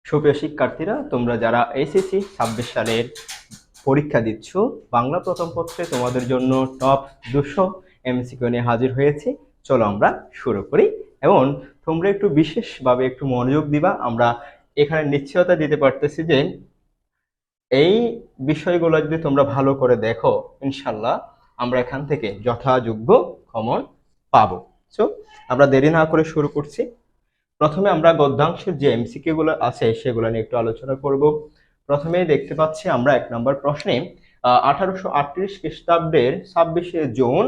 সুপ্রিয় শিক্ষার্থীরা, তোমরা যারা এসএসসি 26 সালের পরীক্ষা দিচ্ছ, বাংলা প্রথম পত্রে তোমাদের জন্য টপ 200 এমসিকিউ নিয়ে হাজির হয়েছি। চলো আমরা শুরু করি এবং তোমরা একটু বিশেষভাবে একটু মনোযোগ দিবা। আমরা এখানে নিশ্চয়তা দিতে পারতেছি যে এই বিষয়গুলো যদি তোমরা ভালো করে দেখো, ইনশাল্লাহ আমরা এখান থেকে যথাযোগ্য কমন পাবো। সো আমরা দেরি না করে শুরু করছি। প্রথমে আমরা গদ্যাংশের যে এমসিকিউ গুলো আছে সেগুলো নিয়ে একটু আলোচনা করব। প্রথমেই দেখতে পাচ্ছি আমরা 1 নম্বর প্রশ্নে 1838 খ্রিস্টাব্দের 26শে জুন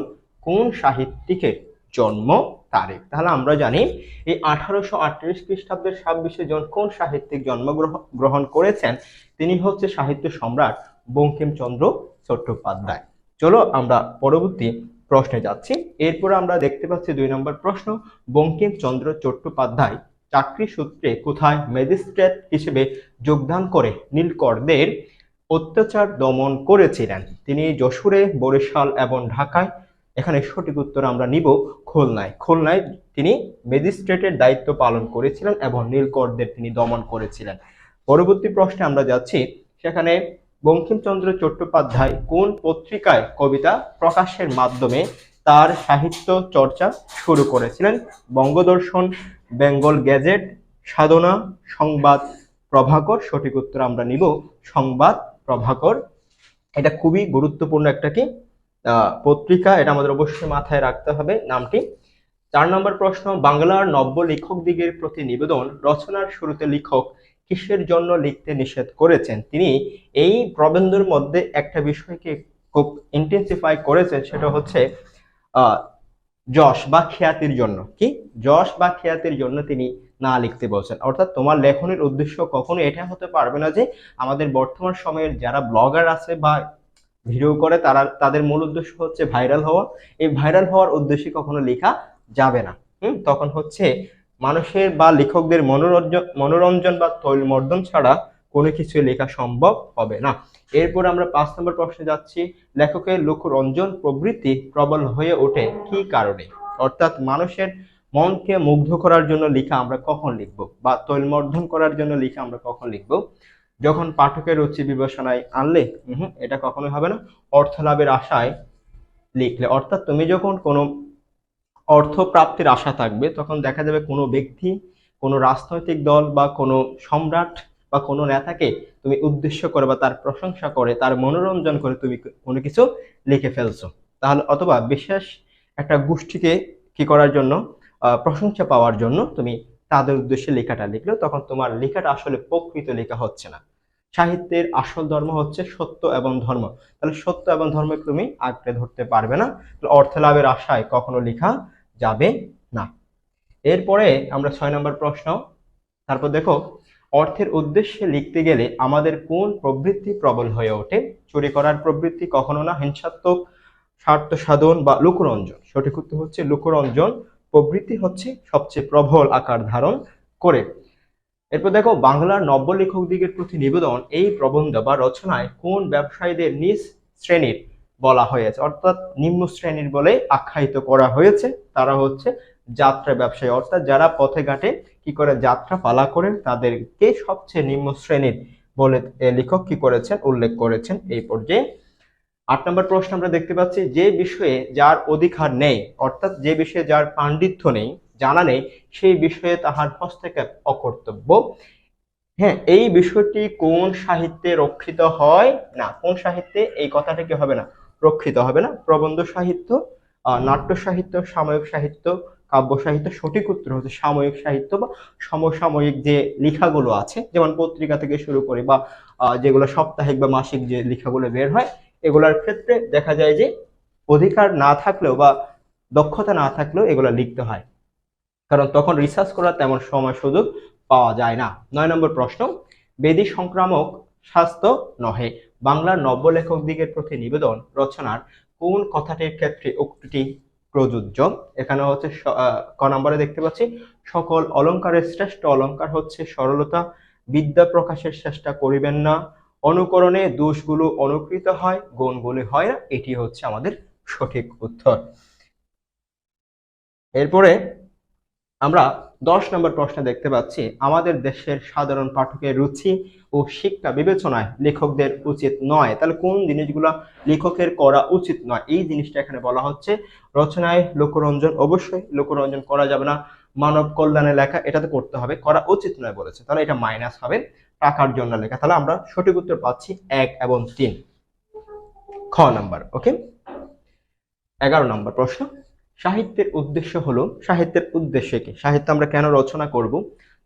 কোন সাহিত্যিকের জন্ম তারিখ। তাহলে আমরা জানি এই 1838 খ্রিস্টাব্দের 26শে জুন কোন সাহিত্যিক জন্মগ্রহণ করেছেন, তিনি হচ্ছে সাহিত্য সম্রাট বঙ্কিমচন্দ্র চট্টোপাধ্যায়। চলো আমরা পরবর্তী প্রশ্নে যাচ্ছি। এরপর আমরা দেখতে পাচ্ছি 2 নম্বর প্রশ্ন, বঙ্কিমচন্দ্র চট্টোপাধ্যায় চাকরি সূত্রে কোথায় ম্যাজিস্ট্রেট হিসেবে যোগদান করে নীলকরদের অত্যাচার দমন করেছিলেন? তিনি যশোরে, বরিশাল এবং ঢাকায়। এখানে সঠিক উত্তর আমরা নিব খুলনায়। খুলনায় তিনি ম্যাজিস্ট্রেটের দায়িত্ব পালন করেছিলেন এবং নীলকরদের তিনি দমন করেছিলেন। পরবর্তী প্রশ্নে আমরা যাচ্ছি। সেখানে বঙ্কিমচন্দ্র চট্টোপাধ্যায় কোন পত্রিকায় কবিতা প্রকাশের মাধ্যমে তার সাহিত্য চর্চা শুরু করেছিলেন? বঙ্গদর্শন, বেঙ্গল গেজেট, সাধনা, সংবাদ প্রভাকর। সঠিক উত্তর আমরা নিব সংবাদ প্রভাকর। এটা খুবই গুরুত্বপূর্ণ একটা পত্রিকা, এটা আমাদের অবশ্যই মাথায় রাখতে হবে নামটি। 4 নম্বর প্রশ্ন, বাংলার নব্য লেখকদিগের প্রতি নিবেদন রচনার শুরুতে লেখক কিসের জন্য লিখতে নিষেধ করেছেন? তিনি এই প্রবন্ধের মধ্যে একটা বিষয়কে খুব ইন্টেন্সিফাই করেছেন, সেটা হচ্ছে যশ বা খ্যাতির জন্য। কি যশ বা খ্যাতির জন্য তিনি না লিখতে বলছেন। অর্থাৎ তোমার লেখনের উদ্দেশ্য কখনো এটা হতে পারবে না যে আমাদের বর্তমান সময়ের যারা ব্লগার আছে বা ভিডিও করে তাদের মূল উদ্দেশ্য হচ্ছে ভাইরাল হওয়া। এই ভাইরাল হওয়ার উদ্দেশ্যে কখনো লেখা যাবে না। তখন হচ্ছে মানুষের বা লেখকদের মনোরঞ্জন বা তৈলমর্দন ছাড়া কোনো কিছু লেখা সম্ভব হবে না। এরপর আমরা 5 নম্বর প্রশ্নে যাচ্ছি। লেখকের লোকরঞ্জন প্রবৃত্তি প্রবল হয়ে ওঠে কি কারণে? অর্থাৎ মানুষের মনকে মুগ্ধ করার জন্য লেখা আমরা কখন লিখবো, বা তৈলমর্দন করার জন্য লেখা আমরা কখন লিখবো? যখন পাঠকের রুচি বিবেচনায় আনলে, এটা কখনোই হবে না। অর্থ লাভের আশায় লিখলে, অর্থাৎ তুমি যখন কোনো অর্থ প্রাপ্তির আশা থাকবে, তখন দেখা যাবে কোনো ব্যক্তি, কোনো রাজনৈতিক দল বা কোনো সম্রাট বা কোনো নেতাকে তুমি উদ্দেশ্য করে বা তার প্রশংসা করে, তার মনোরঞ্জন করে তুমি কোনো কিছু লিখে ফেলছো। তাহলে অথবা বিশেষ একটা গোষ্ঠীকে কি করার জন্য, প্রশংসা পাওয়ার জন্য তুমি তাদের উদ্দেশ্যে লেখাটা লিখলো, তখন তোমার লেখাটা আসলে প্রকৃত লেখা হচ্ছে না। সাহিত্যের আসল ধর্ম হচ্ছে সত্য এবং ধর্ম। তাহলে সত্য এবং ধর্মকে তুমি আঁকড়ে ধরতে পারবে না। অর্থ লাভের আশায় কখনো লেখা যাবে না। এরপরে আমরা 6 নম্বর প্রশ্ন। তারপর দেখো, অর্থের উদ্দেশ্যে লিখতে গেলে আমাদের কোন প্রবৃত্তি প্রবল হয়ে ওঠে? চুরি করার প্রবৃত্তি কখনো না, হিংসাত্মক, স্বার্থ সাধন বা লোকরঞ্জন। সঠিক উত্তর হচ্ছে লোকরঞ্জন প্রবৃত্তি হচ্ছে সবচেয়ে প্রবল আকার ধারণ করে। এরপর দেখো, বাংলার নব্য লেখকদিগের প্রতি নিবেদন এই প্রবন্ধ বা রচনায় কোন ব্যবসায়ীদের নিজ শ্রেণীর বলা হয়েছে, অর্থাৎ নিম্ন শ্রেণীর বলে আখ্যায়িত করা হয়েছে? তারা হচ্ছে যাত্রা ব্যবসায়ী, অর্থাৎ যারা পথে ঘাটে কি করে যাত্রা পালা করেন তাদেরকে সবচেয়ে নিম্ন শ্রেণীর বলে লেখক কি করেছেন, উল্লেখ করেছেন এই পর্যায়ে। 8 নম্বর প্রশ্ন আমরা দেখতে পাচ্ছি, যে বিষয়ে যার অধিকার নেই, অর্থাৎ যে বিষয়ে যার পাণ্ডিত্য নেই, জানা নেই, সেই বিষয়ে তাহার হস্তক্ষেপ অকর্তব্য। হ্যাঁ, এই বিষয়টি কোন সাহিত্যে রক্ষিত হয় না? কোন সাহিত্যে এই কথাটা কি হবে না, রক্ষিত হবে না? প্রবন্ধ সাহিত্য, নাট্য সাহিত্য, সাময়িক সাহিত্য, কাব্য সাহিত্য। সঠিক উত্তর হচ্ছে সাময়িক সাহিত্য বা সমসাময়িক যে লেখাগুলো আছে, যেমন পত্রিকা থেকে শুরু করে বা যেগুলো সাপ্তাহিক বা মাসিক যে লেখাগুলো বের হয়, এগুলার ক্ষেত্রে দেখা যায় যে অধিকার না থাকলেও বা দক্ষতা না থাকলেও এগুলো লিখতে হয়, কারণ তখন রিসার্চ করার তেমন সময় সুযোগ পাওয়া যায় না। 9 নম্বর প্রশ্ন, বেদি সংক্রামক স্বাস্থ্য নহে বাংলার নব্য লেখক দিগের প্রতি নিবেদন রচনার কোন কথাটির ক্ষেত্রে উক্তিটি প্রযোজ্য? এখানে হচ্ছে ক নম্বরে দেখতে পাচ্ছি, সকল অলঙ্কারের শ্রেষ্ঠ অলঙ্কার হচ্ছে সরলতা, বিদ্যা প্রকাশের চেষ্টা করিবেন না, অনুকরণে দোষগুলো অনুকৃত হয়, গুণগুলি হয় না। এটি হচ্ছে আমাদের সঠিক উত্তর। এরপরে আমরা 10 নম্বর প্রশ্নে দেখতে পাচ্ছি, আমাদের দেশের সাধারণ পাঠকের রুচি ও শিক্ষা বিবেচনায় লেখকদের উচিত নয়। তাহলে কোন জিনিসগুলো লেখকের করা উচিত নয়, এই জিনিসটা এখানে বলা হচ্ছে। রচনায় লোকরঞ্জন, অবশ্যই লোকরঞ্জন করা যাবে না। মানব কল্যাণে লেখা, এটাতে করতে হবে, করা উচিত নয় বলেছে, তাহলে এটা মাইনাস হবে। টাকার জন্য লেখা, তাহলে আমরা সঠিক উত্তর পাচ্ছি 1 এবং 3, খ নাম্বার। ওকে। 11 নম্বর প্রশ্ন, সাহিত্যের উদ্দেশ্য হলো, সাহিত্যের উদ্দেশ্য কি? সাহিত্য আমরা কেন রচনা করব?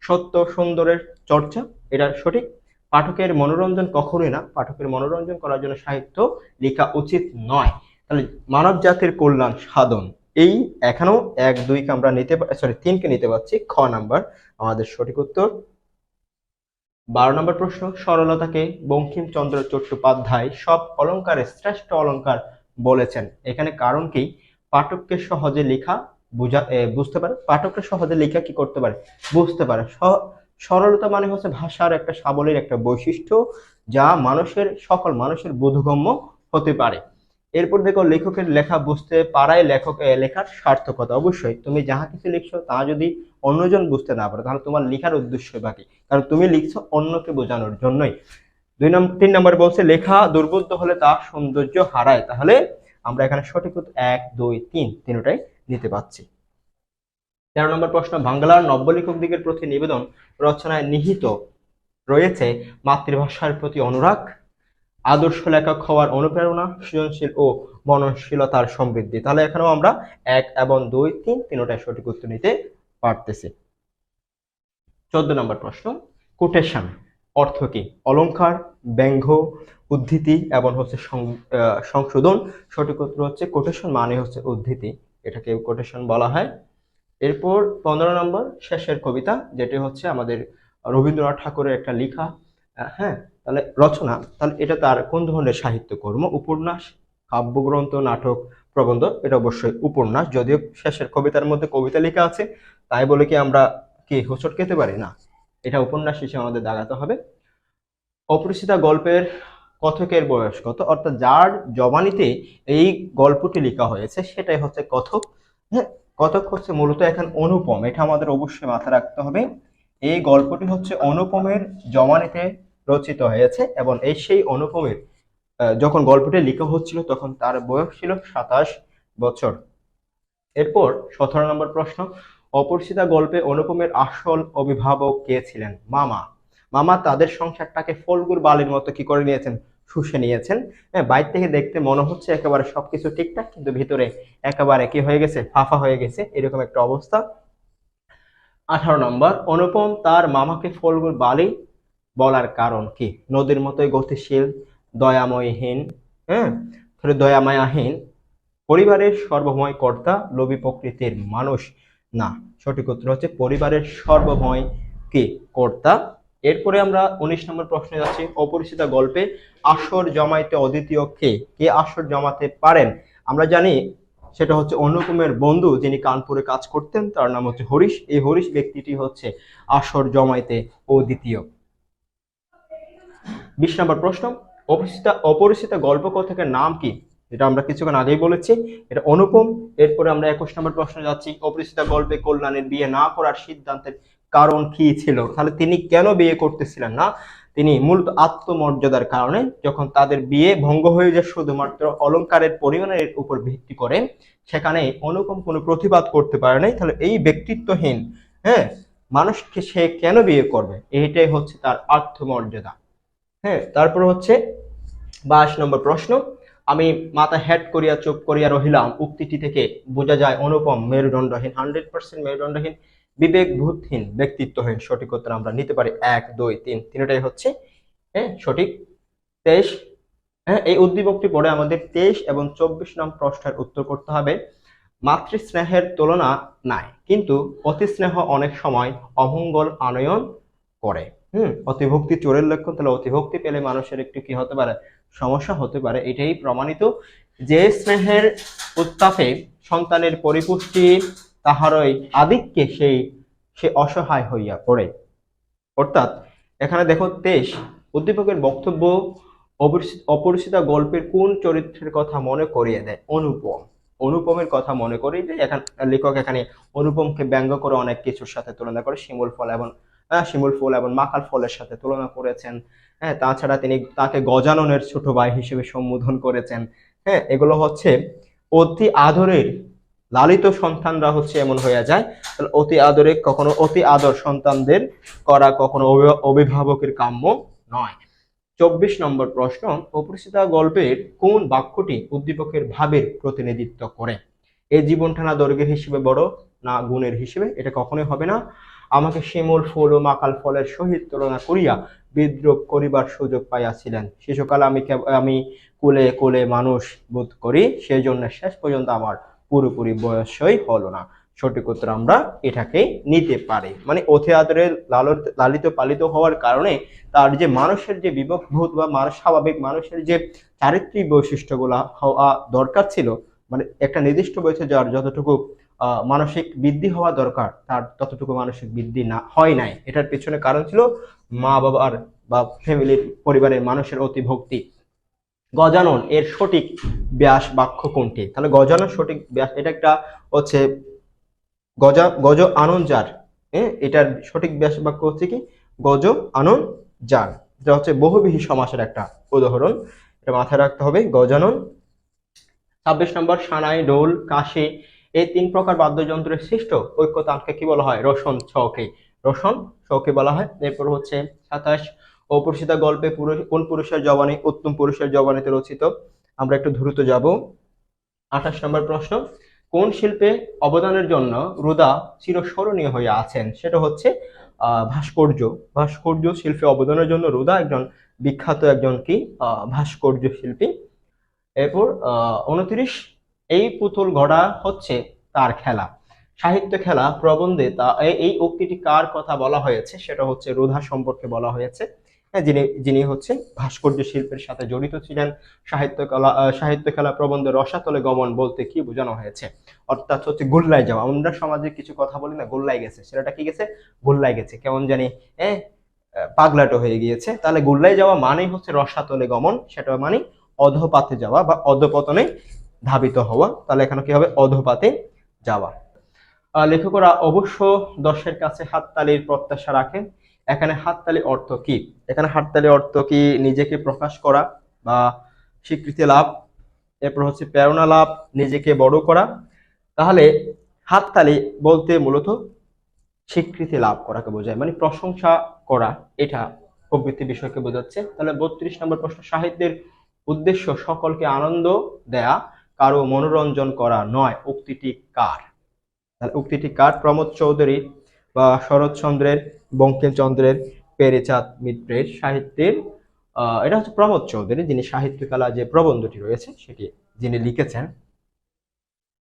সত্য সুন্দরের চর্চা, এটা সঠিক। পাঠকের মনোরঞ্জন কখনোই না, পাঠকের মনোরঞ্জন করার জন্য সাহিত্য লেখা উচিত নয়। তাহলে মানব জাতির কল্যাণ সাধন, এই এখানেও 1 2 কে আমরা নিতে, সরি 3 কে নিতে পারছি, খ নাম্বার আমাদের সঠিক উত্তর। 12 নম্বর প্রশ্ন, সরলতাকে বঙ্কিমচন্দ্র চট্টোপাধ্যায় সব অলংকারের শ্রেষ্ঠ অলংকার বলেছেন, এখানে কারণ কি? পাঠককে সহজে লেখা বুঝতে পারে, পাঠককে সহজে লেখা কি করতে পারে? বুঝতে পারে। সরলতা মানে হচ্ছে ভাষার একটা সাবলীল একটা বৈশিষ্ট্য, যা সকল মানুষের বোধগম্য হতে পারে। এরপর দেখো, লেখকের লেখা বুঝতে পারাই লেখার সার্থকতা। অবশ্যই তুমি যাহা কিছু লিখছো তা যদি অন্যজন বুঝতে না পারে, তাহলে তোমার লেখার উদ্দেশ্য বাকি, কারণ তুমি লিখছো অন্যকে বোঝানোর জন্যই। 3 নম্বরে বলছে, লেখা দুর্বোধ্য হলে তা সৌন্দর্য হারায়, তাহলে আমরা এখানে সঠিক উত্তর 1 2 3 তিনটাই নিতে পাচ্ছি। 13 নম্বর প্রশ্ন, বাংলার নব্য লেখকদিগের প্রতি নিবেদন রচনায় নিহিত রয়েছে মাতৃভাষার প্রতি অনুরাগ, আদর্শ লেখক হওয়ার অনুপ্রেরণা, সৃজনশীল ও মননশীলতার সমৃদ্ধি। তাহলে এখানেও আমরা 1 এবং 2 3 তিনটাই সঠিক উত্তর নিতে পারতেছি। 14 নম্বর প্রশ্ন, কোটেশন অর্থ কি? অলংকার, ব্যঙ্গ, উদ্ধৃতি এবং হচ্ছে সংশোধন। সঠিক উত্তর হচ্ছে কোটেশন মানে হচ্ছে উদ্ধৃতি, এটাকে কোটেশন বলা হয়। এরপর 15 নম্বর শেষের কবিতা, যেটি হচ্ছে আমাদের রবীন্দ্রনাথ ঠাকুরের একটা লেখা, হ্যাঁ, তাহলে রচনা, তাহলে এটা তার কোন ধরনের সাহিত্যকর্ম? উপন্যাস, কাব্যগ্রন্থ, নাটক, প্রবন্ধ? এটা অবশ্যই উপন্যাস, যদিও শেষের কবিতার মধ্যে কবিতা লেখা আছে, তাই বলে কি আমরা কি হোঁচট খেতে পারি না, এটা উপন্যাস হিসেবে আমাদের দাগাতে হবে। অপরিচিতা গল্পের কথকের বয়স কত? অর্থাৎ যার জবানিতে এই গল্পটি লেখা হয়েছে সেটাই হচ্ছে কথক। হ্যাঁ, কথক হচ্ছে মূলত এখন অনুপম, এটা আমাদের অবশ্যই মাথায় রাখতে হবে। এই গল্পটি হচ্ছে অনুপমের জবানিতে রচিত হয়েছে, এবং সেই অনুপমের যখন গল্পটি লেখা হচ্ছিল তখন তার বয়স ছিল 27 বছর। এরপর 17 নম্বর প্রশ্ন, অপরিচিতা গল্পে অনুপমের আসল অভিভাবক কে ছিলেন? মামা। মামা তাদের সংসারটাকে ফলগুর বালির মতো কি করে নিয়েছেন? শুষে নিয়েছেন। হ্যাঁ, বাইরে থেকে দেখতে মনে হচ্ছে একেবারে সবকিছু ঠিকঠাক, কিন্তু ভিতরে একেবারে কি হয়ে গেছে? ফাফা হয়ে গেছে, এরকম একটা অবস্থা। 18 নম্বর, অনুপম তার মামাকে ফলগুর বালি বলার কারণ কি? নদীর মতোই গতিশীল, দয়াময়হীন, হ্যাঁ, দয়ামায়াহীন, পরিবারের সর্বময় কর্তা, লোভী প্রকৃতির মানুষ না। সঠিক উত্তর হচ্ছে পরিবারের সর্বময় কি কর্তা। এরপরে আমরা 19 নম্বর প্রশ্নে যাচ্ছি, অপরিচিতা গল্পে আসর জমাইতে অদ্বিতীয় কে? কে আসর জমাতে পারেন? আমরা জানি সেটা হচ্ছে অনুপমের বন্ধু, যিনি কানপুরে কাজ করতেন, তার নাম হচ্ছে হরিশ। এই হরিশ ব্যক্তিটি হচ্ছে আসর জমাইতে অদ্বিতীয়। 20 নম্বর প্রশ্ন, অপরিচিতা গল্প কথকের নাম কি? এটা আমরা কিছুক্ষণ আগেই বলেছি, এটা অনুপম। এরপরে আমরা 21 নম্বর প্রশ্নে যাচ্ছি, অপরিচিতা গল্পে কল্যাণের বিয়ে না করার সিদ্ধান্তের কারণ কি ছিল? তাহলে তিনি কেন বিয়ে করতেছিলেন না? তিনি মূলত আত্মমর্যাদার কারণে, যখন তাদের বিয়ে ভঙ্গ হয়ে যায় শুধুমাত্র অলংকারের পরিমাণের উপর ভিত্তি করে, সেখানে অনুপম কোনো প্রতিবাদ করতে পারে নাই। তাহলে এই ব্যক্তিত্বহীন, হ্যাঁ, মানুষকে সে কেন বিয়ে করবে? এইটাই হচ্ছে তার আত্মমর্যাদা। হ্যাঁ, তারপর হচ্ছে 22 নম্বর প্রশ্ন, আমি মাথা হেড করিয়া চুপ করিয়া রহিলাম উক্তিটি থেকে বোঝা যায় অনুপম মেরুদণ্ডহীন, 100% মেরুদণ্ডহীন, বিবেক বুদ্ধিহীন, ব্যক্তিত্বহীন। সঠিক উত্তর আমরা নিতে পারি 1 2 3 তিনটাই হচ্ছে সঠিক। 23, হ্যাঁ, এই উদ্দীপকটি পড়ে আমাদের 23 এবং 24 নং প্রশ্নের উত্তর করতে হবে। মাতৃস্নেহের তুলনা নাই, কিন্তু অতি স্নেহ অনেক সময় অমঙ্গল আনয়ন করে। অতিভক্তি চোরের লক্ষণ, তাহলে অতিভক্তি পেলে মানুষের একটু কি হতে পারে? সমস্যা হতে পারে। এটাই প্রমাণিত যে স্নেহের উত্তাপে সন্তানের পরিপুষ্টি তাহারই আধিক্যে সে অসহায় হইয়া পড়ে। অর্থাৎ এখানে দেখো 23 উদ্দীপকের বক্তব্য অপরিচিতা গল্পের কোন চরিত্রের কথা মনে করিয়ে দেয়? অনুপম। অনুপমের কথা মনে করি, যে এখানে লেখক এখানে অনুপমকে ব্যঙ্গ করে অনেক কিছুর সাথে তুলনা করে, শিমুল ফুল এবং মাকাল ফলের সাথে তুলনা করেছেন। হ্যাঁ, তাছাড়া তিনি তাকে গজাননের ছোট ভাই হিসেবে সম্বোধন করেছেন। হ্যাঁ, এগুলো হচ্ছে অতি আদরের লালিত সন্তানরা হচ্ছে এমন হয়ে যায়। তাহলে অতি আদর সন্তানদের করা কখনো অভিভাবকের কাম্য নয়। 24 নম্বর প্রশ্ন, অপরিচিতা গল্পের কোন বাক্যটি উদ্দীপকের ভাবের প্রতিনিধিত্ব করে? এই জীবন টানা দৈর্ঘ্যের হিসেবে বড় না গুণের হিসেবে? এটা কখনোই হবে না। আমাকে শিমুল ফুল ও মাকাল ফলের সহিত তুলনা করিয়া বিদ্রুপ করিবার সুযোগ পাইয়াছিলেন। শিশুকাল আমি কোলে কোলে মানুষ বোধ করি, সেই জন্য শেষ পর্যন্ত আমার পুরোপুরি বয়সই হলো না। সঠিক উত্তর আমরা এটাকে নিতে পারি। মানে অতি আদরে লালিত পালিত হওয়ার কারণে তার যে মানুষের যে বিবেকবোধ বা স্বাভাবিক মানুষের যে চারিত্রিক বৈশিষ্ট্যগুলা হওয়া দরকার ছিল, মানে একটা নির্দিষ্ট বয়সে যার যতটুকু মানসিক বৃদ্ধি হওয়া দরকার তার ততটুকু মানসিক বৃদ্ধি না হয় নাই। এটার পিছনে কারণ ছিল মা বাবার বা ফ্যামিলির পরিবারের মানুষের অতি ভক্তি। গজানন এর সঠিক ব্যাস বাক্য কোনটি? তাহলে গজানন সঠিক ব্যাস, এটা একটা হচ্ছে গজ আনন যার। হ্যাঁ, এটার সঠিক ব্যাস বাক্য হচ্ছে কি গজ আনন যার। এটা হচ্ছে বহুব্রীহি সমাসের একটা উদাহরণ, এটা মাথায় রাখতে হবে। গজানন। 26 নম্বর, সানাই, ডোল, কাশি এই 3 প্রকার বাদ্যযন্ত্রের সৃষ্ট ঐক্যতানকে কি বলা হয়? রোশন ছকে। রোশন ছকে বলা হয়। এরপর হচ্ছে 27, অপরিচিতা গল্পে কোন পুরুষের জবানি উত্তম পুরুষের জবানিতে রচিত? আমরা একটু দ্রুত যাব। 28 নম্বর প্রশ্ন, কোন শিল্পে অবদানের জন্য রুদা চিরস্মরণীয় হয়ে আছেন? সেটা হচ্ছে ভাস্কর্য। ভাস্কর্য শিল্পে অবদানের জন্য রুদা একজন বিখ্যাত একজন কি ভাস্কর্য শিল্পী। এরপর 29, এই পুতুল গড়া হচ্ছে তার খেলা। সাহিত্য খেলা প্রবন্ধে এই উক্তিটি কার কথা বলা হয়েছে? সেটা হচ্ছে রুধা সম্পর্কে বলা হয়েছে। হ্যাঁ, যিনি হচ্ছে ভাস্কর্য শিল্পের সাথে জড়িত ছিলেন। সাহিত্য খেলা প্রবন্ধে রসাতলে গমন বলতে কি বোঝানো হয়েছে? অর্থাৎ হচ্ছে গোল্লায় যাওয়া। আমরা সমাজে কিছু কথা বলি না, গোল্লায় গেছে, সেটা কি গেছে? গোল্লায় গেছে, কেমন জানি পাগলাটো হয়ে গিয়েছে। তাহলে গোল্লায় যাওয়া মানেই হচ্ছে রসাতলে গমন, সেটা মানে অধপাতে যাওয়া বা অধপতনে ধাবিত হওয়া। তাহলে এখানে কি হবে? অধপাতে যাওয়া। লেখকরা অবশ্য দর্শকের কাছে হাততালির প্রত্যাশা রাখেন। এখানে হাততালি অর্থ কি? এখানে হাততালি অর্থ কি নিজেকে প্রকাশ করা বা স্বীকৃতি লাভ, এরপর হচ্ছে প্রেরণা লাভ, নিজেকে বড় করা। তাহলে হাততালি বলতে মূলত স্বীকৃতি লাভ করাকে বোঝায়, মানে প্রশংসা করা, এটা প্রভৃতি বিষয়কে বোঝাচ্ছে। তাহলে 32 নম্বর প্রশ্ন, সাহিত্যের উদ্দেশ্য সকলকে আনন্দ দেয়া, কারো মনোরঞ্জন করা নয়, উক্তিটি কার? তাহলে উক্তিটি কার? প্রমোদ চৌধুরী বা শরৎচন্দ্রের, বঙ্কিমচন্দ্রের, পেরেচাঁদ মিত্রের? সাহিত্যের এটা হচ্ছে প্রমোদ চৌধুরী, যিনি সাহিত্যকলা যে প্রবন্ধটি রয়েছে সেটি যিনি লিখেছেন।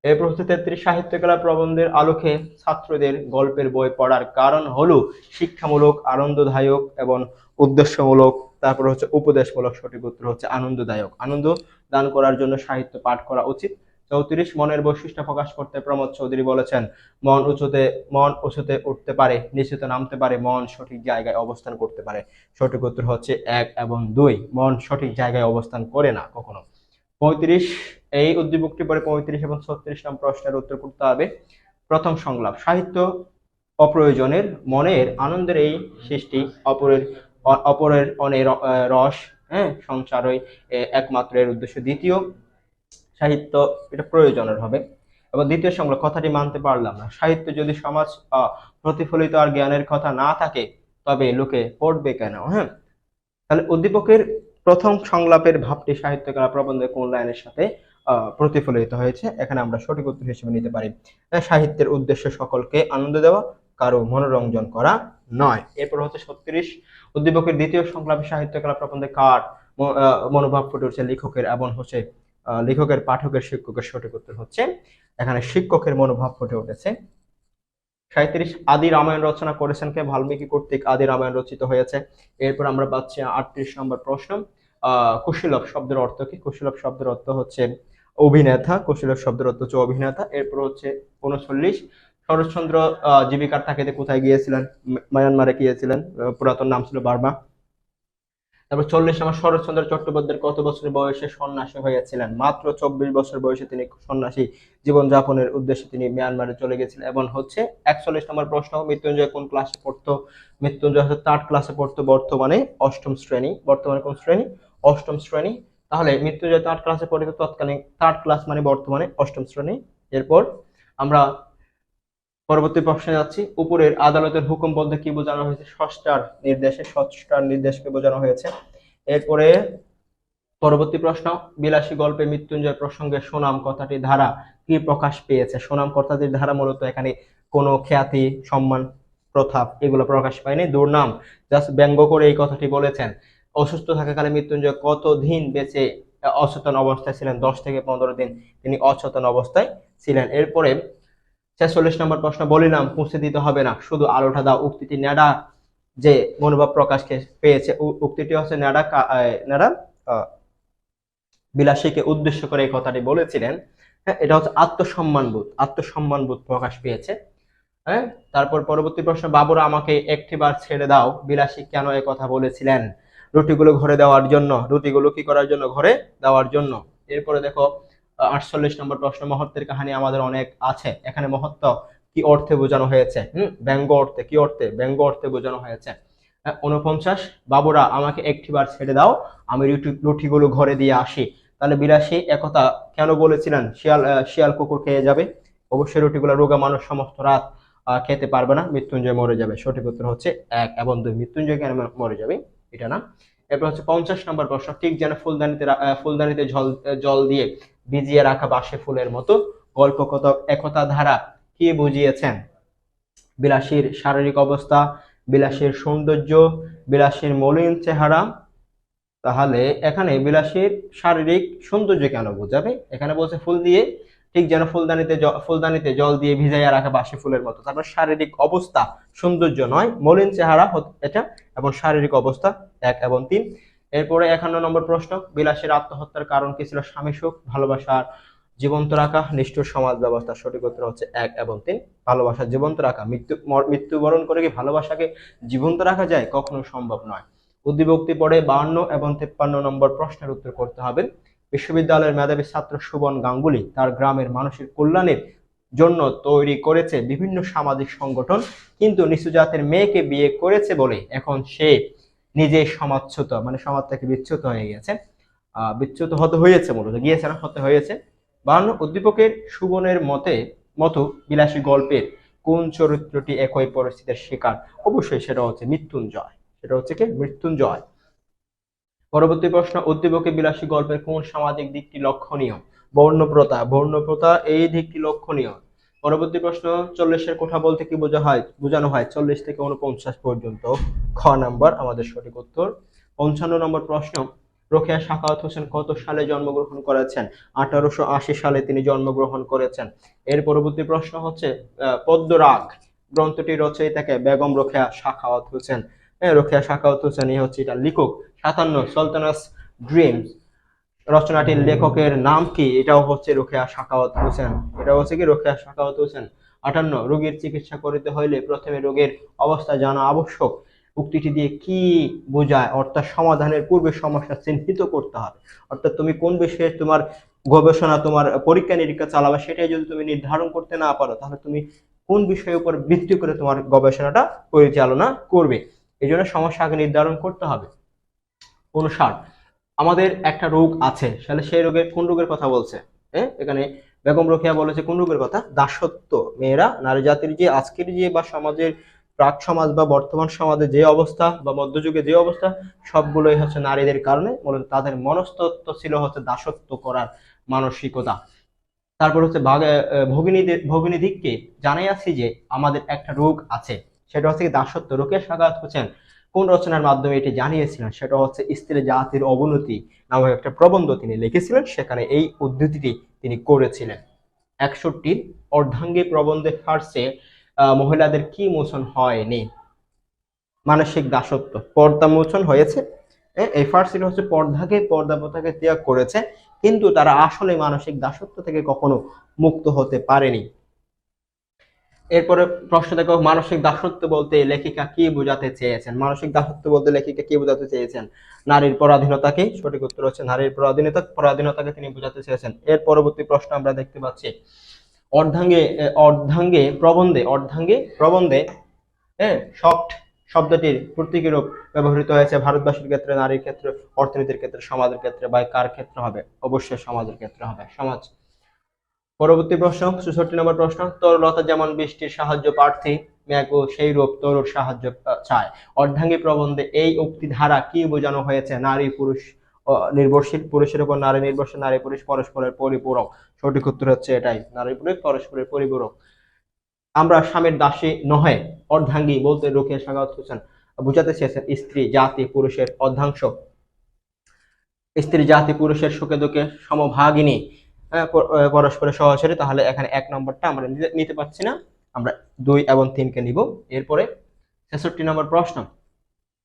এরপর হচ্ছে 33, সাহিত্যকলা প্রবন্ধের আলোকে ছাত্রদের গল্পের বই পড়ার কারণ হলো শিক্ষামূলক, আনন্দদায়ক এবং উদ্দেশ্যমূলক। তারপর হচ্ছে উপদেশমূলক। সঠিক উত্তর হচ্ছে আনন্দদায়ক। আনন্দ দান করার জন্য সাহিত্য পাঠ করা উচিত। 34, মনের বৈশিষ্ট্য প্রকাশ করতে প্রমোদ চৌধুরী বলেছেন, মন উঁচুতে উঠতে পারে, নিচুতে নামতে পারে, মন সঠিক জায়গায় অবস্থান করতে পারে। সঠিক উত্তর হচ্ছে 1 এবং 2, মন সঠিক জায়গায় অবস্থান করে না কখনো। 35, এই উদ্দীপকটি পরে 35 এবং 36 নম্বর প্রশ্নের উত্তর করতে হবে। প্রথম সংলাপ, সাহিত্য অপ্রয়োজনের, মনের আনন্দের এই সৃষ্টি, অপরের অনের রস সঞ্চারই একমাত্র এর উদ্দেশ্য। দ্বিতীয়, সাহিত্য এটা প্রয়োজনের হবে। এবং দ্বিতীয় সংলাপ, কথাটি মানতে পারলাম না, সাহিত্য যদি সমাজ প্রতিফলিত আর জ্ঞানের কথা না থাকে তবে লোকে পড়বে কেন? হ্যাঁ, তাহলে উদ্দীপকের প্রথম সংলাপের ভাবটি সাহিত্যকলা প্রবন্ধে কোন লাইনের সাথে প্রতিফলিত হয়েছে? এখানে আমরা সঠিক উত্তর হিসেবে নিতে পারি সাহিত্যের উদ্দেশ্য সকলকে আনন্দ দেওয়া, কারো মনোরঞ্জন করা নয়। এরপর হচ্ছে 36, উদ্দীপকের দ্বিতীয় সংলাপে সাহিত্যকলা প্রবন্ধে কার মনোভাব ফুটে উঠছে? লেখকের এবং হচ্ছে লেখকের, পাঠকের, শিক্ষকের। সঠিক উত্তর হচ্ছে এখানে শিক্ষকের মনোভাব ফুটে উঠেছে। 37, আদি রামায়ণ রচনা করেছেন কে? বাল্মীকি কর্তৃক আদি রামায়ণ রচিত হয়েছে। এরপর আমরা পাচ্ছি 38 নম্বর প্রশ্ন, কুশীলব শব্দের অর্থ কি? কুশীলব শব্দের অর্থ হচ্ছে অভিনেতা। কুশীলব শব্দের অর্থ হচ্ছে অভিনেতা। এরপর হচ্ছে 39, শরৎচন্দ্র জীবিকার তাগিদে কোথায় গিয়েছিলেন? মায়ানমারে গিয়েছিলেন, পুরাতন নাম ছিল বার্মা। তারপর 40 আমার শরৎচন্দ্র চট্টোপাধ্যায় কত বছর বয়সে সন্ন্যাসী হয়েছিলেন? মাত্র 24 বছর বয়সে তিনি সন্ন্যাসী জীবন যাপনের উদ্দেশ্যে তিনি মিয়ানমারে চলে গেছিলেন। এবং হচ্ছে 41 নম্বর প্রশ্ন, মৃত্যুঞ্জয় কোন ক্লাসে পড়তো? মৃত্যুঞ্জয় হচ্ছে 3rd ক্লাসে পড়তো, বর্তমানে অষ্টম শ্রেণী। বর্তমানে কোন শ্রেণী? অষ্টম শ্রেণী। তাহলে মৃত্যুঞ্জয় 3rd ক্লাসে পড়তো, তৎকালীন 3rd ক্লাস মানে বর্তমানে অষ্টম শ্রেণী। এরপর আমরা পরবর্তী প্রশ্নে যাচ্ছি। উপরের আদালতের হুকুম বলতে কি বোঝানো হয়েছে? স্রষ্টার নির্দেশকে বোঝানো হয়েছে। এরপরে পরবর্তী প্রশ্ন, বিলাসী গল্পে মৃত্যুঞ্জয় প্রসঙ্গে সুনাম কথাটি ধারা কি প্রকাশ পেয়েছে? সুনাম কথাটির ধারা মূলত এখানে কোনো খ্যাতি, সম্মান, প্রথা এগুলো প্রকাশ পায়নি। দুর্নাম জাস্ট ব্যঙ্গ করে এই কথাটি বলেছেন। অসুস্থ থাকাকালে মৃত্যুঞ্জয় কতদিন বেঁচে অচেতন অবস্থায় ছিলেন? 10 থেকে 15 দিন তিনি অচেতন অবস্থায় ছিলেন। এরপরে 46 নম্বর প্রশ্ন, বলিলাম পুঁছে দিতে হবে না, শুধু আলোটা দাও। উক্তিটি নেডা যে মনোভাব প্রকাশকে পেয়েছে, উক্তিটি হচ্ছে নেডা বিলাসীকে উদ্দেশ্য করে এই কথাটি বলেছিলেন। হ্যাঁ, এটা হচ্ছে আত্মসম্মানবোধ প্রকাশ পেয়েছে। হ্যাঁ, তারপর পরবর্তী প্রশ্ন, বাবুরা আমাকে একটিবার ছেড়ে দাও, বিলাসী কেন এই কথা বলেছিলেন? রুটিগুলো ঘরে দেওয়ার জন্য। রুটিগুলো কি করার জন্য? ঘরে দেওয়ার জন্য। এরপরে দেখো 48 নম্বর প্রশ্ন, মহত্বের কাহিনী আমাদের অনেক আছে, এখানে মহত্ব কি অর্থে বোঝানো হয়েছে? ব্যঙ্গ অর্থে। কি অর্থে? ব্যঙ্গ অর্থে বোঝানো হয়েছে। 49, বাবুরা আমাকে একটিবার ছেড়ে দাও, আমি রুটিগুলো ঘরে দিয়ে আসি। তাহলে বিলাসী একথা কেন বলেছিলেন? শিয়াল কুকুর খেয়ে যাবে। অবশ্যই রুটিগুলো রোগা মানুষ সমস্ত রাত খেতে পারবে না, মৃত্যুঞ্জয় মরে যাবে। সঠিক উত্তর হচ্ছে 1 এবং 2, মৃত্যুঞ্জয় কেন মরে যাবে এটা না। এরপর হচ্ছে 50 নম্বর প্রশ্ন, ঠিক যেন ফুলদানিতে জল দিয়ে ভিজিয়ে রাখা বাসে ফুলের মতো, গল্প কত একতা ধারা কি বুঝিয়েছেন? বিলাসীর শারীরিক অবস্থা, বিলাসীর সৌন্দর্য, বিলাসীর মলিন চেহারা। তাহলে এখানে বিলাসীর শারীরিক সৌন্দর্য কেন বোঝাবে? এখানে বলছে ফুল দিয়ে, ঠিক যেন ফুলদানিতে জল দিয়ে ভিজাইয়া রাখা বাসি ফুলের মতো। তারপর শারীরিক অবস্থা, সৌন্দর্য নয়, মলিন চেহারা এটা, এবং শারীরিক অবস্থা 1 এবং 3। এরপরে 51 নম্বর প্রশ্ন, বিলাসীর আত্মহত্যার কারণ কি ছিল? স্বামী সুখ, ভালোবাসার জীবন্ত রাখা, নিষ্ঠুর সমাজ ব্যবস্থা। সঠিক উত্তর হচ্ছে 1 এবং 3, ভালোবাসা জীবন্ত রাখা। মৃত্যুবরণ করে কি ভালোবাসাকে জীবন্ত রাখা যায়? কখনো সম্ভব নয়। উদ্দীপকটি পড়ে 52 এবং 53 নম্বর প্রশ্নের উত্তর করতে হবে। বিশ্ববিদ্যালয়ের মেধাবী ছাত্র সুবন গাঙ্গুলি তার গ্রামের মানুষের কল্যাণের জন্য তৈরি করেছে বিভিন্ন সামাজিক সংগঠন, কিন্তু নিচু জাতের মেয়েকে বিয়ে করেছে বলে এখন সে নিজে সমাজচ্যুত, মানে সমাজ থেকে বিচ্যুত হয়ে গেছে। বিচ্যুত হতে হয়েছে, মূলত গিয়েছে না, হতে হয়েছে। 52, উদ্দীপকের সুবনের মতো বিলাসী গল্পের কোন চরিত্রটি একই পরিস্থিতির শিকার? অবশ্যই সেটা হচ্ছে মৃত্যুঞ্জয়। সেটা হচ্ছে কি? মৃত্যুঞ্জয়। পরবর্তী প্রশ্ন, উদ্দীপকে বিলাসী গল্পের কোন সামাজিক দিকটি লক্ষণীয়? বর্ণপ্রথা এই দিকটি লক্ষণীয়। পরবর্তী প্রশ্ন, 40-এর কোঠা বলতে কি বোঝানো হয়? 40 থেকে 49 পর্যন্ত। খ নাম্বার আমাদের সঠিক উত্তর। 55 নম্বর প্রশ্ন, রোকেয়া সাখাওয়াত হোসেন কত সালে জন্মগ্রহণ করেছেন? 1880 সালে তিনি জন্মগ্রহণ করেছেন। এর পরবর্তী প্রশ্ন হচ্ছে পদ্মরাগ গ্রন্থটি রচয়িতাকে? বেগম রোকেয়া সাখাওয়াত হোসেন। রোকেয়া সাখাওয়াত হোসেন হচ্ছে এটা লেখক। 57, সুলতানাস ড্রিমস রচনাটির লেখকের নাম কি? এটাও হচ্ছে রোকেয়া সাখাওয়াত হোসেন। এটা হচ্ছে কি? রোকেয়া সাখাওয়াত হোসেন। 58, রোগীর চিকিৎসা করিতে হইলে প্রথমে রোগের অবস্থা জানা আবশ্যক, উক্তিটি দিয়ে কি বোঝায়? অর্থাৎ সমাধানের পূর্বে সমস্যা চিহ্নিত করতে হবে। অর্থাৎ তুমি কোন বিষয়ে তোমার গবেষণা, তোমার পরীক্ষা নিরীক্ষা চালাবে, সেটাই যদি তুমি নির্ধারণ করতে না পারো, তাহলে তুমি কোন বিষয়ের উপর ভিত্তি করে তোমার গবেষণাটা পরিচালনা করবে। এই জন্য সমস্যা আগে নির্ধারণ করতে হবে। 59, আমাদের একটা রোগ আছে, তাহলে সেই রোগের কোন রোগের কথা বলছে? এখানে বেগম রোকেয়া বলেছে কোন রোগের কথা? দাসত্ব। মেয়েরা, নারী জাতির যে আজকের যে বা সমাজের প্রাক সমাজ বা বর্তমান সমাজে যে অবস্থা বা মধ্যযুগে যে অবস্থা, সবগুলোই হচ্ছে নারীদের কারণে। মূলত তাদের মনস্তত্ত্ব ছিল হচ্ছে দাসত্ব করার মানসিকতা। তারপর হচ্ছে ভগিনীদিগকে জানাইয়াছি যে আমাদের একটা রোগ আছে, সেটা হচ্ছে দাসত্ব। রোকেয়া সাখাওয়াত হোসেন কোন রচনার মাধ্যমে এটি জানিয়েছিলেন? সেটা হচ্ছে স্ত্রী জাতির অবনতি নামক একটা প্রবন্ধ তিনি লিখেছিলেন, সেখানে এই উদ্ধৃতিটি তিনি করেছিলেন। 61, অর্ধাঙ্গী প্রবন্ধে ফার্সে মহিলাদের কি মোচন হয়নি? মানসিক দাসত্ব, পর্দা মোচন হয়েছে। এই ফার্সিটা হচ্ছে পর্দা প্রথাকে ত্যাগ করেছে, কিন্তু তারা আসলে মানসিক দাসত্ব থেকে কখনো মুক্ত হতে পারেনি। এরপরে প্রশ্ন দেখো, মানসিক দাসত্ব বলতে লেখিকা কি বোঝাতে চেয়েছেন? মানসিক দাসত্ব বলতে লেখিকা কি বোঝাতে চেয়েছেন? নারীর পরাধীনতাকে। সঠিক উত্তর হচ্ছে নারীর পরাধীনতাকে তিনি বোঝাতে চেয়েছেন। এর পরবর্তী প্রশ্ন আমরা দেখতে পাচ্ছি, অর্ধাঙ্গে প্রবন্ধে শক্ট শব্দটির প্রতীকী রূপ ব্যবহৃত হয়েছে ভারতবাসীর ক্ষেত্রে, নারীর ক্ষেত্রে, অর্থনীতির ক্ষেত্রে, সমাজের ক্ষেত্রে, বা কার ক্ষেত্রে হবে? অবশ্যই সমাজের ক্ষেত্রে হবে, সমাজ। পরবর্তী প্রশ্ন, 64 নম্বর প্রশ্ন, তরুলতা যেমন বৃষ্টির সাহায্য প্রার্থী, মেঘও সেই রূপ তরুর সাহায্য চায়। অর্ধাঙ্গী প্রবন্ধে এই উক্তি ধারা কি বোঝানো হয়েছে? নারী পুরুষ নির্ভরশীল, পুরুষের উপর নারী নির্ভরশীল, নারী পুরুষ পরস্পরের পরিপূরক। সঠিক উত্তর হচ্ছে এটাই, নারী পুরুষ পরস্পরের পরিপূরক। আমরা স্বামীর দাসী নহে, অর্ধাঙ্গী বলতে রুকেয়া সাখাওয়াত হোসেন বুঝাতে চেয়েছেন স্ত্রী জাতি পুরুষের অর্ধাংশ, স্ত্রী জাতি পুরুষের সুখে দুঃখে সমভাগিনী, পরস্পরের সহচরী। তাহলে এখানে 1 নম্বরটা আমরা নিতে পারছি না, আমরা 2 এবং 3 কে নিব। এরপরে 66 নম্বর প্রশ্ন,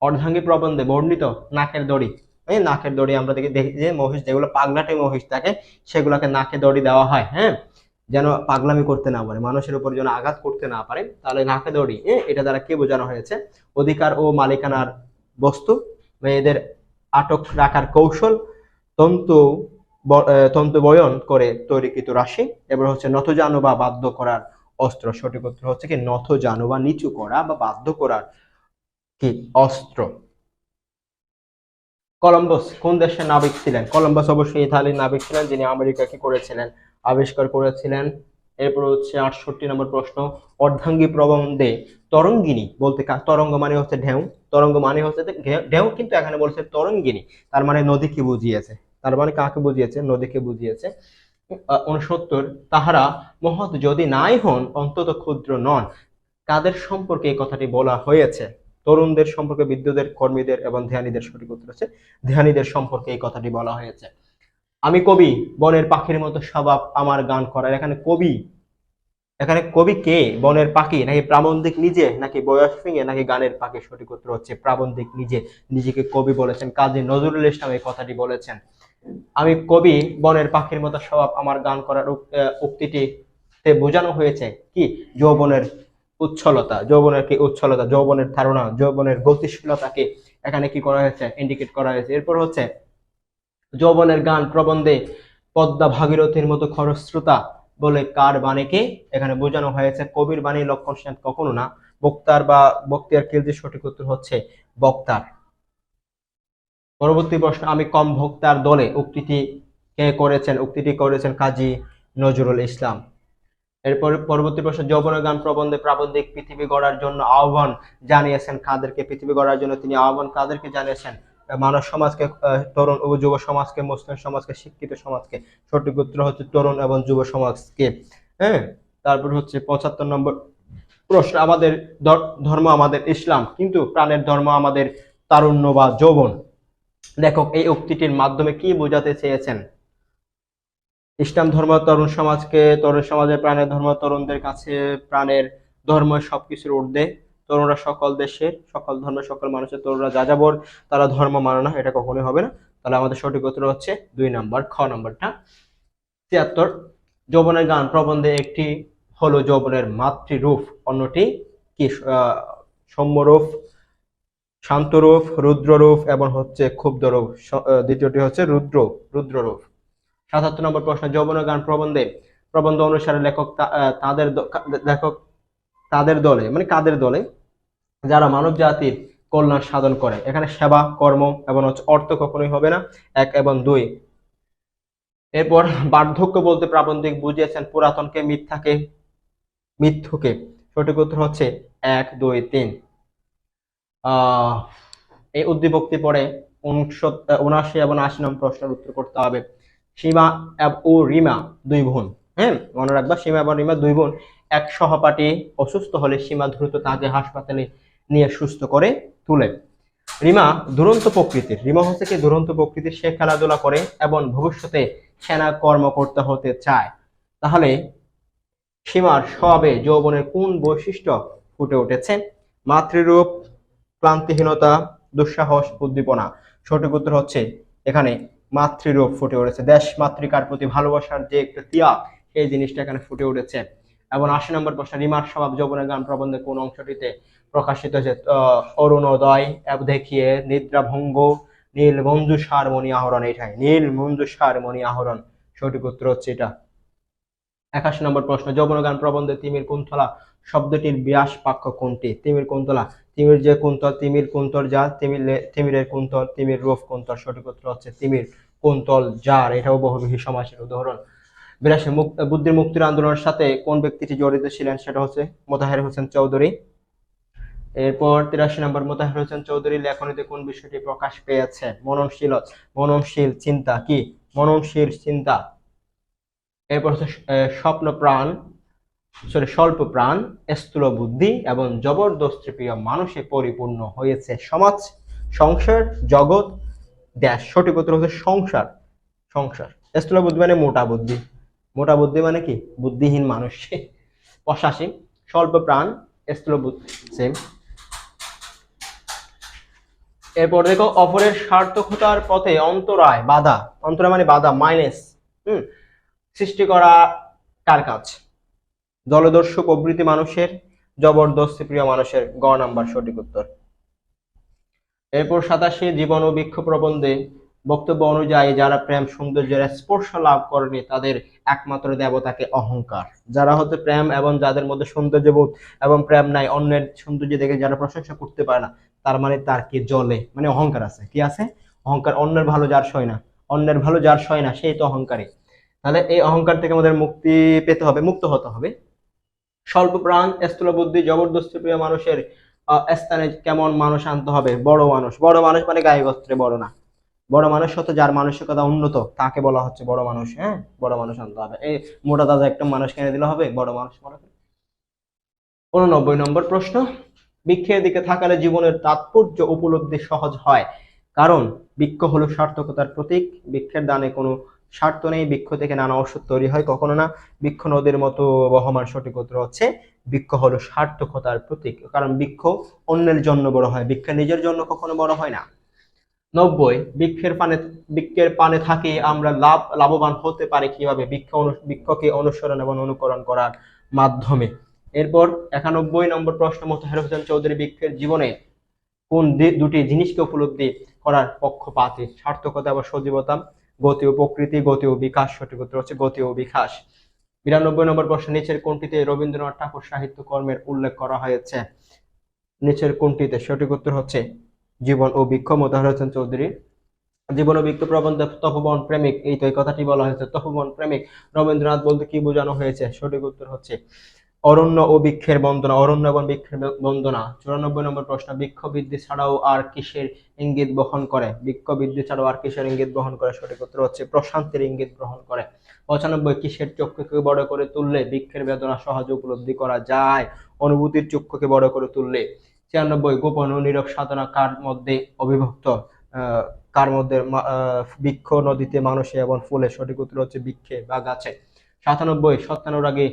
অর্ধাঙ্গী প্রবন্ধে বর্ণিত নাকের দড়ি। এই নাকের দড়ি আমরা দেখি যে মহিষ যেগুলো পাগলাটে মহিষ থাকে সেগুলোকে নাকে দড়ি দেওয়া হয়, হ্যাঁ, যেন পাগলামি করতে না পারে, মানুষের উপর যেন আঘাত করতে না পারে। তাহলে নাকে দড়ি এটা দ্বারা কি বোঝানো হয়েছে? অধিকার ও মালিকানার বস্তু, মেয়েদের আটক রাখার কৌশল, তন্তু তন্তু বয়ন করে তৈরিকৃত রাশি, এবার হচ্ছে নথজানু বা বাধ্য করার অস্ত্র। সঠিক উত্তর হচ্ছে কি নথজানু বা নিচু করা বা বাধ্য করার কি অস্ত্র। কলম্বাস কোন দেশের নাবিক ছিলেন? কলম্বাস অবশ্যই ইতালির নাবিক ছিলেন, যিনি আমেরিকা কি করেছিলেন? আবিষ্কার করেছিলেন। এরপর হচ্ছে 68 নম্বর প্রশ্ন, অর্ধাঙ্গী প্রবন্ধে তরঙ্গিনী বলতে তরঙ্গ মানে হচ্ছে ঢেউ, তরঙ্গ মানে হচ্ছে ঢেউ, কিন্তু এখানে বলছে তরঙ্গিনী, তার মানে নদীকে বুঝিয়েছে, তার মানে কাকে বুঝিয়েছে? নদীকে বুঝিয়েছে। 69, তাহারা মহৎ যদি নাই হন অন্তত ক্ষুদ্র নন, কাদের সম্পর্কে এই কথাটি বলা হয়েছে? তরুণদের সম্পর্কে, বিদ্যুতের কর্মীদের এবং ধ্যানীদের। সঠিক উত্তর হচ্ছে ধ্যানীদের সম্পর্কে এই কথাটি বলা হয়েছে। আমি কবি, বনের পাখির মতো স্বভাব আমার গান করার। এখানে কবি কে? বনের পাখি নাকি প্রাবন্ধিক নিজে নাকি বয়স ফিঙে নাকি গানের পাখি? সঠিক উত্তর হচ্ছে প্রাবন্ধিক নিজে, নিজেকে কবি বলেছেন, কাজী নজরুল ইসলাম এই কথাটি বলেছেন। আমি কবি, বনের পাখির মতো স্বভাব আমার গান করার উক্তিটিতে বোঝানো হয়েছে কি? যৌবনের উচ্ছলতা, যৌবনের কি উচ্ছলতা, যৌবনের ধারণা, যৌবনের গতিশীলতাকে এখানে কি করা হয়েছে? ইন্ডিকেট করা হয়েছে। এরপর হচ্ছে যৌবনের গান প্রবন্ধে পদ্মা ভাগীরথীর মতো খরস্রোতা বলে কার বাণীকে এখানে বোঝানো হয়েছে? কবির বাণী, লক্ষণ সেন কখনো না, বক্তার বা বক্তিয়ার খিলজি। সঠিক উত্তর হচ্ছে বক্তার। পরবর্তী প্রশ্ন, আমি কম ভক্তার দলে উক্তিটি কে করেছেন? উক্তিটি করেছেন কাজী নজরুল ইসলাম। এরপর পরবর্তী প্রশ্ন, যৌবনের গান প্রবন্ধে প্রাবন্ধিক পৃথিবী গড়ার জন্য আহ্বান জানিয়েছেন কাদেরকে? পৃথিবী গড়ার জন্য তিনি আহ্বান কাদেরকে জানিয়েছেন? মানব সমাজকে, তরুণ ও যুব সমাজকে, মুসলিম সমাজকে, শিক্ষিত সমাজকে। সঠিক উত্তর হচ্ছে তরুণ এবং যুব সমাজকে, হ্যাঁ। তারপর হচ্ছে 75 নম্বর প্রশ্ন, আমাদের ধর্ম আমাদের ইসলাম, কিন্তু প্রাণের ধর্ম আমাদের তারুণ্য বা যৌবন। লেখক এই উক্তিটির মাধ্যমে কি বোঝাতে চেয়েছেন? ইসলাম ধর্ম তরুণ সমাজকে, তরুণ সমাজের প্রাণের ধর্ম, তরুণদের কাছে প্রাণের ধর্ম সবকিছুর ঊর্ধ্বে, তরুণরা সকল দেশের, সকল ধর্মের, সকল মানুষের, তরুণরা যাযাবর, তারা ধর্ম মানে না, এটা কখনোই হবে না। তাহলে আমাদের সঠিক উত্তর হচ্ছে 2 নম্বর, খ নম্বরটা। 73, যৌবনের গান প্রবন্ধে একটি হলো যৌবনের মাতৃরূপ, অন্যটি কি? সৌম্যরূপ, শান্তরূপ, রুদ্ররূপ এবং হচ্ছে ক্ষুব্ধরূপ। দ্বিতীয়টি হচ্ছে রুদ্ররূপ। 77 নম্বর প্রশ্ন, যৌবনের গান প্রবন্ধ অনুসারে লেখক তাদের দলে মানে কাদের দলে যারা মানব জাতির কল্যাণ সাধন করে। এখানে সেবা, কর্ম এবং অর্থ কখনোই হবে না, 1 এবং 2। এরপর বার্ধক্য বলতে প্রাবন্ধিক বুঝিয়েছেন পুরাতনকে, মিথ্যুকে। সঠিক উত্তর হচ্ছে 1, 2, 3। এই উদ্দীপকটি পরে 79 এবং 80 নম্বর প্রশ্নের উত্তর করতে হবে। সীমা ও রিমা 2 বোন, হ্যাঁ, মনে রাখবা, সীমা এবং রিমা 2 বোন। এক সহপাঠী অসুস্থ হলে সীমা দ্রুত তাকে হাসপাতালে নিয়ে সুস্থ করে তুলে। রিমা দুরন্ত প্রকৃতির, রিমা হচ্ছে কি দুরন্ত প্রকৃতির, সে খেলাধুলা করে এবং ভবিষ্যতে সেনা কর্মকর্তা হতে চায়। তাহলে সীমার স্বভাবে যৌবনের কোন বৈশিষ্ট্য ফুটে উঠেছে? মাতৃরূপ, ক্লান্তিহীনতা, দুঃসাহস, উদ্দীপনা। সঠিক উত্তর হচ্ছে এখানে মাতৃরূপ ফুটে উঠেছে। দেশ মাতৃকার প্রতি ভালোবাসার যে একটা ত্যাগ, এই জিনিসটা এখানে ফুটে উঠেছে। এবং 80 নম্বর প্রশ্ন, রিমার স্বভাব যৌবনের গান প্রবন্ধের কোন অংশটিতে প্রকাশিত হয়েছে? অরুণোদয় দেখিয়ে, নিদ্রাভঙ্গ, নীল মঞ্জুষার মণি আহরণ। এটাই নীল মঞ্জুষার মণি আহরণ, সঠিক উত্তর হচ্ছে এটা। 81 নম্বর প্রশ্ন, যৌবনগান প্রবন্ধে তিমির কুন্তলা শব্দটির ব্যাস বাক্য কোনটি? তিমির কুন্তলা, তিমির যে কুন্তল, তিমির কুন্তল যার, তিমিরের কুন্তল, তিমির রূপ কুন্তল, সঠিক উত্তর হচ্ছে তিমির কুন্তল যার। এটাও বহুব্রীহি সমাসের উদাহরণ। 82 বুদ্ধির মুক্তির আন্দোলনের সাথে কোন ব্যক্তিটি জড়িত ছিলেন? সেটা হচ্ছে মোতাহের হোসেন চৌধুরী। এরপর 83 নম্বর, মোতাহের হোসেন চৌধুরীর লেখনীতে কোন বিষয়টি প্রকাশ পেয়েছে? মননশীল চিন্তা। কি? মননশীল চিন্তা। এরপর হচ্ছে স্বল্প প্রাণ, স্থূল বুদ্ধি এবং জবরদস্তি প্রিয় মানুষে পরিপূর্ণ হয়েছে সমাজ, সংসার, জগৎ, দেশ। সঠিক উত্তর হচ্ছে সংসার। স্থূল বুদ্ধি মানে মোটা বুদ্ধি, মোটা বুদ্ধি মানে কি? বুদ্ধিহীন মানুষ। 85 স্বল্প প্রাণ, স্থূল বুদ্ধি সেম। এরপর দেখো, অপরের সার্থকতার পথে অন্তরায় মানে বাধা, মাইনাস সৃষ্টি করা কার কাজ? জলদস্যু প্রভৃতি মানুষের, জবরদস্তি প্রিয় মানুষের। গ নাম্বার সঠিক উত্তর। এরপর 87 জীবন ও বৃক্ষ প্রবন্ধে বক্তব্য অনুযায়ী যারা প্রেম সৌন্দর্যের স্পর্শ লাভ করেনি তাদের একমাত্র দেবতাকে অহংকার। যারা হতে প্রেম এবং যাদের মধ্যে সৌন্দর্যবোধ এবং প্রেম নাই, অন্যের সৌন্দর্য দেখে যারা প্রশংসা করতে পারে না, তার মানে তার কি জলে মানে অহংকার আছে। কি আছে? অহংকার। অন্যের ভালো যার সয় না সেই তো অহংকারী। তাহলে এই অহংকার থেকে আমাদের মুক্তি পেতে হবে, মুক্ত হতে হবে। স্বল্প প্রাণ, স্থূল বুদ্ধি, জবরদস্তি প্রিয় মানুষের স্থানে কেমন মানুষ আনতে হবে? বড় মানুষ মানে গায়ে গোত্রে বড় না, বড় মানুষ হতো যার মানসিকতা উন্নত, তাকে বলা হচ্ছে বড় মানুষ। হ্যাঁ, বড় মানুষ আনতে হবে। এই মোটা দাদা একটা মানুষ কিনে দিলে হবে? বড় মানুষ মনে করে। 89 নম্বর প্রশ্ন, বৃক্ষের দিকে থাকালে জীবনের তাৎপর্য উপলব্ধি সহজ হয়, কারণ বৃক্ষ হলো সার্থকতার প্রতীক। বৃক্ষের দানে কোনো স্বার্থ নেই, বৃক্ষ থেকে নানা ওষুধ তৈরি হয়, কখনো না। বৃক্ষ নদীর মতো বহমান, সঠিক উত্তর হচ্ছে বৃক্ষ হলো সার্থকতার প্রতীক, কারণ বৃক্ষ অন্যের জন্য বড় হয়, বৃক্ষ নিজের জন্য কখনো বড় হয় না। 90 বৃক্ষের পানে থাকে আমরা লাভবান হতে পারি কিভাবে? বৃক্ষকে অনুসরণ এবং অনুকরণ করার মাধ্যমে। এরপর 91 নম্বর প্রশ্ন, মোতাহের হোসেন চৌধুরী বৃক্ষের জীবনে কোন দুটি জিনিসকে উপলব্ধি করার পক্ষপাতী? সার্থকতা এবং সজীবতা, গতি ও প্রকৃতি, গতি ও বিকাশ। সঠিক উত্তর হচ্ছে গতি ও বিকাশ। 92 নম্বর প্রশ্ন, নিচের কোনটিতে রবীন্দ্রনাথ ঠাকুর সাহিত্য কর্মের উল্লেখ করা হয়েছে? নিচের কোনটিতে? সঠিক উত্তর হচ্ছে জীবন ও বৃক্ষ। মোতাহার হোসেন চৌধুরী জীবন ও বৃক্ষ প্রবন্ধে তপোবন প্রেমিক, এই তো এই কথাটি বলা হয়েছে, তপোবন প্রেমিক রবীন্দ্রনাথ বলতে কি বোঝানো হয়েছে? সঠিক উত্তর হচ্ছে অরণ্য ও বৃক্ষের বন্দনা, অরণ্য এবং বৃক্ষের বন্দনা। 94 নম্বর প্রশ্ন, বৃক্ষ বৃদ্ধি ছাড়াও আর কিসের ইঙ্গিত বহন করে? বৃক্ষ বৃদ্ধি ছাড়াও আর কিসের ইঙ্গিত বহন করে? সঠিক উত্তর হচ্ছে প্রশান্তির ইঙ্গিত বহন করে। 95 কিসের চক্ষুকে বড় করে তুললে বৃক্ষের বেদনা সহজে উপলব্ধি করা যায়? অনুভূতির চক্ষুকে বড় করে তুললে। 96 গোপন ও নীরব সাধনা কার মধ্যে অবিভক্ত? কার মধ্যে? বৃক্ষ, নদীতে, মানুষে এবং ফুলে। সঠিক উত্তর হচ্ছে বৃক্ষে বা গাছে। 97 সত্যানুরাগী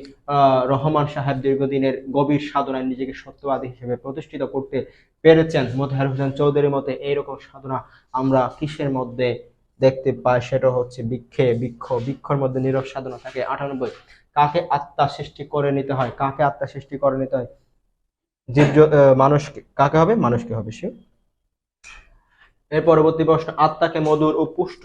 রহমান সাহেব দীর্ঘদিনের গভীর সাধনায় নিজেকে সত্যবাদী হিসেবে প্রতিষ্ঠিত করতে পেরেছেন। মোতাহার হোসেন চৌধুরীর মতে এইরকম সাধনা আমরা কিসের মধ্যে দেখতে পাই? সেটা হচ্ছে বৃক্ষের মধ্যে নীরব সাধনা থাকে। 98 কাকে আত্মা সৃষ্টি করে নিতে হয়? কাকে আত্মা সৃষ্টি করে নিতে হয়? মানুষকে। কাকে হবে? মানুষকে হবে সে। এর পরবর্তী প্রশ্ন, আত্মাকে মধুর ও পুষ্ট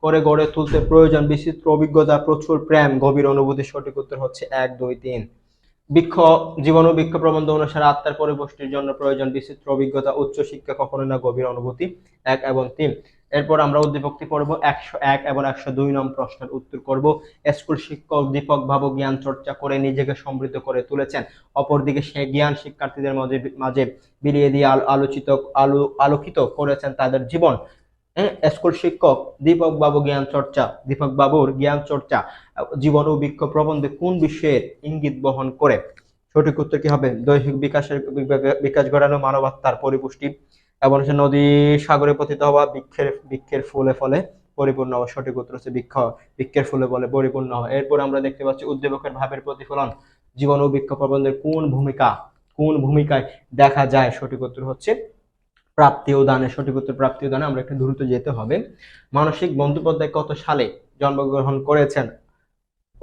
করে গড়ে তুলতে প্রয়োজন বিচিত্র অভিজ্ঞতা, প্রচুর প্রেম, গভীর অনুভূতি। সঠিক উত্তর হচ্ছে 1, 2, 3। জীবন ও বৃক্ষ প্রবন্ধ অনুসারে আত্মার পরিপুষ্টির জন্য প্রয়োজন বিচিত্র অভিজ্ঞতা, উচ্চ শিক্ষা, কখনো না গভীর অনুভূতি। 1 এবং 3। এরপর আমরা উদ্দীপকটি পড়ব। 101 এবং 102 নম্বর প্রশ্নের উত্তর করব। স্কুল শিক্ষক দীপক বাবু জ্ঞান চর্চা করে নিজেকে সমৃদ্ধ করে তুলেছেন, অপরদিকে সে জ্ঞান শিক্ষার্থীদের মাঝে বিলিয়ে দিয়ে আলোকিত করেছেন তাদের জীবন। স্কুল শিক্ষক দীপক বাবুর জ্ঞান চর্চা জীবন ও বৃক্ষ প্রবন্ধে কোন বিষয়ের ইঙ্গিত বহন করে? সঠিক উত্তর কি হবে? দৈহিক বিকাশ ঘটানো, মানবাত্মার পরিপুষ্টি, এবং নদী সাগরে পতিত হওয়া, বৃক্ষের ফুলে ফলে পরিপূর্ণ হওয়া। সঠিক উত্তর হচ্ছে বৃক্ষের ফুলে ফলে পরিপূর্ণ হওয়া। এরপর আমরা দেখতে পাচ্ছি উদ্দীপকের ভাবের প্রতিফলন জীবন ও বৃক্ষ প্রবন্ধের কোন ভূমিকায় দেখা যায়? সঠিক উত্তর হচ্ছে প্রাপ্তি ও দানে। সঠিক উত্তর প্রাপ্তি ও দানে। আমরা একটু দ্রুত যেতে হবে। মানসিক বন্দ্যোপাধ্যায় কত সালে জন্মগ্রহণ করেছেন?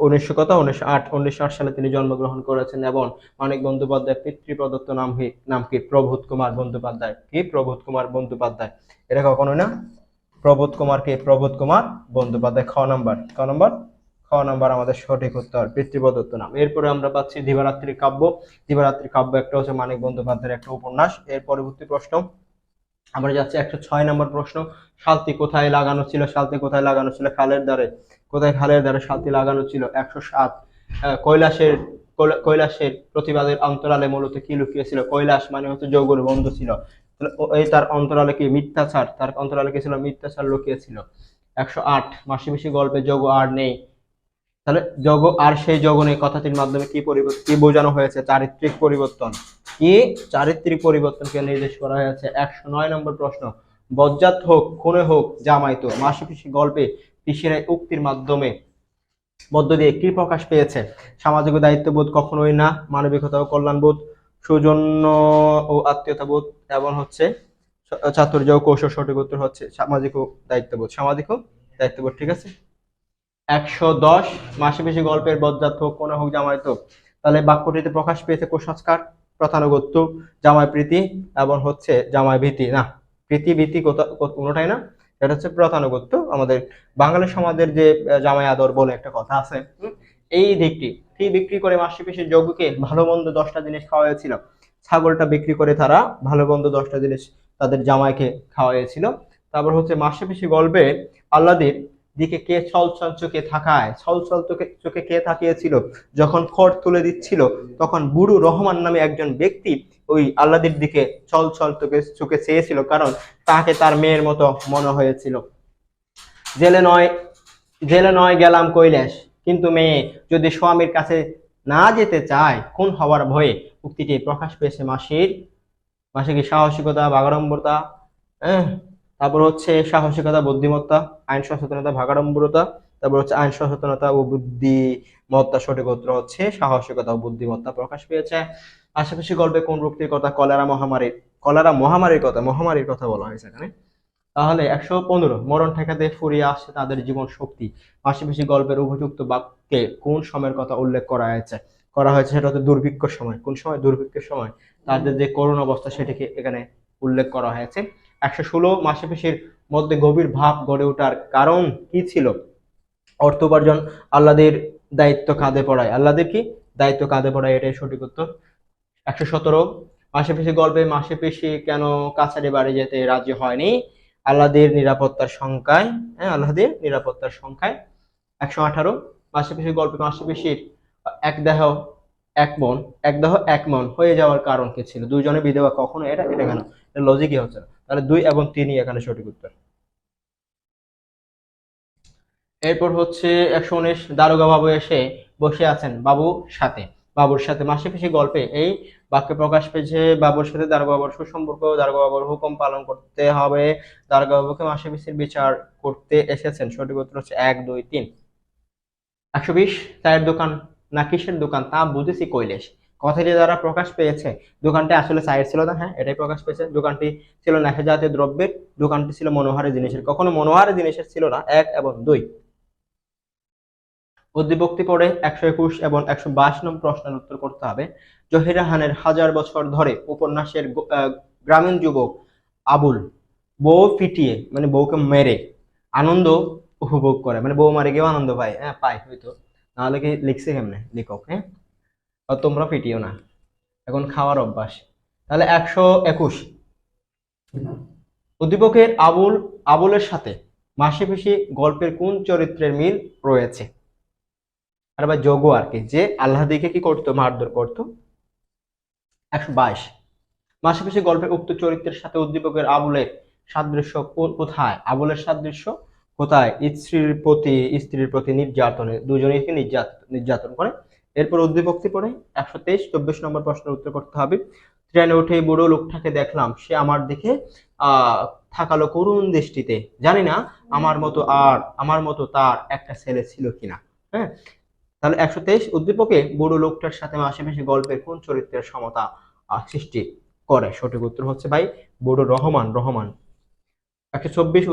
1908 সালে তিনি জন্মগ্রহণ করেছেন এবং মানিক বন্দ্যোপাধ্যায় পিতৃ প্রদত্ত নাম কি প্রবোধ কুমার বন্দ্যোপাধ্যায়। কি প্রবোধ কুমার বন্দ্যোপাধ্যায়, এটা কখনোই না, প্রবোধ কুমার বন্দ্যোপাধ্যায়। খ নাম্বার আমাদের সঠিক উত্তর, পিতৃপ্রদত্ত নাম। এরপরে আমরা পাচ্ছি দিবারাত্রি কাব্য। দিবারাত্রি কাব্য একটা হচ্ছে মানিক বন্দ্যোপাধ্যায়ের একটা উপন্যাস। এর পরবর্তী প্রশ্ন আমরা যাচ্ছি 106 নম্বর প্রশ্ন। শালটি কোথায় লাগানো ছিল? শালটি কোথায় লাগানো ছিল? খালের ধারে। কোথায়? খালের ধারে শালটি লাগানো ছিল। 107 কৈলাসের প্রতিবাদের অন্তরালে মূলত কি লুকিয়েছিল? কৈলাস মানে হচ্ছে যৌগের বন্ধু ছিল, এই তার অন্তরালে কি মিথ্যাচার, তার অন্তরালে কি ছিল? মিথ্যাচার লুকিয়েছিল। 108 মাসিপিসি গল্পে যোগ আর নেই, তাহলে যোগ আর সেই যোগ নেই কথাটির মাধ্যমে কি বোঝানো হয়েছে? চারিত্রিক পরিবর্তন। কি চারিত্রিক পরিবর্তনকে নির্দেশ করা হয়েছে। 109 নম্বর প্রশ্ন। বজ্জাত হোক, খুনে হোক, জামাইতো মাসিপিসি গল্পে পিসিরা উক্তির মধ্য দিয়ে কি প্রকাশ পেয়েছে? সামাজিক দায়িত্ববোধ কখনোই না, মানবিকতা ও কল্যাণবোধ, সৌজন্য ও আত্মীয়তাবোধ এবং হচ্ছে চাতুর্য ও কৌশল। সঠিক উত্তর হচ্ছে সামাজিক ও দায়িত্ববোধ। সামাজিক ও দায়িত্ববোধ, ঠিক আছে। 110 মাসিপিসি গল্পের বজ্জাত হোক, কোন হোক, জামাইতো, তাহলে বাক্যটিতে প্রকাশ পেয়েছে কুসংস্কার, প্রথানুগত্য, জামাই প্রীতি এবং হচ্ছে জামাই ভীতি। না, প্রীতি ভীতি কোনোটাই না, এটা হচ্ছে প্রথানুগত্য। আমাদের বাঙালি সমাজের যে জামাই আদর বলে একটা কথা আছে, এই দিকটি কি বিক্রি করে মাসিপিসির যোগ্যকে ভালো মন্দ 10টা জিনিস খাওয়াইছিল। ছাগলটা বিক্রি করে তারা ভালো মন্দ 10টা জিনিস তাদের জামাইকে খাওয়াইছিল। তারপর হচ্ছে মাসিপিসি গল্পে আল্লাদির দিকে কে ছলছল চোখে কে তাকিয়েছিল? যখন খড় তুলে দিচ্ছিল তখন বুড়ো রহমান নামে একজন ব্যক্তি ওই আল্লাদির দিকে ছলছল চোখে চেয়েছিল, কারণ তাকে তার মেয়ের মতো মনে হয়েছিল। জেলে নয় গেলাম কৈলাস, কিন্তু মেয়ে যদি স্বামীর কাছে না যেতে চায় খুন হওয়ার ভয়ে। উক্তিটি প্রকাশ পেয়েছে মাসে কি সাহসিকতা, বাগাড়ম্বরতা, তারপর হচ্ছে সাহসিকতা, বুদ্ধিমত্তা, আইন সচেতনতা, ভাগাড়ম্বরতা, তারপর হচ্ছে আইন সচেতনতা ও বুদ্ধিমত্তা। সঠিক উত্তর হচ্ছে সাহসিকতা ও বুদ্ধিমত্তা প্রকাশ পেয়েছে। আশেপাশে গল্পে কোন রোগটির কথা? কলেরা মহামারীর কথা বলা হয়েছে এখানে। তাহলে 115 মরণ ঠেকাতে ফুরিয়ে আসছে তাদের জীবন শক্তি। আশেপাশে গল্পের উপযুক্ত বাক্যে কোন সময়ের কথা উল্লেখ করা হয়েছে? সেটা হচ্ছে দুর্ভিক্ষের সময়। কোন সময়? দুর্ভিক্ষের সময় তাদের যে করুণ অবস্থা সেটাকে এখানে উল্লেখ করা হয়েছে। 116 মাসিপিসির মধ্যে গভীর ভাব গড়ে ওঠার কারণ কি ছিল? অর্থ উপার্জন, আল্লাদের দায়িত্ব কাঁধে পড়ায়। আল্লাদের কি দায়িত্ব কাঁধে পড়ায়, এটাই সঠিক উত্তর। 117 মাসিপিসি গল্পে মাসিপিসি কেন কাছারি বাড়ি যেতে রাজি হয়নি? আল্লাদের নিরাপত্তার সংখ্যায়। আল্লাদের নিরাপত্তার সংখ্যায়। 118 মাসিপিসি গল্পে মাসিপিসির একদেহ এক মন হয়ে যাওয়ার কারণ কি ছিল? দুইজনে বিধবা। কখনো এটা কেন? এটা লজিকই হচ্ছে না, তাহলে 2 এবং 3 এখানে সঠিক উত্তর। এরপর হচ্ছে 119 দারোগা বাবু এসে বসে আছেন বাবুর সাথে মাসিপিসি গল্পে এই বাক্যে প্রকাশ পেয়েছে বাবুর সাথে দারোগা বাবুর সুসম্পর্ক, দারোগা বাবুর হুকুম পালন করতে হবে, দারোগা বাবুকে মাসিপিসির বিচার করতে এসেছেন। সঠিক উত্তর হচ্ছে 1, 2, 3। 120 চায়ের দোকান না কিসের দোকান তা বুঝেছি কৈলাস, কথাটি দ্বারা প্রকাশ পেয়েছে দোকানটি আসলে চায়ের ছিল না। হ্যাঁ, এটাই প্রকাশ পেয়েছে। দোকানটি ছিল নেশা জাতীয় দ্রব্যের, দোকানটি ছিল মনোহারী জিনিসের। কখনো মনোহারী জিনিসের ছিল না। 1 এবং 2। উদ্দীপকটি পড়ে 121 এবং 122 নম্বর প্রশ্নের উত্তর করতে হবে। জহির রায়হানের হাজার বছর ধরে উপন্যাসের গ্রামীণ যুবক আবুল বউ ফিটিয়ে মানে বউকে মেরে আনন্দ উপভোগ করে, মানে বউ মারে গিয়েও আনন্দ পায়। হ্যাঁ, পায় হয়তো, নাহলে কি লিখছে কেমনে লেখক? হ্যাঁ, তোমরা ফিটিও না, এখন খাওয়ার অভ্যাস। তাহলে 121 উদ্দীপকের আবুলের সাথে মাসিপিসি গল্পের কোন চরিত্রের মিল রয়েছে? আর বা যোগ আর কি, যে আল্লাহ দিকে কি করতো? মারধর করতো। 122 মাসিপিসি গল্পের উক্ত চরিত্রের সাথে উদ্দীপকের আবুলের সাদৃশ্য কোথায়? আবুলের সাদৃশ্য কোথায়? স্ত্রীর প্রতি নির্যাতনে, দুজনেই নির্যাতন করে। এরপর উদ্দীপকটি পড়ে 123 24 নম্বর প্রশ্নের উত্তর করতে হবে। ট্রেনে উঠে বুড়ো লোকটাকে দেখলাম, সে আমার দিকে থাকালো করুণ দৃষ্টিতে, জানি না আমার মতো তার একটা ছেলে ছিল কিনা। হ্যাঁ, তাহলে 123 উদ্দীপকে বুড়ো লোকটার সাথে মাসিপিসি গল্পের কোন চরিত্রের সমতা সৃষ্টি করে? সঠিক উত্তর হচ্ছে ভাই বুড়ো রহমান। 124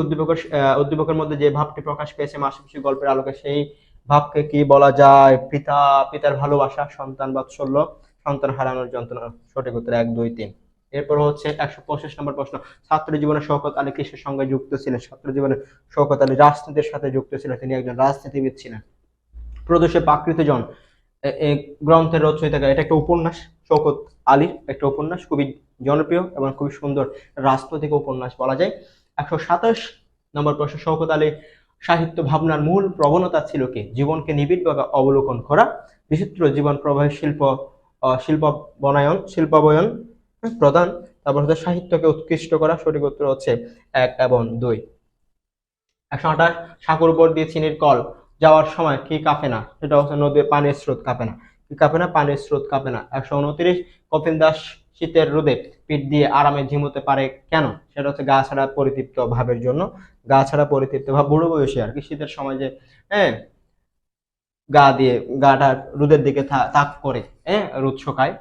উদ্দীপকের মধ্যে যে ভাবটি প্রকাশ পেয়েছে মাসিপিসি গল্পের আলোকে সেই ভাবকে কি বলা যায়? পিতার ভালোবাসা, সন্তান বাৎসল্য, সন্তান হারানোর যন্ত্রণা। সঠিক উত্তর 1, 2, 3। এরপর হচ্ছে 125 নম্বর প্রশ্ন। ছাত্র জীবনে শওকত আলী কিসের সঙ্গে যুক্ত ছিলেন? ছাত্র জীবনে শওকত আলী রাজনীতির সাথে যুক্ত ছিলেন, তিনি একজন রাজনীতিবিদ ছিলেন। প্রদোষে প্রাকৃতজন এই গ্রন্থের রচয়িতা, এটা একটা উপন্যাস, শওকত আলীর একটা উপন্যাস, খুবই জনপ্রিয় এবং খুবই সুন্দর রাজনৈতিক উপন্যাস বলা যায়। 127 নম্বর প্রশ্ন। শওকত আলী সাহিত্য ভাবনার মূল প্রবণতা ছিল কি? জীবনকে নিবিড়ভাবে অবলোকন করা, বিচিত্র জীবন প্রবাহের শিল্পাবয়ন প্রদান, তারপর হচ্ছে সাহিত্যকে উৎকৃষ্ট করা। সঠিক উত্তর হচ্ছে 1 এবং 2। 128 সাগর উপর দিয়ে চিনির কল যাওয়ার সময় কি কাঁপে না? সেটা হচ্ছে নদীর পানির স্রোত কাঁপে না। কি কাঁপে না? পানির স্রোত কাঁপে না। 129 কপিল দাস শীতের রোদে পিঠ দিয়ে আরামে ঝিমোতে পারে কেন? সেটা হচ্ছে গা ছাড়া পরিতৃপ্ত ভাবের জন্য। গা ছাড়া পরিতৃপ্ত ভাব, বুড়ো বয়সে আর কি, শীতের সময় যে হ্যাঁ গা দিয়ে গাটা রোদের দিকে তাক করে রোদ শোকায়।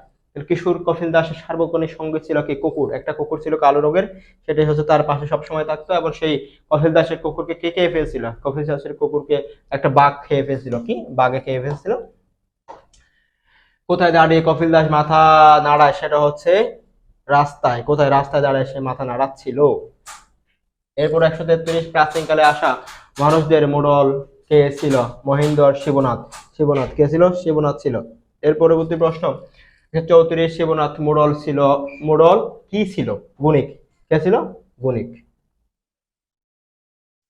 কিশোর কপিল দাসের সার্বক্ষণিক সঙ্গে ছিল কি? কুকুর। একটা কুকুর ছিল কালো রঙের, সেটাই হচ্ছে তার পাশে সবসময় থাকতো। এবং সেই কপিল দাসের কুকুরকে কে খেয়ে ফেলছিল? কপিল দাসের কুকুরকে একটা বাঘ খেয়ে ফেলছিল। কি? বাঘে খেয়ে ফেলছিল। কোথায় দাঁড়িয়ে কপিল দাস মাথা নাড়ায়? সেটা হচ্ছে রাস্তায়। কোথায়? রাস্তায় দাঁড়ায় সে মাথা নাড়াচ্ছিল। এরপর 133 প্রাচীনকালে আসা মানুষদের মোড়ল কে ছিল? মহিন্দর শিবনাথ। শিবনাথ কে ছিল? শিবনাথ ছিল। এর পরবর্তী প্রশ্ন 34 শিবনাথ মোড়ল ছিল। মোড়ল কি ছিল? বণিক। কে ছিল? বণিক।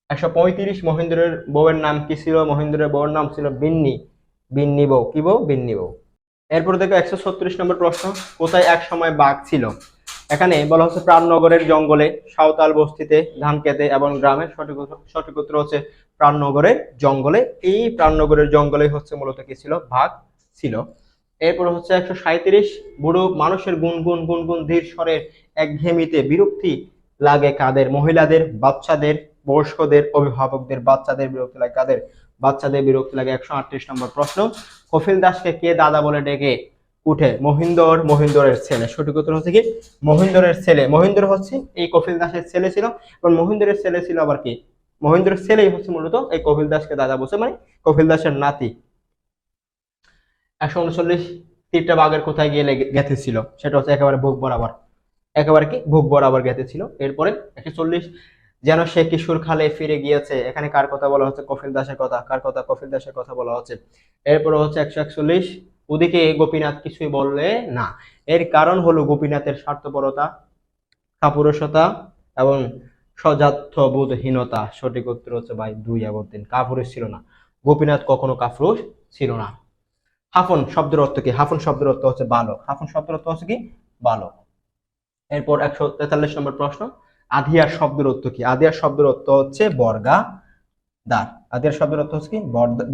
135 মহেন্দ্রের বউয়ের নাম কি ছিল? মহেন্দ্রের বউয়ের নাম ছিল বিন্নি। বিন্নি বউ। কি বউ? বিন্নি বউ। এরপর দেখো 136 নম্বর প্রশ্ন। কোথায় এক সময় বাঘ ছিল? এখানে বলা হচ্ছে প্রাণনগরের জঙ্গলে, সাঁওতাল বস্তিতে, ধান খেতে এবং গ্রামে। সঠিক উত্তর হচ্ছে প্রাণনগরের জঙ্গলে। এই প্রাণনগরের জঙ্গলে হচ্ছে মূলত কি ছিল? বাঘ ছিল। এরপর হচ্ছে 137 বুড়ো মানুষের গুনগুন গুনগুন ধীর স্বরের একঘেয়েমিতে বিরক্তি লাগে কাদের? মহিলাদের, বাচ্চাদের, বয়স্কদের, অভিভাবকদের। বাচ্চাদের বিরক্তি লাগে কাদের? বাচ্চাদের বিরক্তি লাগে। 138 নম্বর প্রশ্ন। কপিল দাসকে কে দাদা বলে ডেকে উঠে? মহিন্দরের ছেলে। সঠিক উত্তর হচ্ছে কি? মহিন্দরের ছেলে। মহিন্দর হচ্ছে এই কপিল দাসের ছেলে ছিল, এবং মহিন্দরের ছেলে ছিল আবার কি? মহিন্দরের ছেলেই হচ্ছে মূলত এই কপিল দাসকে দাদা বলছে, মানে কপিল দাসের নাতি। 139 তীরটা বাঘের কোথায় গিয়ে গেঁথেছিল? সেটা হচ্ছে একেবারে বুক বরাবর। একেবারে কি? বুক বরাবর গেঁথেছিল। এরপরে 140 যেন সে কিশোর খালে ফিরে গিয়েছে। এখানে কার কথা বলা হচ্ছে? কপিল দাসের কথা। কার কথা? কপিল দাসের কথা বলা হচ্ছে। এরপরে হচ্ছে 141 ওদিকে গোপীনাথ কিছুই বললে না। এর কারণ হলো গোপীনাথের স্বার্থপরতা, কাপুরুষতা এবং সজাত্যবোধহীনতা। সঠিক উত্তর হচ্ছে ভাই 2 এবং 3। কাপুরুষ ছিল না, গোপীনাথ কখনো কাপুরুষ ছিল না। হাফন শব্দের অর্থ কি? হাফন শব্দের অর্থ হচ্ছে বালক। হাফন শব্দের অর্থ হচ্ছে কি? বালক। এরপর 143 নম্বর প্রশ্ন। আধিয়ার শব্দের অর্থ কি? আধিয়ার শব্দের অর্থ হচ্ছে বর্গাদার। আধিয়ার শব্দের অর্থ হচ্ছে কি?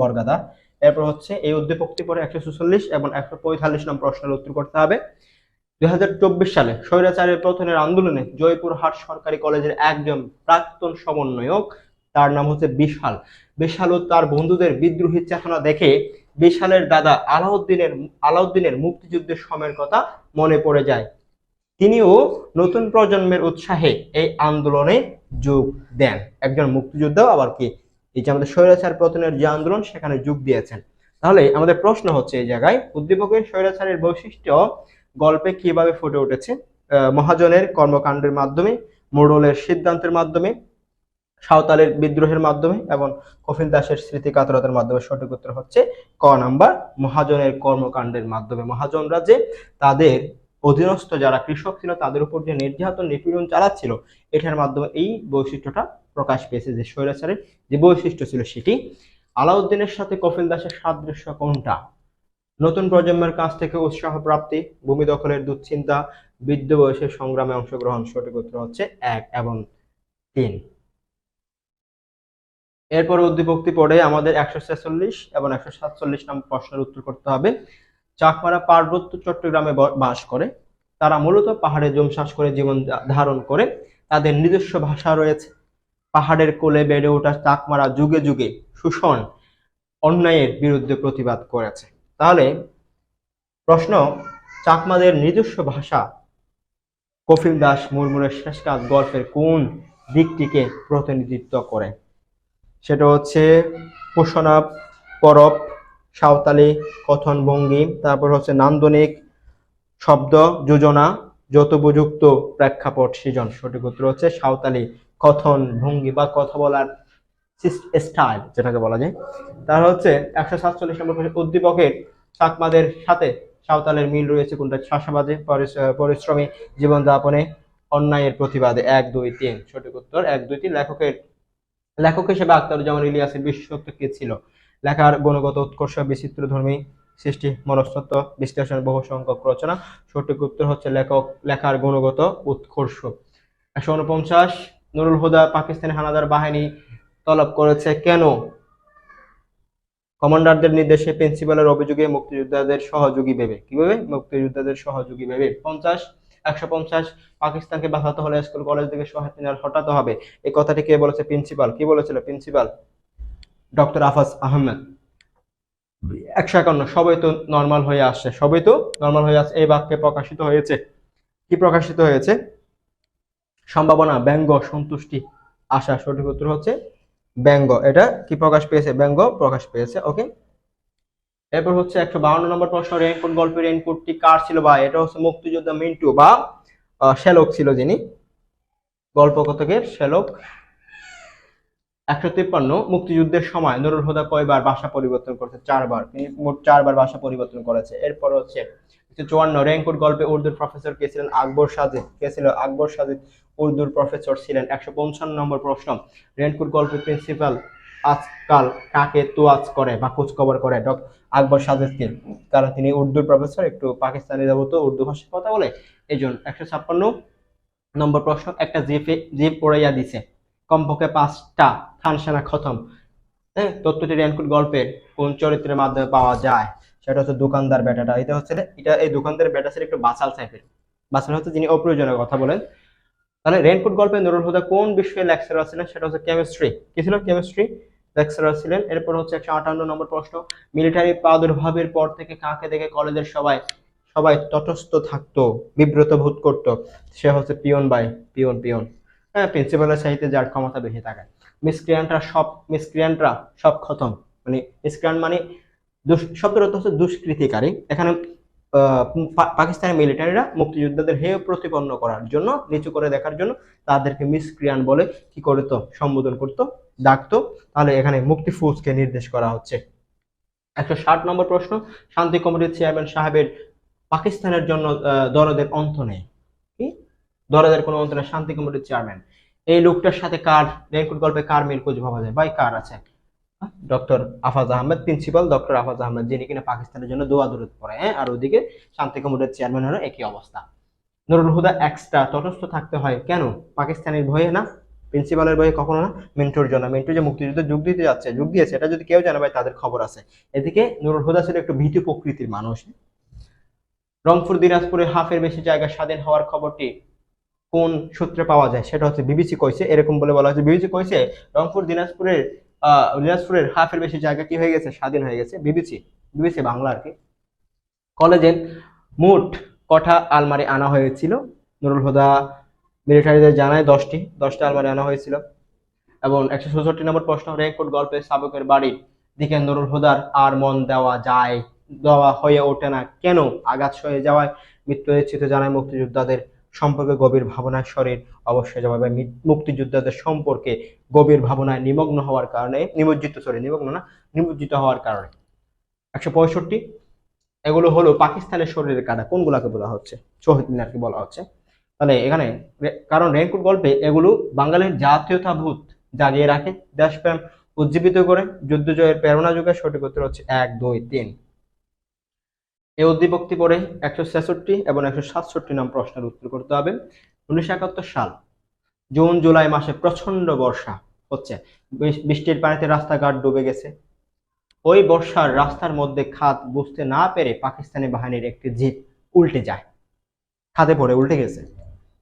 বর্গাদার। এরপর হচ্ছে এই উদ্দীপকটি পরে 144 এবং 145 নম্বর প্রশ্নের উত্তর করতে হবে। 2024 সালে স্বৈরাচারের পতনের আন্দোলনে জয়পুরহাট সরকারি কলেজের একজন প্রাক্তন সমন্বয়ক, তার নাম হচ্ছে বিশাল। বিশাল ও তার বন্ধুদের বিদ্রোহী চেতনা দেখে বিশালের দাদা আলাউদ্দিনের মুক্তিযুদ্ধের সময়ের কথা মনে পড়ে যায়। তিনিও নতুন প্রজন্মের উৎসাহে এই আন্দোলনে যোগ দেন। একজন মুক্তিযোদ্ধা, আবার কি এই যে আমাদের স্বৈরাচার পতনের যে আন্দোলন, সেখানে যোগ দিয়েছেন। তাহলে আমাদের প্রশ্ন হচ্ছে এই জায়গায়, উদ্দীপকের স্বৈরাচারের বৈশিষ্ট্য গল্পে কিভাবে ফুটে উঠেছে? মহাজনের কর্মকাণ্ডের মাধ্যমে, মোড়লের সিদ্ধান্তের মাধ্যমে, সাঁওতালের বিদ্রোহের মাধ্যমে এবং কপিল দাসের স্মৃতিকাতরতার মাধ্যমে। সঠিক উত্তর হচ্ছে ক নাম্বার, মহাজনের কর্মকাণ্ডের মাধ্যমে। মহাজনরা যে তাদের অধীনস্থ যারা কৃষক ছিল তাদের উপর যে নির্যাতন নিপীড়ন চালাচ্ছিল, এটার মাধ্যমে এই বৈশিষ্ট্যটা প্রকাশ পেয়েছে, যে স্বৈরাচারের যে বৈশিষ্ট্য ছিল সেটি। আলাউদ্দিনের সাথে কপিল দাসের সাদৃশ্য কোনটা? নতুন প্রজন্মের কাছ থেকে উৎসাহ প্রাপ্তি, ভূমি দখলের দুশ্চিন্তা, বৃদ্ধ বয়সের সংগ্রামে অংশগ্রহণ। সঠিক উত্তর হচ্ছে 1 এবং 3। এরপর উদ্দীপকটি পড়ে আমাদের 146 এবং 147 নম্বর প্রশ্নের উত্তর করতে হবে। চাকমারা পার্বত্য চট্টগ্রামে বাস করে। তারা মূলত পাহাড়ে জমশাস করে জীবন ধারণ করে। তাদের নিজস্ব ভাষা রয়েছে। পাহাড়ের কোলে বেড়ে ওঠা চাকমারা যুগে যুগে শোষণ, অন্যায়ের বিরুদ্ধে প্রতিবাদ করেছে। তাহলে প্রশ্ন, চাকমাদের নিজস্ব ভাষা কপিল দাস মুর্মুরের শেষ কাজ গল্পের কোন দিকটিকে প্রতিনিধিত্ব করে? সেটা হচ্ছে পোষণা পরব, সাঁওতালি কথন ভঙ্গি, তারপর হচ্ছে নান্দনিক শব্দ যোজনা, যথোপযুক্ত প্রেক্ষাপট সৃজন। সঠিক উত্তর হচ্ছে সাঁওতালি কথন ভঙ্গি বা কথা বলার স্টাইল যেটাকে বলা যায়। তার হচ্ছে 147 নম্বর প্রশ্ন, উদ্দীপকের চাকমাদের সাথে সাঁওতালের মিল রয়েছে কোনটা? চাষাবাদে, পরিশ্রমী জীবনযাপনে, অন্যায়ের প্রতিবাদে। 1 2 3 সঠিক উত্তর 1 2 3। লেখক হিসেবে আখতারুজ্জামান ইলিয়াসের বিশেষত্ব কি ছিল? লেখার গুণগত উৎকর্ষ, বিচিত্রধর্মী সৃষ্টি, মনস্তত্ত্ব বিশ্লেষণ, বহু সংখ্যক রচনা। সঠিক উত্তর হচ্ছে লেখার গুণগত উৎকর্ষ। 149, নুরুল হুদা পাকিস্তানি হানাদার বাহিনী তলব করেছে কেন? কমান্ডারদের নির্দেশে, প্রিন্সিপালের অভিযোগে, মুক্তিযোদ্ধাদের সহযোগী ভেবে। কিভাবে? মুক্তিযোদ্ধাদের সহযোগী ভেবে। 150, পাকিস্তানকে বাঁচাতে হলে স্কুল কলেজ থেকে সহায়তা হটাতে হবে, এই কথাটি কে বলেছে? প্রিন্সিপাল। কি বলেছিল প্রিন্সিপাল? ডক্টর আফাজ আহমেদ। 151, সবই তো নর্মাল হয়ে আসছে, সবই তো নর্মাল হয়ে আসছে, এই বাক্যে প্রকাশিত হয়েছে। কি প্রকাশিত হয়েছে? সম্ভাবনা, ব্যঙ্গ, সন্তুষ্টি, আশা। সঠিক উত্তর হচ্ছে ব্যঙ্গ। এটা কি প্রকাশ পেয়েছে? ব্যঙ্গ প্রকাশ পেয়েছে। ওকে। এরপর হচ্ছে 152 নম্বর প্রশ্ন, রেইনকোট গল্পের রেইনকোটটি কার ছিল? বা এটা হচ্ছে মুক্তিযোদ্ধা মিন্টু বা শ্যালক ছিল যিনি, গল্প কথকের শ্যালক। 153, মুক্তিযুদ্ধের সময় নুরুল হুদা কয়বার ভাষা পরিবর্তন করেছে? 4 বার। তিনি মোট 4 বার ভাষা পরিবর্তন করেছে। এরপর হচ্ছে 154, রেইনকোট গল্পে উর্দুর প্রফেসর কে ছিলেন? আকবর সাজিদ। কে ছিল? আকবর সাজিদ উর্দুর প্রফেসর ছিলেন। 155 নম্বর প্রশ্ন, রেইনকোট গল্পের প্রিন্সিপাল আজকাল কাকে তোয়াজ করে বা খোঁজ খবর করে? আকবর সাজিদকে, কারণ তিনি উর্দুর প্রফেসর, একটু পাকিস্তানি যাবত উর্দু ভাষায় কথা বলে এই জন্য। 156 নম্বর প্রশ্ন, একটা জিপ উড়াইয়া দিছে, কমপক্ষে 5টা খানসামা খতম। হ্যাঁ, তথ্যটি রেইনকোট গল্পের কোন চরিত্রের মাধ্যমে পাওয়া যায়? সেটা হচ্ছে দোকানদার বেটাটা। এটা হচ্ছে এই দোকানদার বেটা ছিল একটু বাচাল টাইপের। বাচাল হচ্ছে যিনি অপ্রয়োজনীয় কথা বলেন। তাহলে রেইনকোট গল্পে নুরুল হুদা কোন বিষয়ে লেকচারার ছিলেন? সেটা হচ্ছে কেমিস্ট্রি। কি ছিল? কেমিস্ট্রি লেকচারার ছিলেন। এরপর হচ্ছে 158 নম্বর প্রশ্ন, মিলিটারি প্রাদুর্ভাবের পর থেকে কাকে দেখে কলেজের সবাই সবাই তটস্থ থাকতো, বিব্রত বোধ করতো? সে হচ্ছে পিয়ন ভাই, পিয়ন। হ্যাঁ, প্রিন্সিপালের চাইতে যার ক্ষমতা বেশি থাকে। মিসক্রিয়ান্টরা সব খতম, মানে মিসক্রিয়ান্ট মানে শব্দের অর্থ হচ্ছে দুষ্কৃতিকারী। এখানে পাকিস্তানি মিলিটারিরা মুক্তিযোদ্ধাদের হেয় প্রতিপন্ন করার জন্য, নিচু করে দেখার জন্য তাদেরকে মিসক্রিয়ান্ট বলে কি করতো? সম্বোধন করতো, ডাকতো। তাহলে এখানে মুক্তি ফৌজকে নির্দেশ করা হচ্ছে। 160 নম্বর প্রশ্ন, শান্তি কমিটির চেয়ারম্যান সাহেবের পাকিস্তানের জন্য দরদের অন্ত নেই। কি? দরদের কোনো অন্ত নেই, শান্তি কমিটির চেয়ারম্যান। এই লোকটার সাথে কার রেইনকোট গল্পে কার মিল খুঁজে পাওয়া যায়? ভাই কার আছে? Doctor Afaz Ahmed, principal doctor Afaz Ahmed, যিনি কিনা পাকিস্তানের জন্য দোয়া দরুদ পড়ে। হ্যাঁ, আর ওইদিকে শান্তি কমিটির চেয়ারম্যানেরও একই অবস্থা। নুরুল হুদা এক্সট্রা তটস্থ থাকতে হয় কেন? পাকিস্তানের ভয়ে না, প্রিন্সিপালের ভয়ে কখনো না, মিন্টুর জন্য। মিন্টু যে মুক্তিযুদ্ধে যোগ দিতে যাচ্ছে, যোগ দিয়েছে, এটা যদি কেউ জানে ভাই তাদের খবর আছে। এদিকে নুরুল হুদা ছিল একটু ভীতু প্রকৃতির মানুষ। রংপুর দিনাজপুরে হাফের বেশি জায়গা স্বাধীন হওয়ার খবরটি কোন সূত্রে পাওয়া যায়? সেটা হচ্ছে বিবিসি কইছে, এরকম বলে বলা হচ্ছে। বিবিসি কইছে রংপুর দিনাজপুরের হাফের বেশি জায়গা কি হয়ে গেছে? স্বাধীন হয়ে গেছে। বিবিসি বাংলা আর কি। কলেজে মোট কটা আলমারি আনা হয়েছিল? নুরুল হুদা মিলিটারিদের জানায় 10টা আলমারি আনা হয়েছিল। এবং 164 নম্বর প্রশ্ন, রেইনকোট গল্পে সাবকের বাড়ির দিকে নুরুল হুদার আর মন দেওয়া হয়ে ওঠে না কেন? আঘাত সয়ে যাওয়ায়, মৃত্যু নিশ্চিত জানায়, মুক্তিযোদ্ধাদের সম্পর্কে গভীর ভাবনায় শরীর অবশ্যই যাবে। মুক্তিযোদ্ধাদের সম্পর্কে গভীর ভাবনায় নিমজ্জিত হওয়ার কারণে। 165, এগুলো হলো পাকিস্তানের শরীরের কাটা, কোনগুলাকে বলা হচ্ছে? শহীদ মিনারকে বলা হচ্ছে। তাহলে এখানে কারণ রেইনকোট গল্পে এগুলো বাঙালির জাতীয়তাবোধ জাগিয়ে রাখে, দেশপ্রেম উজ্জীবিত করে, যুদ্ধ জয়ের প্রেরণা যোগায়। সঠিক উত্তর হচ্ছে 1 2 3। এই উদ্দীপকটি পড়ে 166 এবং 167 নম্বর প্রশ্নের উত্তর করতে হবে। 1971 সাল জুন জুলাই মাসে প্রচন্ড বর্ষা হচ্ছে, বৃষ্টির পানিতে রাস্তাঘাট ডুবে গেছে। ওই বর্ষার রাস্তার মধ্যে খাদ বুঝতে না পেরে পাকিস্তানি বাহিনীর একটি জিপ উল্টে যায়, খাদে পড়ে উল্টে গেছে।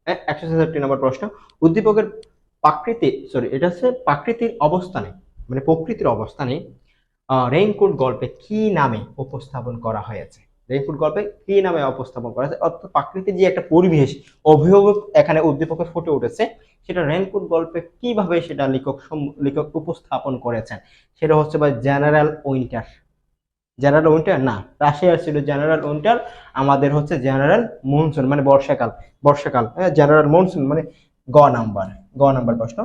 166 নম্বর প্রশ্ন, উদ্দীপকের প্রকৃতির অবস্থানে, মানে প্রকৃতির অবস্থানে রেইনকোট গল্পে কি নামে উপস্থাপন করা হয়েছে? রেইনকোট গল্পে কি নামে উপস্থাপন করা হয়েছে, অর্থাৎ প্রাকৃতিক যে একটা পরিবেশ অভিভাবক এখানে উদ্দীপকে ফুটে উঠেছে, সেটা রেইনকোট গল্পে কিভাবে সেটা লেখক উপস্থাপন করেছেন, সেটা হচ্ছে বা জেনারেল উইন্টার। জেনারেল উইন্টার না, রাশিয়ার ছিল জেনারেল উইন্টার, আমাদের হচ্ছে জেনারেল মনসুন মানে বর্ষাকাল। বর্ষাকাল, হ্যাঁ, জেনারেল মনসুন মানে নাম্বার, নাম্বার প্রশ্ন।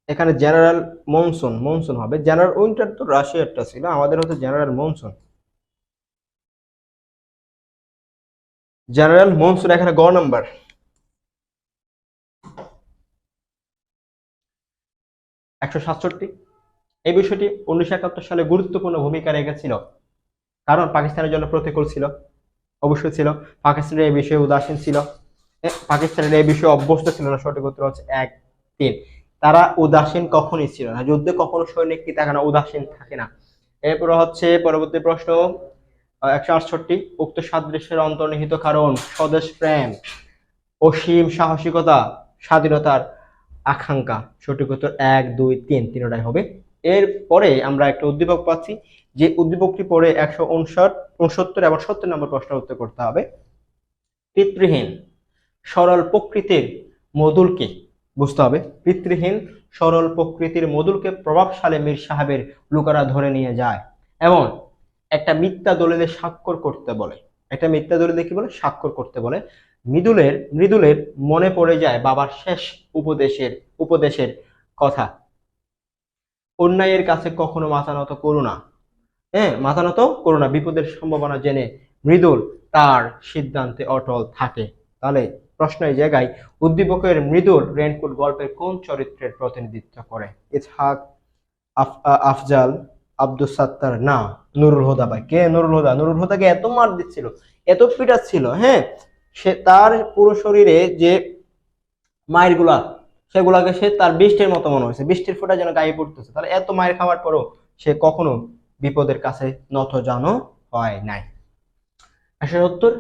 এখানে জেনারেল মনসুন, মনসুন হবে, জেনারেল উইন্টার তো রাশিয়ারটা ছিল, আমাদের হচ্ছে জেনারেল মনসুন। জেনারেল মনসুন এখানে নাম্বার। একশো 67, এই বিষয়টি 1971 সালে গুরুত্বপূর্ণ ভূমিকা রেখেছিল, কারণ পাকিস্তানের জন্য প্রতিকূল ছিল। অবশ্যই ছিল, পাকিস্তানের এই বিষয়ে উদাসীন ছিল, পাকিস্তানের এই বিষয়ে অভ্যস্ত ছিল না। সঠিক উত্তর হচ্ছে 1, 3। তারা উদাসীন কখনই ছিল না, যুদ্ধে কখনো সৈনিক কি থাকে না, উদাসীন থাকে না। এরপরে হচ্ছে পরবর্তী প্রশ্ন 168, উক্ত সাদৃশ্যের অন্তর্নিহিত কারণ স্বদেশ প্রেম, অসীম সাহসিকতা, স্বাধীনতার আকাঙ্ক্ষা। সঠিক উত্তর 1, 2, 3 তিনটাই হবে। এরপরে আমরা একটা উদ্দীপক পাচ্ছি, যে উদ্দীপকটি পড়ে 169 এবং 70 নম্বর প্রশ্নের উত্তর করতে হবে। পিতৃহীন সরল প্রকৃতির মধুলকে, বুঝতে হবে, পিতৃহীন সরল প্রকৃতির মধুলকে প্রভাবশালী মীর সাহেবের লোকেরা ধরে নিয়ে যায় এবং একটা মিথ্যা দলিলে স্বাক্ষর করতে বলে। একটা মিথ্যা দলিলে কি বলে, স্বাক্ষর করতে বলে। মৃদুলের মনে পড়ে যায় বাবার শেষ উপদেশের কথা, অন্যায়ের কাছে কখনো মাথা নত করো না। হ্যাঁ, মাথা নত করো না, বিপদের সম্ভাবনা জেনে মৃদুল তার সিদ্ধান্তে অটল থাকে। তাহলে প্রশ্ন এই জায়গায়, উদ্দীপকের মৃদুল রেইনকোট গল্পের কোন চরিত্রের প্রতিনিধিত্ব করে? ইসহাক, আফজাল, আব্দুল সাত্তার, না নুরুল হুদা। ভাই কে নুরুল হুদা? নুরুল হুদাকে এত মার দিচ্ছিল, এত পিটাচ্ছিল, হ্যাঁ, সে তার পুরো শরীরে যে মায়ের গুলা, সেগুলাকে সে তার বৃষ্টির মতো মনে হয়েছে, বৃষ্টির ফোঁটা যেন গায়ে পড়তেছে। তাহলে এত মায়ের খাওয়ার পরও সে কখনো বিপদের কাছে নত জানো হয় নাই। 170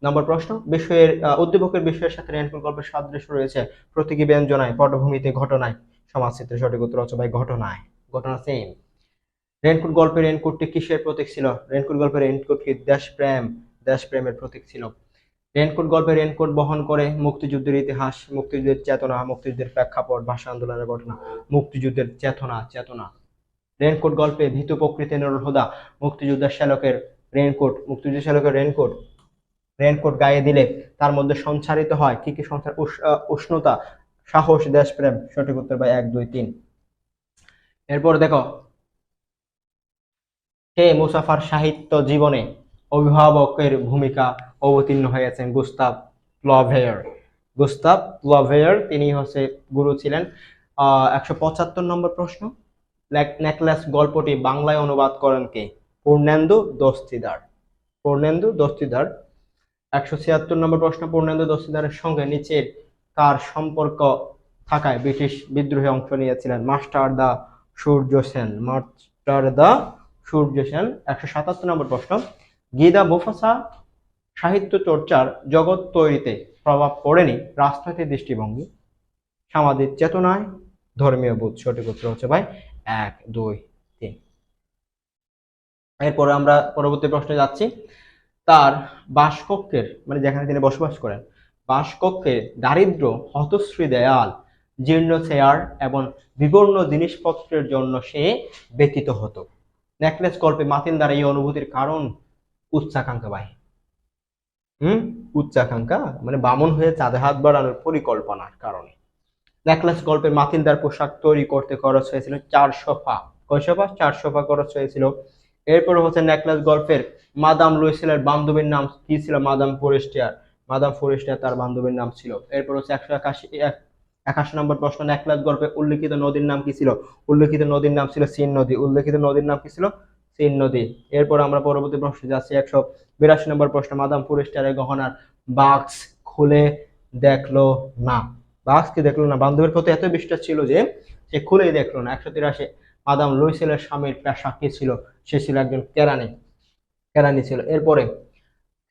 নম্বর প্রশ্ন, বিষয়ের উদ্দীপকের বিষয়ের সাথে রেইনকোট গল্পের সাদৃশ্য রয়েছে প্রতীকী ব্যঞ্জনায়, পটভূমিতে, ঘটনায়, সমাজচিত্রে। সঠিক উত্তর হচ্ছে ভাই ঘটনায়, ঘটনা সেম। রেইনকোট গল্পে রেইনকোটটি কিসের প্রতীক ছিল? রেইনকোট গল্পে রেইনকোট কি দেশপ্রেমের প্রতীক ছিল। রেইনকোট গল্পে রেইনকোট বহন করে মুক্তিযুদ্ধের ইতিহাস, মুক্তিযুদ্ধের চেতনা, মুক্তিযুদ্ধের প্রেক্ষাপট, ভাষা আন্দোলনের ঘটনা, মুক্তিযুদ্ধের চেতনা। রেইনকোট গল্পে ভীতু প্রকৃতি নুরুল হুদা, মুক্তিযুদ্ধের শ্যালকের রেইনকোট গায়ে দিলে তার মধ্যে সঞ্চারিত হয় কি কি সঞ্চার? উষ্ণতা, সাহস, দেশপ্রেম। সঠিক উত্তর ভাই 1, 2, 3। এরপর দেখো, কে মুসাফার সাহিত্য জীবনে অভিভাবকের ভূমিকা অবতীর্ণ হয়েছেন? গুস্তাভ ফ্লবেয়ার তিনি হচ্ছে গুরু ছিলেন। 175 নম্বর প্রশ্ন, নেকলেস গল্পটি বাংলায় অনুবাদ করেন কে? পূর্ণেন্দু দস্তিদার। 176 নম্বর প্রশ্ন, পূর্ণেন্দু দস্তিদারের সঙ্গে নিচের কার সম্পর্ক থাকায় ব্রিটিশ বিদ্রোহে অংশ নিয়েছিলেন? মাস্টার দা সূর্য সেন। 177 নম্বর প্রশ্ন, গীতা বোফাসা সাহিত্য চর্চার জগৎ তৈরিতে প্রভাব পড়েনি রাজনৈতিক দৃষ্টিভঙ্গি, সামাজিক চেতনায়, ধর্মীয় বোধ। সঠিক উত্তর হচ্ছে ভাই 1, 2, 3। এরপরে আমরা পরবর্তী প্রশ্নে যাচ্ছি। তার বাসকক্ষের মানে যেখানে তিনি বসবাস করেন, বাসকক্ষে দারিদ্র, হতশ্রী দেয়াল, জীর্ণ চেয়ার এবং বিবর্ণ জিনিসপত্রের জন্য সে ব্যতীত হতো। নেকলেস গল্পে মাতিল দ্বারা এই অনুভূতির কারণ উচ্চাকাঙ্ক্ষা ভাই। উচ্চাকাঙ্ক্ষা মানে বামন হয়ে চাঁদে হাত বাড়ানোর পরিকল্পনার কারণে। নেকলেস গল্পে মাতিলদার পোশাক তৈরি করতে খরচ হয়েছিল 4 সোফা। কয় সোফা? 4 সোফা খরচ হয়েছিল। এরপর হচ্ছে নেকলেস গল্পের মাদাম লুইসেলের বান্ধবীর নাম কি ছিল? মাদাম ফরেস্টিয়ার তার বান্ধবীর নাম ছিল। এরপর হচ্ছে 181 নম্বর প্রশ্ন, নেকলেস গল্পে উল্লেখিত নদীর নাম কি ছিল? উল্লেখিত নদীর নাম ছিল সিন নদী। এরপর আমরা পরবর্তী প্রশ্নে যাচ্ছি। 182 নম্বর প্রশ্ন, মাদাম ফরেস্টিয়ারের গহনার বাক্স খুলে দেখলো না। বাক্সকে দেখলো না, বান্ধবীর প্রতি এত বিশ্বাস ছিল যে সে খুলেই দেখলো না। 183, মাদাম লুইসেলের স্বামীর পেশা কি ছিল? সে ছিল একজন কেরানি ছিল। এরপরে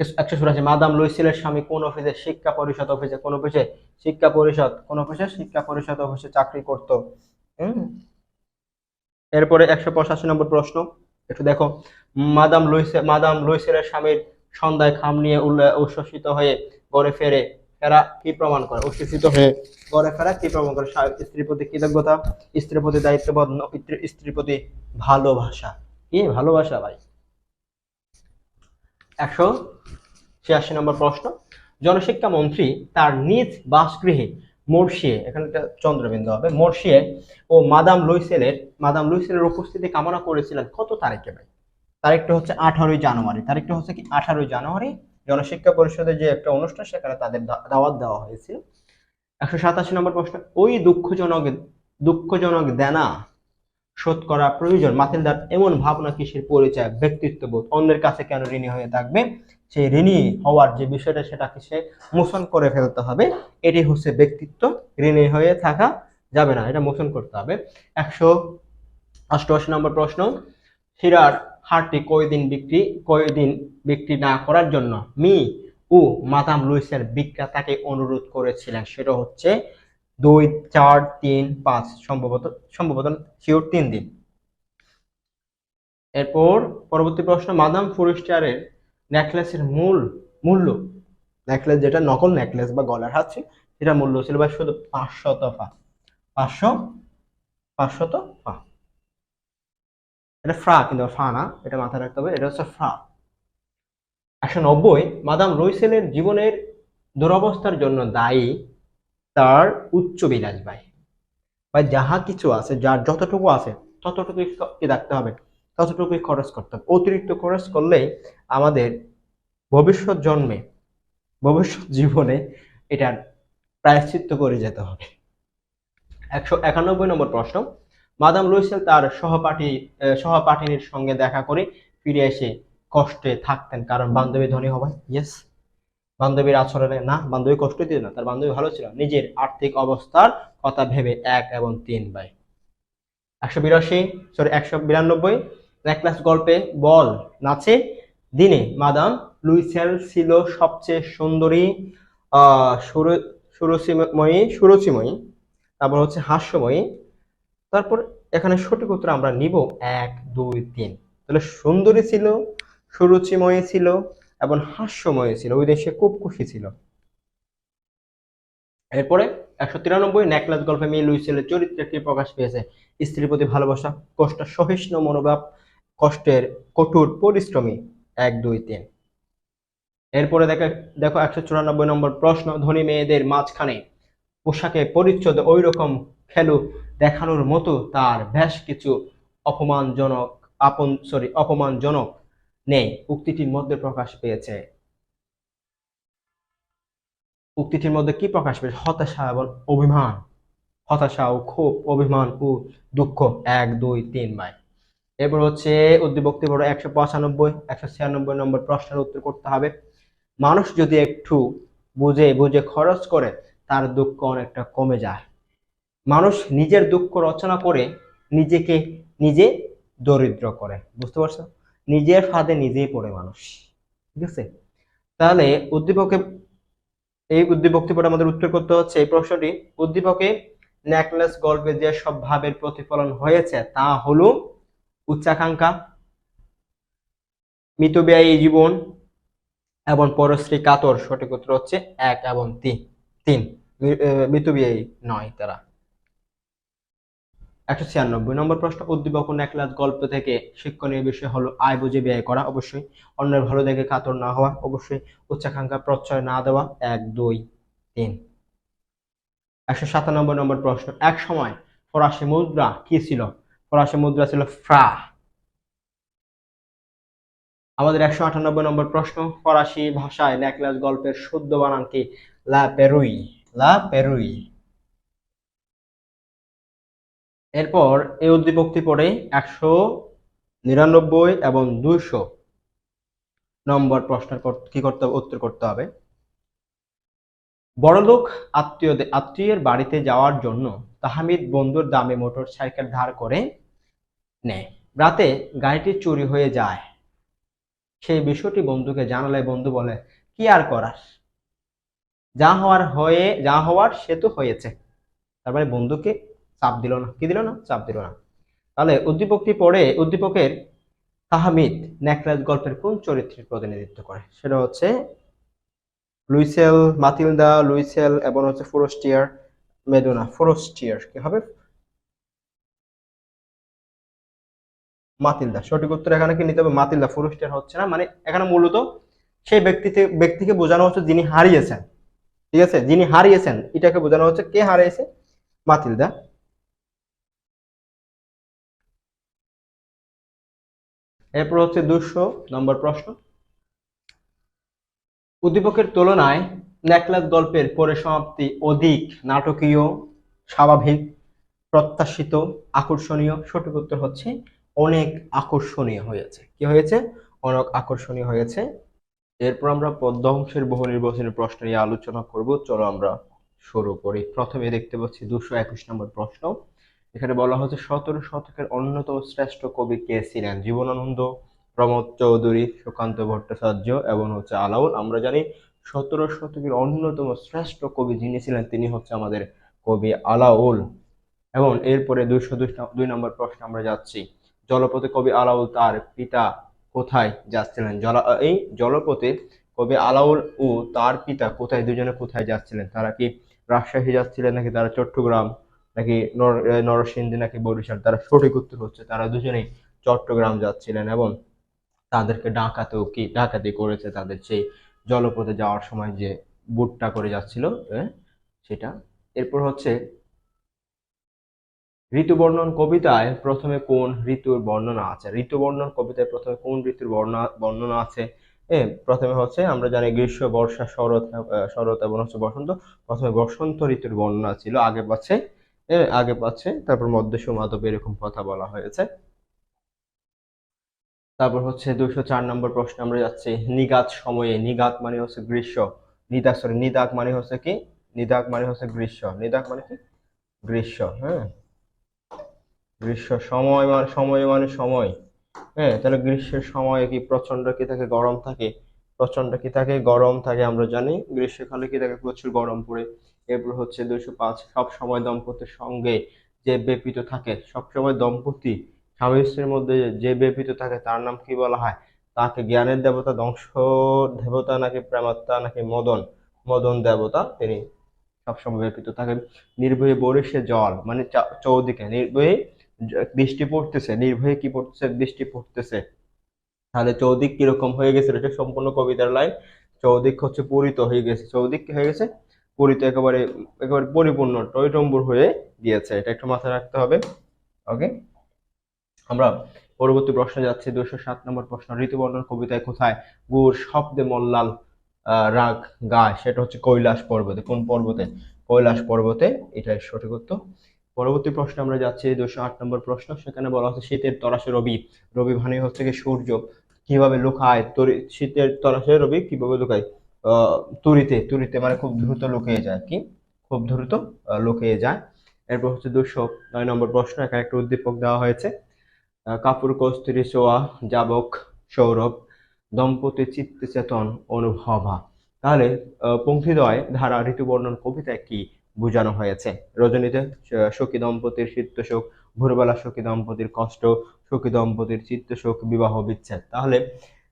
184, মাদাম লুইসেলের স্বামী কোন অফিসে? শিক্ষা পরিষদ অফিসে চাকরি করত। এরপরে 185 নম্বর প্রশ্ন, একটু দেখো। মাদাম লুইসেলের স্বামীর সন্ধ্যায় খাম নিয়ে উচ্ছ্বসিত হয়ে ঘরে ফেরা কি প্রমাণ করে? উচ্ছ্বসিত হয়ে ঘরে ফেরা কি প্রমাণ করে? স্ত্রীর প্রতি কৃতজ্ঞতা, স্ত্রীর প্রতি দায়িত্ববোধ, স্ত্রীর প্রতি ভালোবাসা। কি ভালোবাসা ভাই? 186 নম্বর প্রশ্ন, জনশিক্ষা মন্ত্রী তার নিজ বাসগৃহে মর্শিয়ে, এখানে একটা চন্দ্রবিন্দু হবে, মর্শিয়ে ও মাদাম লুইসেলের উপস্থিতি কামনা করেছিলেন কত তারিখে ভাই? তারিখটা হচ্ছে 18ই জানুয়ারি। তারিখটা হচ্ছে কি 18ই জানুয়ারি। জনশিক্ষা পরিষদের যে একটা অনুষ্ঠান, সেখানে তাদের দাওয়াত দেওয়া হয়েছিল। 187 নম্বর প্রশ্ন, ওই দুঃখজনক দেনা শোধ করা প্রয়োজন মাতিলদার এমন ভাবনা কিসের পরিচয়? ব্যক্তিত্ববোধ। অন্যের কাছে কেন ঋণী হয়ে থাকবে? সেই ঋণী হওয়ার যে বিষয়টা, সেটাকে সে মোচন করে ফেলতে হবে। এটি হচ্ছে ব্যক্তিত্ব। ঋণী হয়ে থাকা যাবে না, এটা মোচন করতে হবে। 188 নম্বর প্রশ্ন, হীরার হারটি কয়দিন বিক্রি না করার জন্য মি ও মাদাম লুইসের বিক্রেতাকে অনুরোধ করেছিলেন? সেটা হচ্ছে 2, 4, 3, 5, সম্ভবত শিওর 3 দিন। এরপর পরবর্তী প্রশ্ন, মাদাম ফোরেস্টারের নেকলেসের মূল্য, নেকলেস যেটা নকল নেকলেস বা গলার হার ছিল, সেটা মূল্য ছিল বা শুধু 500 ফা। 500 ফা। এটা ফ্রা, কিন্তু ফা না, এটা মাথায় রাখতে হবে, এটা হচ্ছে ফ্রা। 190, মাদাম লুইসেলের জীবনের দুরবস্থার জন্য দায়ী তার উচ্চ বিলাস ব্যয়। বা যাহা কিছু আছে, যার যতটুকু আছে ততটুকুই কি রাখতে হবে, ততটুকুই খরচ করতে হবে। অতিরিক্ত খরচ করলেই আমাদের ভবিষ্যৎ জীবনে এটার প্রায়শ্চিত্ত করে যেতে হবে। 191 নম্বর প্রশ্ন, মাদাম লুইসেল তার সহপাঠিনীর সঙ্গে দেখা করে ফিরে এসে কষ্টে থাকতেন কারণ বান্ধবী ধনী হবে। ইয়েস, বান্ধবীর আচরণে না, বান্ধবী কষ্ট দিত না, তার বান্ধবী ভালো ছিল। নিজের আর্থিক অবস্থার কথা ভেবে 1 এবং 3 ভাই। 192, নেকলেস গল্পে বল নাচে দিনে মাদাম লুইসেল ছিল সবচেয়ে সুন্দরী, সুরুচিময়ী, তারপর হচ্ছে হাস্যময়ী। তারপর এখানে সঠিক উত্তর আমরা নিব 1, 2, 3। তাহলে সুন্দরী ছিল, সুরুচিময়ী ছিল এবং হাস্যময় ছিল, ওই দেশে খুব খুশি ছিল। এরপরে 193, নেকলেস গল্পে মেয়ে লুইসেলের চরিত্রে কি প্রকাশ পেয়েছে? স্ত্রীর প্রতি ভালোবাসা, কষ্ট সহিষ্ণু মনোভাব, কষ্টের কঠোর পরিশ্রমী। 1, 2, 3। এরপরে দেখো 194 নম্বর প্রশ্ন, ধনী মেয়েদের মাঝখানে পোশাকে পরিচ্ছদে ওই রকম খেলু দেখানোর মতো তার বেশ কিছু অপমানজনক নেই, উক্তিটির মধ্যে প্রকাশ পেয়েছে। উক্তিটির মধ্যে কি প্রকাশ পেয়েছে? হতাশা এবং অভিমান, হতাশা ও ক্ষোভ, অভিমান ও দুঃখ। 1, 2, 3 ভাই। এরপর হচ্ছে উদ্দীপকটি বড় 195, 196 নম্বর প্রশ্নের উত্তর করতে হবে। মানুষ যদি একটু বুঝে খরচ করে, তার দুঃখ অনেকটা কমে যায়। মানুষ নিজের দুঃখ রচনা করে নিজেকে নিজে দরিদ্র করে। বুঝতে পারছো? নিজের ফাঁদে নিজেই পড়ে মানুষ। ঠিক আছে, তাহলে এই উদ্দীপকটি পরে আমাদের উত্তর করতে হচ্ছে এই প্রশ্নটি। উদ্দীপকে নেকলেস গল্পে যে সব ভাবের প্রতিফলন হয়েছে তা হলো উচ্চাকাঙ্ক্ষা, মিতব্যয়ী জীবন এবং পরশ্রী কাতর। সঠিক উত্তর হচ্ছে 1 এবং 3। মিতব্যয়ী নয় তারা। 196 নম্বর প্রশ্ন, উদ্দীপক নেকলেস গল্প থেকে শিক্ষণীয় বিষয় হলো আয় বুঝে ব্যয় করা, অবশ্যই। অন্যের ভালো দেখে কাতর না হওয়া, অবশ্যই। উচ্চাকাঙ্ক্ষা প্রশ্রয় না দেওয়া। 1, 2, 3। 197 নম্বর প্রশ্ন, এক সময় ফরাসি মুদ্রা কি ছিল? ফরাসি মুদ্রা ছিল ফ্রা। আমাদের 198 নম্বর প্রশ্ন, ফরাসি ভাষায় নেকলেস গল্পের শুদ্ধ বানান কি? লা পেরুই। লা পেরুই। এরপর এই উদ্দীপকটি পড়ে 199 এবং 200 নম্বর প্রশ্নের কি করতে হবে? উত্তর করতে হবে। বড়লোক আত্মীয়ের বাড়িতে যাওয়ার জন্য তাহমিদ বন্ধুর দামে মোটর সাইকেল ধার করে নেয়। রাতে গাড়িটি চুরি হয়ে যায়। সেই বিষয়টি বন্ধুকে জানালে বন্ধু বলে, কি আর করার, যা হওয়ার সে তো হয়েছে। তারপরে বন্ধুকে চাপ দিল না, কি দিল না? চাপ দিল না। তাহলে উদ্দীপকটি পড়ে উদ্দীপকের তাহমিদ নেকড়ের গল্পের কোন চরিত্রের প্রতিনিধিত্ব করে? সেটা হচ্ছে লুইসেল, মাতিলদা, লুইসেল এবং হচ্ছে ফোরস্টিয়ার, মেডোনা। ফোরস্টিয়ার কি হবে? মাতিলদা সঠিক উত্তর। এখানে কি নিতে হবে? মাতিলদা, ফোরস্টিয়ার হচ্ছে না। মানে এখানে মূলত সেই ব্যক্তিকে বোঝানো হচ্ছে যিনি হারিয়েছেন। ঠিক আছে, যিনি হারিয়েছেন এটাকে বোঝানো হচ্ছে। কে হারিয়েছে? মাতিলদা। এরপর হচ্ছে 200 নম্বর প্রশ্ন। উদ্দীপকের তুলনায় নেকলাস গল্পের পরিসমাপ্তি অধিক নাটকীয়, স্বাভাবিক, প্রত্যাশিত, আকর্ষণীয়। সঠিক উত্তর হচ্ছে অনেক আকর্ষণীয় হয়েছে। কি হয়েছে? অনেক আকর্ষণীয় হয়েছে। এরপর আমরা পদ্মাংশের বহু নির্বাচনী প্রশ্ন নিয়ে আলোচনা করব। চলো আমরা শুরু করি। প্রথমে দেখতে পাচ্ছি 221 নম্বর প্রশ্ন। এখানে বলা হচ্ছে 17 শতকের অন্যতম শ্রেষ্ঠ কবি কে ছিলেন? জীবনানন্দ, প্রমোদ চৌধুরী, সুকান্ত ভট্টাচার্য এবং হচ্ছে আলাউল। আমরা জানি 17 শতকের অন্যতম শ্রেষ্ঠ কবি যিনি ছিলেন তিনি হচ্ছে আমাদের কবি আলাউল। এবং এরপরে 202 নম্বর প্রশ্ন আমরা যাচ্ছি। জলপথে কবি আলাউল তার পিতা কোথায় যাচ্ছিলেন? এই জলপথে কবি আলাউল ও তার পিতা কোথায়, দুজনে কোথায় যাচ্ছিলেন? তারা কি রাজশাহী যাচ্ছিলেন, নাকি তারা চট্টগ্রাম, নাকি নরসিংদী, নাকি বরিশাল? তারা সঠিক উত্তর হচ্ছে তারা দুজনেই চট্টগ্রাম যাচ্ছিলেন এবং তাদেরকে ডাকাতি করেছে তাদের সেই জলপথে যাওয়ার সময় যে বুটটা করে যাচ্ছিল সেটা। এরপর হচ্ছে ঋতুবর্ণন কবিতায় প্রথমে কোন ঋতুর বর্ণনা আছে? ঋতুবর্ণন কবিতায় প্রথমে কোন ঋতুর বর্ণনা আছে? প্রথমে হচ্ছে আমরা জানি গ্রীষ্ম, বর্ষা, শরৎ এবং হচ্ছে বসন্ত। প্রথমে বসন্ত ঋতুর বর্ণনা ছিল, আগে পাচ্ছে তারপর মধ্যসু মাধব, এরকম কথা বলা হয়েছে। তারপর হচ্ছে 204 নম্বর প্রশ্ন আমরা যাচ্ছি। নিগাত সময়ে, নিগাত মানে হচ্ছে গ্রীষ্ম, নিদাক মানে হচ্ছে কি? নিদাক মানে হচ্ছে গ্রীষ্ম, নিদাক মানে কি? গ্রীষ্ম। হ্যাঁ, গ্রীষ্ম সময়। হ্যাঁ, তাহলে গ্রীষ্মের সময় কি প্রচন্ড কি থাকে? গরম থাকে। প্রচন্ড কি থাকে? গরম থাকে। আমরা জানি গ্রীষ্মকালে কি থাকে? প্রচুর গরম পড়ে। এরপর হচ্ছে 205, সব সময় দম্পতির সঙ্গে যে ব্যাপৃত থাকে, সবসময় দম্পতি স্বামী স্ত্রীর মধ্যে যে ব্যাপৃত থাকে তার নাম কি বলা হয়? তাকে জ্ঞানের দেবতা, ধ্বংস দেবতা, নাকি প্রেমাত্মা, নাকি মদন মদন দেবতা তিনি সবসময় ব্যাপৃত থাকেন। নির্ভয়ে বরিশে জল মানে চৌদিকে নির্ভয়ে বৃষ্টি পড়তেছে, নির্ভয়ে কি পড়তেছে? বৃষ্টি পড়তেছে। তাহলে চৌদিক কিরকম হয়ে গেছে? এটা সম্পূর্ণ কবিতার লাইন। চৌদিক হচ্ছে পূরিত হয়ে গেছে। চৌদিক কি হয়ে গেছে? পূরিত, একেবারে একেবারে পরিপূর্ণ টইটম্বুর হয়ে গিয়েছে। এটা একটু মাথায় রাখতে হবে। ওকে, আমরা পরবর্তী প্রশ্নে যাচ্ছি। 207 নম্বর প্রশ্ন। ঋতুবর্ণন কবিতায় কোথায় গুর শব্দে মল্লাল রাগ গায়? সেটা হচ্ছে কৈলাস পর্বতে। কোন পর্বতে? কৈলাস পর্বতে, এটাই সঠিক উত্তর। পরবর্তী প্রশ্নে আমরা যাচ্ছি 208 নম্বর প্রশ্ন। সেখানে বলা হচ্ছে শীতের তরাসে রবি, রবি মানে হচ্ছে কি সূর্য, কিভাবে লুকায়? শীতের তরাসে রবি কিভাবে লুকায়? তুরিতে, তুরিতে মানে খুব দ্রুত লুকিয়ে যায়। কি? খুব দ্রুত লুকিয়ে যায়। এরপর হচ্ছে 209 নম্বর প্রশ্ন। এখানে একটা উদ্দীপক দেওয়া হয়েছে। কাপুর কস্তুরী সোয়া যাবক সৌরভ দম্পতি চিত্তে চেতন অনুভবা। তাহলে পঙ্ক্তিদ্বয় ধারা ঋতুবর্ণন কবিতায় কি বোঝানো হয়েছে? রজনীতে সখী দম্পতির চিত্তশোক, ভোরবেলা সখী দম্পতির কষ্ট, সখী দম্পতির চিত্তশোক, বিবাহ বিচ্ছেদ। তাহলে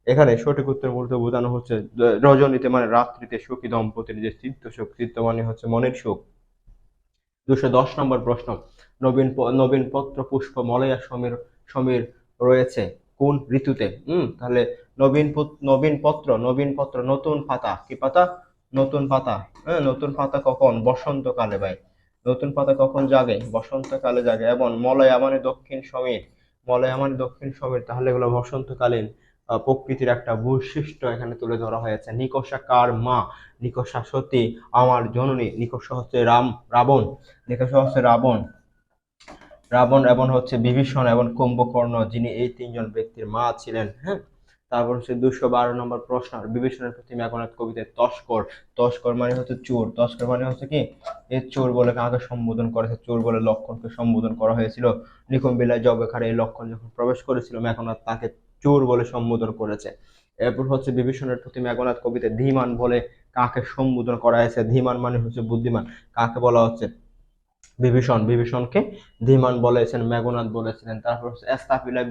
এখানে সঠিক উত্তর মূলত বোঝানো হচ্ছে রজনীতে মানে রাত্রিতে সখী দম্পতির যে চিত্তশোক, চিত্ত মানে হচ্ছে মনের সুখ। 210 নম্বর প্রশ্ন। নবীন পত্র পুষ্প মলয়া সমীর সমীর রয়েছে কোন ঋতুতে? তাহলে নবীন পত্র নতুন পাতা। কি পাতা? নতুন পাতা। হ্যাঁ, নতুন পাতা কখন? বসন্তকালে ভাই। নতুন পাতা কখন জাগে? বসন্তকালে জাগে। এবং মলয়া মানে দক্ষিণ সমীর, মলয়া মানে দক্ষিণ সমীর। তাহলে এগুলো বসন্তকালীন প্রকৃতির একটা বৈশিষ্ট্য এখানে তুলে ধরা হয়েছে। নিকষা কার মা? নিকষা সতী আমার জননী। নিকষা হচ্ছে রাবণ। নিকষা হচ্ছে রাবণ। রাবণ এবং হচ্ছে বিভীষণ এবং কুম্ভকর্ণ, যিনি এই তিনজন ব্যক্তির মা ছিলেন। হ্যাঁ, তারপর হচ্ছে 212 নম্বর প্রশ্ন। বিভীষণের প্রতি মেঘনাদ কবিতায় তস্কর, তস্কর মানে হচ্ছে চোর, তস্কর মানে হচ্ছে কি? এই চোর বলে কাকে সম্বোধন করেছে? চোর বলে লক্ষণকে সম্বোধন করা হয়েছিল। নিকুম বিলায় জগখানে এই লক্ষণ যখন প্রবেশ করেছিল মেঘনাদ তাকে চোর বলে সম্বোধন করেছে। এরপর হচ্ছে বিভীষণের প্রতি মেঘনাদ কবিতায় ধীমান বলে কাকে সম্বোধন করা হয়েছে? ধীমান মানে হচ্ছে বুদ্ধিমান। কাকে বলা হচ্ছে? বিভীষণকে ধীমান বলেছেন, মেঘনাদ বলেছিলেন। তারপর হচ্ছে এস্তাফিলা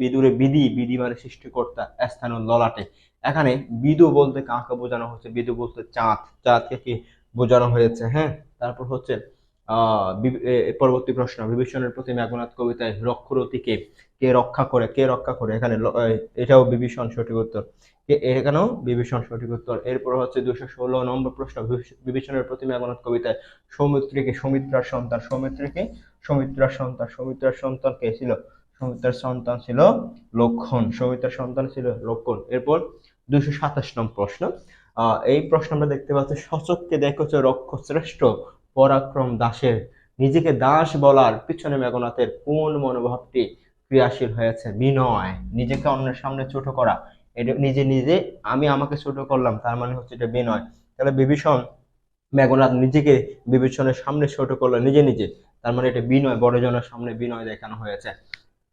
বিদুরে, বিধি, বিধি মানে সৃষ্টিকর্তা, স্থানুর ললাটে। এখানে বিদু বলতে কাকে বোঝানো হচ্ছে? বিদু বলতে চাঁদ, চাঁদকে কি বোঝানো হয়েছে? হ্যাঁ। তারপর হচ্ছে পরবর্তী প্রশ্ন, বিভীষণের প্রতি মেঘনাদ কবিতায় রক্ষরতিকে কে রক্ষা করে? কে রক্ষা করে? এখানে এটাও বিভীষণ সঠিক উত্তর। এখানেও বিভীষণ সঠিক উত্তর। এরপর হচ্ছে 216 নম্বর প্রশ্ন, বিভীষণের প্রতি মেঘনাদ কবিতায় সৌমিত্রীকে, সৌমিত্রার সন্তান কে ছিল? সৌমিত্রার সন্তান ছিল লক্ষণ। সৌমিত্রার সন্তান ছিল লক্ষণ। এরপর 227 নম্বর প্রশ্ন, এই প্রশ্ন আমরা দেখতে পাচ্ছি, সচককে দেখেছ রক্ষ শ্রেষ্ঠ পরাক্রম দাসের, নিজেকে দাস বলার পিছনে মেঘনাথের কোন মনোভাবটি ক্রিয়াশীল হয়েছে? বিনয়, নিজেকে অন্যের সামনে ছোট করা, এটা নিজে আমি আমাকে ছোট করলাম, তার মানে হচ্ছে এটা বিনয়। তাহলে বিভীষণ, মেঘনাদ নিজেকে বিভীষণের সামনে ছোট করলো নিজে, তার মানে এটা বিনয়, বড়জনের সামনে বিনয় দেখানো হয়েছে।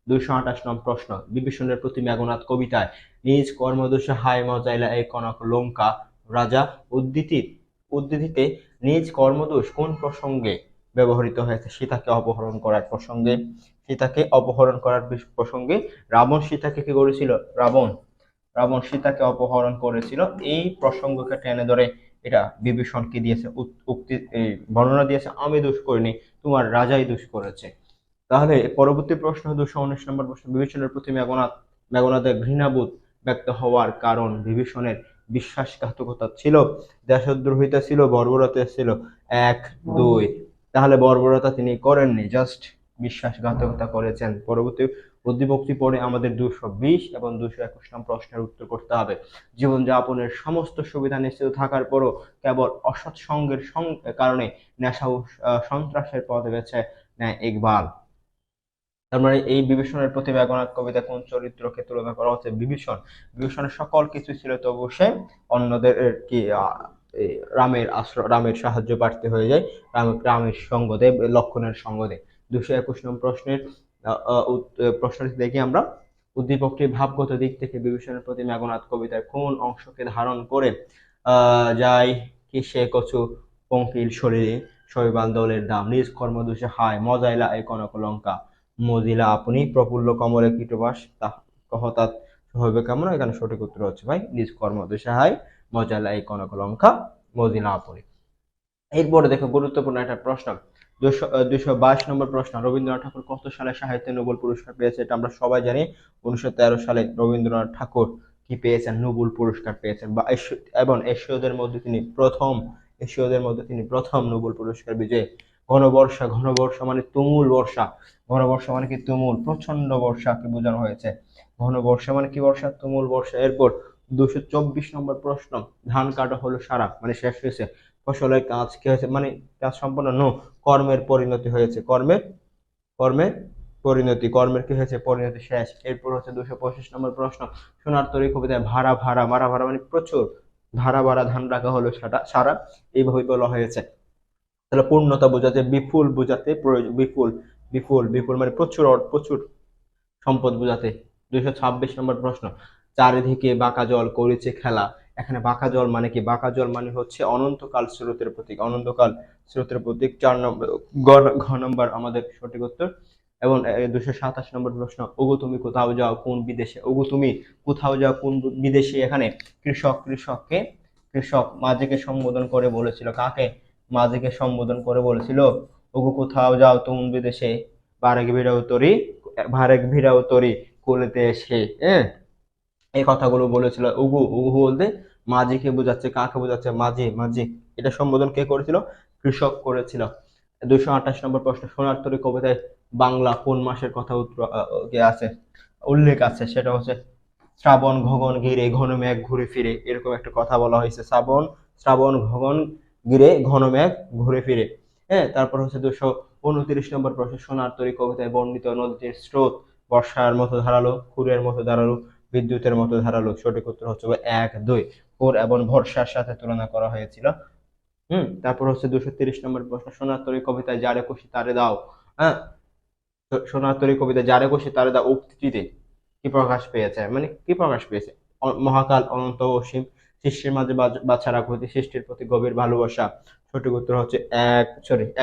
228 নম্বর প্রশ্ন, বিভীষণের প্রতি মেঘনাদ কবিতায় নিজ কর্মদোষে হায় মজাইলা এই কনক লঙ্কা রাজা উদ্ধৃতিতে নিজ কর্মদোষ কোন প্রসঙ্গে ব্যবহৃত হয়েছে? সীতাকে অপহরণ করার প্রসঙ্গে। রাবণ সীতাকে কি করেছিল? রাবণ সীতাকে অপহরণ করেছিল। এই প্রসঙ্গকে টেনে ধরে এটা বিভীষণ কি দিয়েছে? উক্তি বর্ণনা দিয়েছে, আমি দোষ করিনি, তোমার রাজাই দোষ করেছে। তাহলে পরবর্তী প্রশ্ন, 219 নম্বর প্রশ্ন, বিভীষণের প্রতি মেঘনাদের ঘৃণাবোধ ব্যক্ত হওয়ার কারণ? বিভীষণের বিশ্বাসঘাতকতা ছিল, দেশদ্রোহিতা ছিল, বর্বরতা ছিল? 1, 2। তাহলে বর্বরতা তিনি করেননি, জাস্ট বিশ্বাসঘাতকতা করেছেন। পরবর্তী উদ্দীপকটি পড়ে আমাদের 220 এবং 221 নম্বর প্রশ্নের উত্তর করতে হবে। জীবনযাপনের সমস্ত সুবিধা নিশ্চিত থাকার পরও কেবল অসৎ সঙ্গের কারণে নেশা ও সন্ত্রাসের পথ বেছে নেয় ইকবাল। তার মানে এই বিভীষণের প্রতি মেঘনাদ কবিতা কোন চরিত্রকে তুলনা করা হচ্ছে? বিভীষণের সকল কিছু ছিল, তবু সে অন্যদের কি রামের সাহায্য প্রার্থী হয়ে যায়, রামের সঙ্গ দেয়, লক্ষণের সঙ্গ দেয়। 221 নম্বর প্রশ্নটি দেখি আমরা, উদ্দীপকটি ভাবগত দিক থেকে বিভীষণের প্রতি মেঘনাদ কবিতার কোন অংশকে ধারণ করে? যাই কি সে কচু পঙ্কিল শরীরে শৈবাল দলের দাম, নিজ কর্মদোষে হায় মজাইলা এই কনক লঙ্কা, মজিলা আপনি প্রফুল্ল কমলে কীটবাস কহতাৎ হইবে কেমন? এখানে সঠিক উত্তর হচ্ছে ভাই নিজ কর্মদোষে হায় মজাইলা এই কনক লঙ্কা, মজিলা আপনি। এরপরে দেখো গুরুত্বপূর্ণ একটা প্রশ্ন, 222 নম্বর প্রশ্ন, রবীন্দ্রনাথ ঠাকুর কত সালে সাহিত্যে নোবেল পুরস্কার পেয়েছে? এটা আমরা সবাই জানি, 1913 সালে রবীন্দ্রনাথ ঠাকুর কি পেয়েছেন? নোবেল পুরস্কার পেয়েছেন। এবং এশীয়দের মধ্যে তিনি প্রথম নোবেল পুরস্কার বিজয়ী। ঘনবর্ষা মানে তুমুল বর্ষা, ঘনবর্ষা মানে কি? তুমুল, প্রচন্ড বর্ষাকে বোঝানো হয়েছে। ঘনবর্ষা মানে কি? বর্ষা, তুমুল বর্ষা। এরপর 224 নম্বর প্রশ্ন, ধান কাটা হলো সারা মানে শেষ হয়েছে, ফসলের কাজ কি হয়েছে? মানে কাজ সম্পন্ন, নো, কর্মের পরিণতি হয়েছে, কর্মের কি হয়েছে? পরিণতি শেষ। এরপর হচ্ছে 225 নম্বর প্রশ্ন, সোনার তরী কবিতায় ভাড়া মানে প্রচুর, ভাড়া ধান রাখা হলো সারা, এইভাবে বলা হয়েছে। তাহলে পূর্ণতা বোঝাতে, বিপুল বোঝাতে বিপুল মানে প্রচুর সম্পদ বোঝাতে। 226 নম্বর প্রশ্ন, চারিদিকে বাঁকা জল করেছে খেলা, এখানে বাঁকা জল মানে কি? বাঁকা জল মানে হচ্ছে অনন্তকাল স্রোতের প্রতীক, 4 নম্বর আমাদের সঠিক উত্তর। এবং 227 নম্বর প্রশ্ন, ওগো তুমি কোথাও যাও কোন বিদেশে? ওগো তুমি কোথাও যাও কোন বিদেশে? এখানে কৃষক মাঝিকে সম্বোধন করে বলেছিল, কাকে? মাঝিকে সম্বোধন করে বলেছিল, ওগো কোথাও যাও তুমি বিদেশে, ভারেক ভিড়াও তরি কোলেতে এসে। হ্যাঁ, এই কথাগুলো বলেছিল। উগু বলতে মাঝিকে বোঝাচ্ছে, কাকে বোঝাচ্ছে? মাঝি। এটা সম্বোধন কে করেছিল? কৃষক করেছিল। 228 নম্বর প্রশ্ন, সোনার তরী কবিতায় বাংলা কোন মাসের কথা উল্লেখ আছে? সেটা হচ্ছে শ্রাবণ গগন ঘিরে ঘন মেঘ ঘুরে ফিরে, এরকম একটা কথা বলা হয়েছে, শ্রাবণ গগন ঘিরে ঘন মেঘ ঘুরে ফিরে। হ্যাঁ, তারপর হচ্ছে 229 নম্বর প্রশ্ন, সোনার তরী কবিতায় বর্ণিত নদীর স্রোত বর্ষার মতো ধারালো, খুরের মতো ধারালো, বিদ্যুতের মতো ধারালো। সঠিক উত্তর হচ্ছে 1, 2, খুর এবং ভরসার সাথে তুলনা করা হয়েছিল। তারপর হচ্ছে 230 নম্বর প্রশ্ন, সোনার তরী কবিতায় যারে খুশি তারে দাও। হ্যাঁ, সোনার তরী কবিতায় যারে খুশি তারে দাও উক্তিটিতে কি প্রকাশ পেয়েছে? মানে কি প্রকাশ পেয়েছে? মহাকাল, অনন্ত, অসীম, সৃষ্টির মাঝে বাছা রাখো, সৃষ্টির প্রতি গভীর ভালোবাসা। সঠিক উত্তর হচ্ছে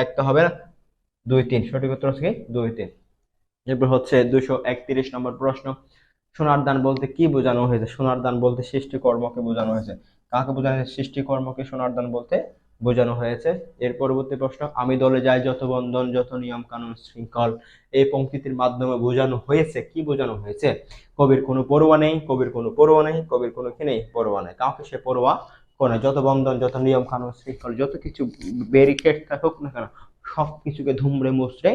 এক তো হবে না, 2 3। সঠিক উত্তর হচ্ছে কি 2 3। এরপর হচ্ছে 231 নম্বর প্রশ্ন। সোনার দান বলতে কি বোঝানো হয়েছে? সোনার দান বলতে সৃষ্টিকর্মকে বোঝানো হয়েছে। কাকে বোঝানো হয়েছে? সৃষ্টিকর্মকে সোনার দান বলতে বোঝানো হয়েছে। এর পরবর্তী প্রশ্ন, আমি দলে যাই যত বন্ধন যত নিয়ম কানুন শৃঙ্খল, এই পংক্তিটির মাধ্যমে বোঝানো হয়েছে, কি বোঝানো হয়েছে? কবির কোনো পরোয়া নেই, কবির কোনো পরোয়া নেই, কবির কোনো কি নেই? পরোয়া নেই। কাউকে সে পরোয়া করে না। যত বন্ধন যত নিয়ম কানুন শৃঙ্খল, যত কিছু ব্যারিকেড থাকুক না কেন, সব কিছুকে ধুমড়ে মুচড়ে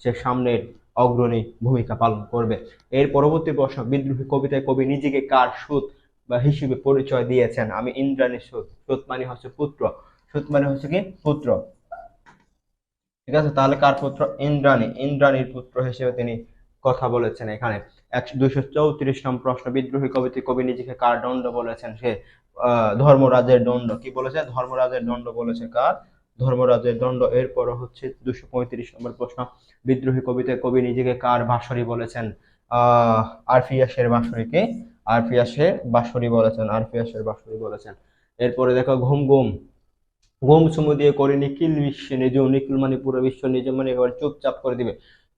সে সামনের অগ্রণী ভূমিকা পালন করবে। এর পরবর্তী প্রশ্ন, বিদ্রোহী কবিতায় কবি নিজেকে কার সুত বা হিসেবে পরিচয় দিয়েছেন? আমি ইন্দ্রাণীর সুত। সুত মানে হচ্ছে পুত্র, সুত মানে হচ্ছে কি পুত্র। ঠিক আছে, তাহলে কার পুত্র? ইন্দ্রাণী, ইন্দ্রাণীর পুত্র হিসেবে তিনি কথা বলেছেন এখানে। 234 নম্বর প্রশ্ন, বিদ্রোহী কবিতে কবি নিজেকে কার দণ্ড বলেছেন? সে ধর্মরাজের দণ্ড। কি বলেছে? ধর্মরাজের দণ্ড বলেছে। কার? ধর্মরাজের দণ্ড। এরপর হচ্ছে 235 নম্বর প্রশ্ন, বিদ্রোহী কবিতায় কবি নিজেকে কার বাঁশরি বলেছেন? আরফিয়াসের বাঁশরিকে আরফিয়াসের বাঁশরি বলেছেন, আরফিয়াসের বাঁশরি বলেছেন। এরপরে দেখো ঘুম ঘুম, ঘুম সুমু দিয়ে করে নিখিল বিশ্বে নিজ, নিখিল মানে পুরো বিশ্ব, নিজ মানে এবার চুপচাপ করে দিবে।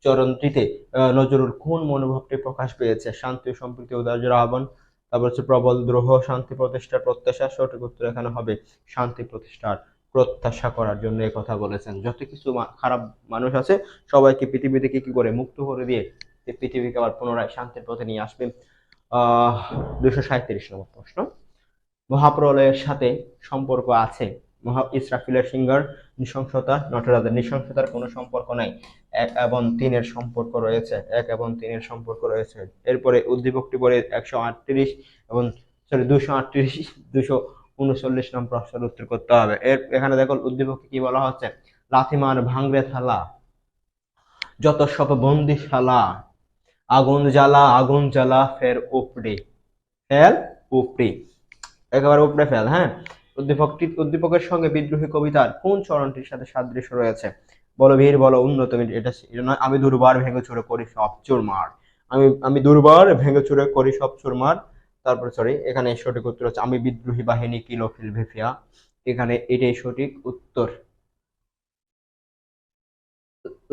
চরণটিতে নজরুল কোন মনোভাবটি প্রকাশ পেয়েছে? শান্তি সম্প্রীতি উদার্য আহ্বান, তারপর হচ্ছে প্রবল দ্রোহ, শান্তি প্রতিষ্ঠার প্রত্যাশা। সঠিক উত্তর এখানে হবে শান্তি প্রতিষ্ঠার প্রত্যাশা করার জন্য এই কথা বলেছেন। যত কিছু খারাপ মানুষ আছে সবাইকে পৃথিবী থেকে কি করে মুক্ত করে দিয়ে পৃথিবীকে আবার পুনরায় শান্তির পথে নিয়ে আসবে। 237 নম্বর প্রশ্ন, মহাপ্রলয়ের সাথে সম্পর্ক আছে ইসরাফিলের সিংহার নৃশংসতা নটরাজের? নৃশংসতার কোনো সম্পর্ক নাই। 1 এবং 3-এর সম্পর্ক রয়েছে, 1 এবং 3-এর সম্পর্ক রয়েছে। এরপরে উদ্দীপকটি পরে 138 এবং 238 239 নম্বর প্রশ্নের উত্তর করতে হবে। এখানে দেখো উদ্দীপকে কি বলা হচ্ছে? লাথিমার ভাঙরে থালা, যত সব বন্দিশালা, আগুন জ্বালা ফের উপড়ে, ফের উপড়ে, একেবারে উপড়ে ফেল। হ্যাঁ, উদ্দীপকের সঙ্গে বিদ্রোহী কবিতার কোন চরণটির সাথে সাদৃশ্য রয়েছে? বলো বীর বলো উন্নত। এটা নয়, আমি দুর্বার ভেঙে চুরে করি সব চুরমার। আমি দুর্বার ভেঙে চুরে করি সব চুরমার। তারপরে সরি, এখানে সঠিক উত্তর হচ্ছে আমি বিদ্রোহী বাহিনী কিলো ফিলভেফিয়া। এখানে এটাই সঠিক উত্তর।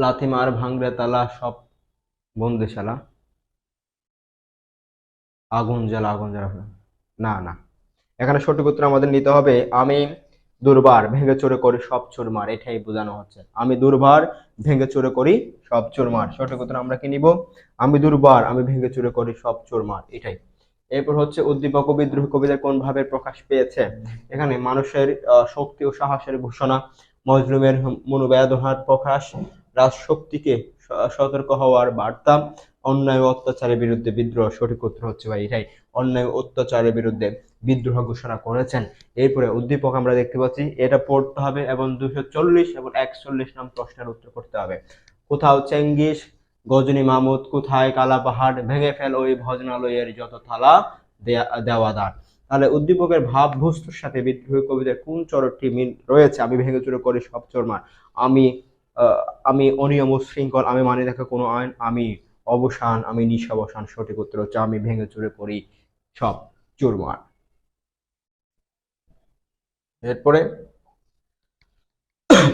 লাথিমার ভাঙরে তালা সব বন্দিশালা, আগুন জ্বালা না না, এখানে সঠিক উত্তর আমাদের নিতে হবে আমি দুর্বার ভেঙে চুরে করি সব চুরমার। এটাই বোঝানো হচ্ছে, আমি দুর্বার ভেঙে চুরে করি সব চুরমার। সঠিক উত্তর আমরা কি নিব? আমি দুর্বার আমি ভেঙে চুরে করি সব চুরমার, এটাই। এরপর হচ্ছে উদ্দীপক ও বিদ্রোহী কবিতায় কোন ভাবে প্রকাশ পেয়েছে? এখানে মানুষের শক্তি ও সাহসের ঘোষণা, মজলুমের মনোবেদনার প্রকাশ, রাজশক্তিকে সতর্ক হওয়ার বার্তা, অন্যায় ও অত্যাচারের বিরুদ্ধে বিদ্রোহ। সঠিক উত্তর হচ্ছে ভাই এটাই, অন্যায় ও অত্যাচারের বিরুদ্ধে বিদ্রোহ ঘোষণা করেছেন। এরপরে উদ্দীপক আমরা দেখতে পাচ্ছি, এটা পড়তে হবে এবং 240 এবং 41 নম্বর প্রশ্নের উত্তর করতে হবে। কোথাও চেঙ্গিস গজনী মামুদ, কোথায় কালা পাহাড়, ভেঙে ফেল ওই ভজনালয়ের যত থালা দেওয়াদার। তাহলে উদ্দীপকের ভাব বস্তুর সাথে বিদ্রোহী কবিতার কোন চরণটি মিল রয়েছে? আমি ভেঙে চুরে করি সব চোরমার, আমি আমি অনিয়ম শৃঙ্খল, আমি মানি রাখা কোনো আইন, আমি অবসান, আমি নিশাবসান। সঠিক উত্তর হচ্ছে আমি ভেঙে চুরে করি সব চুরমার। এরপরে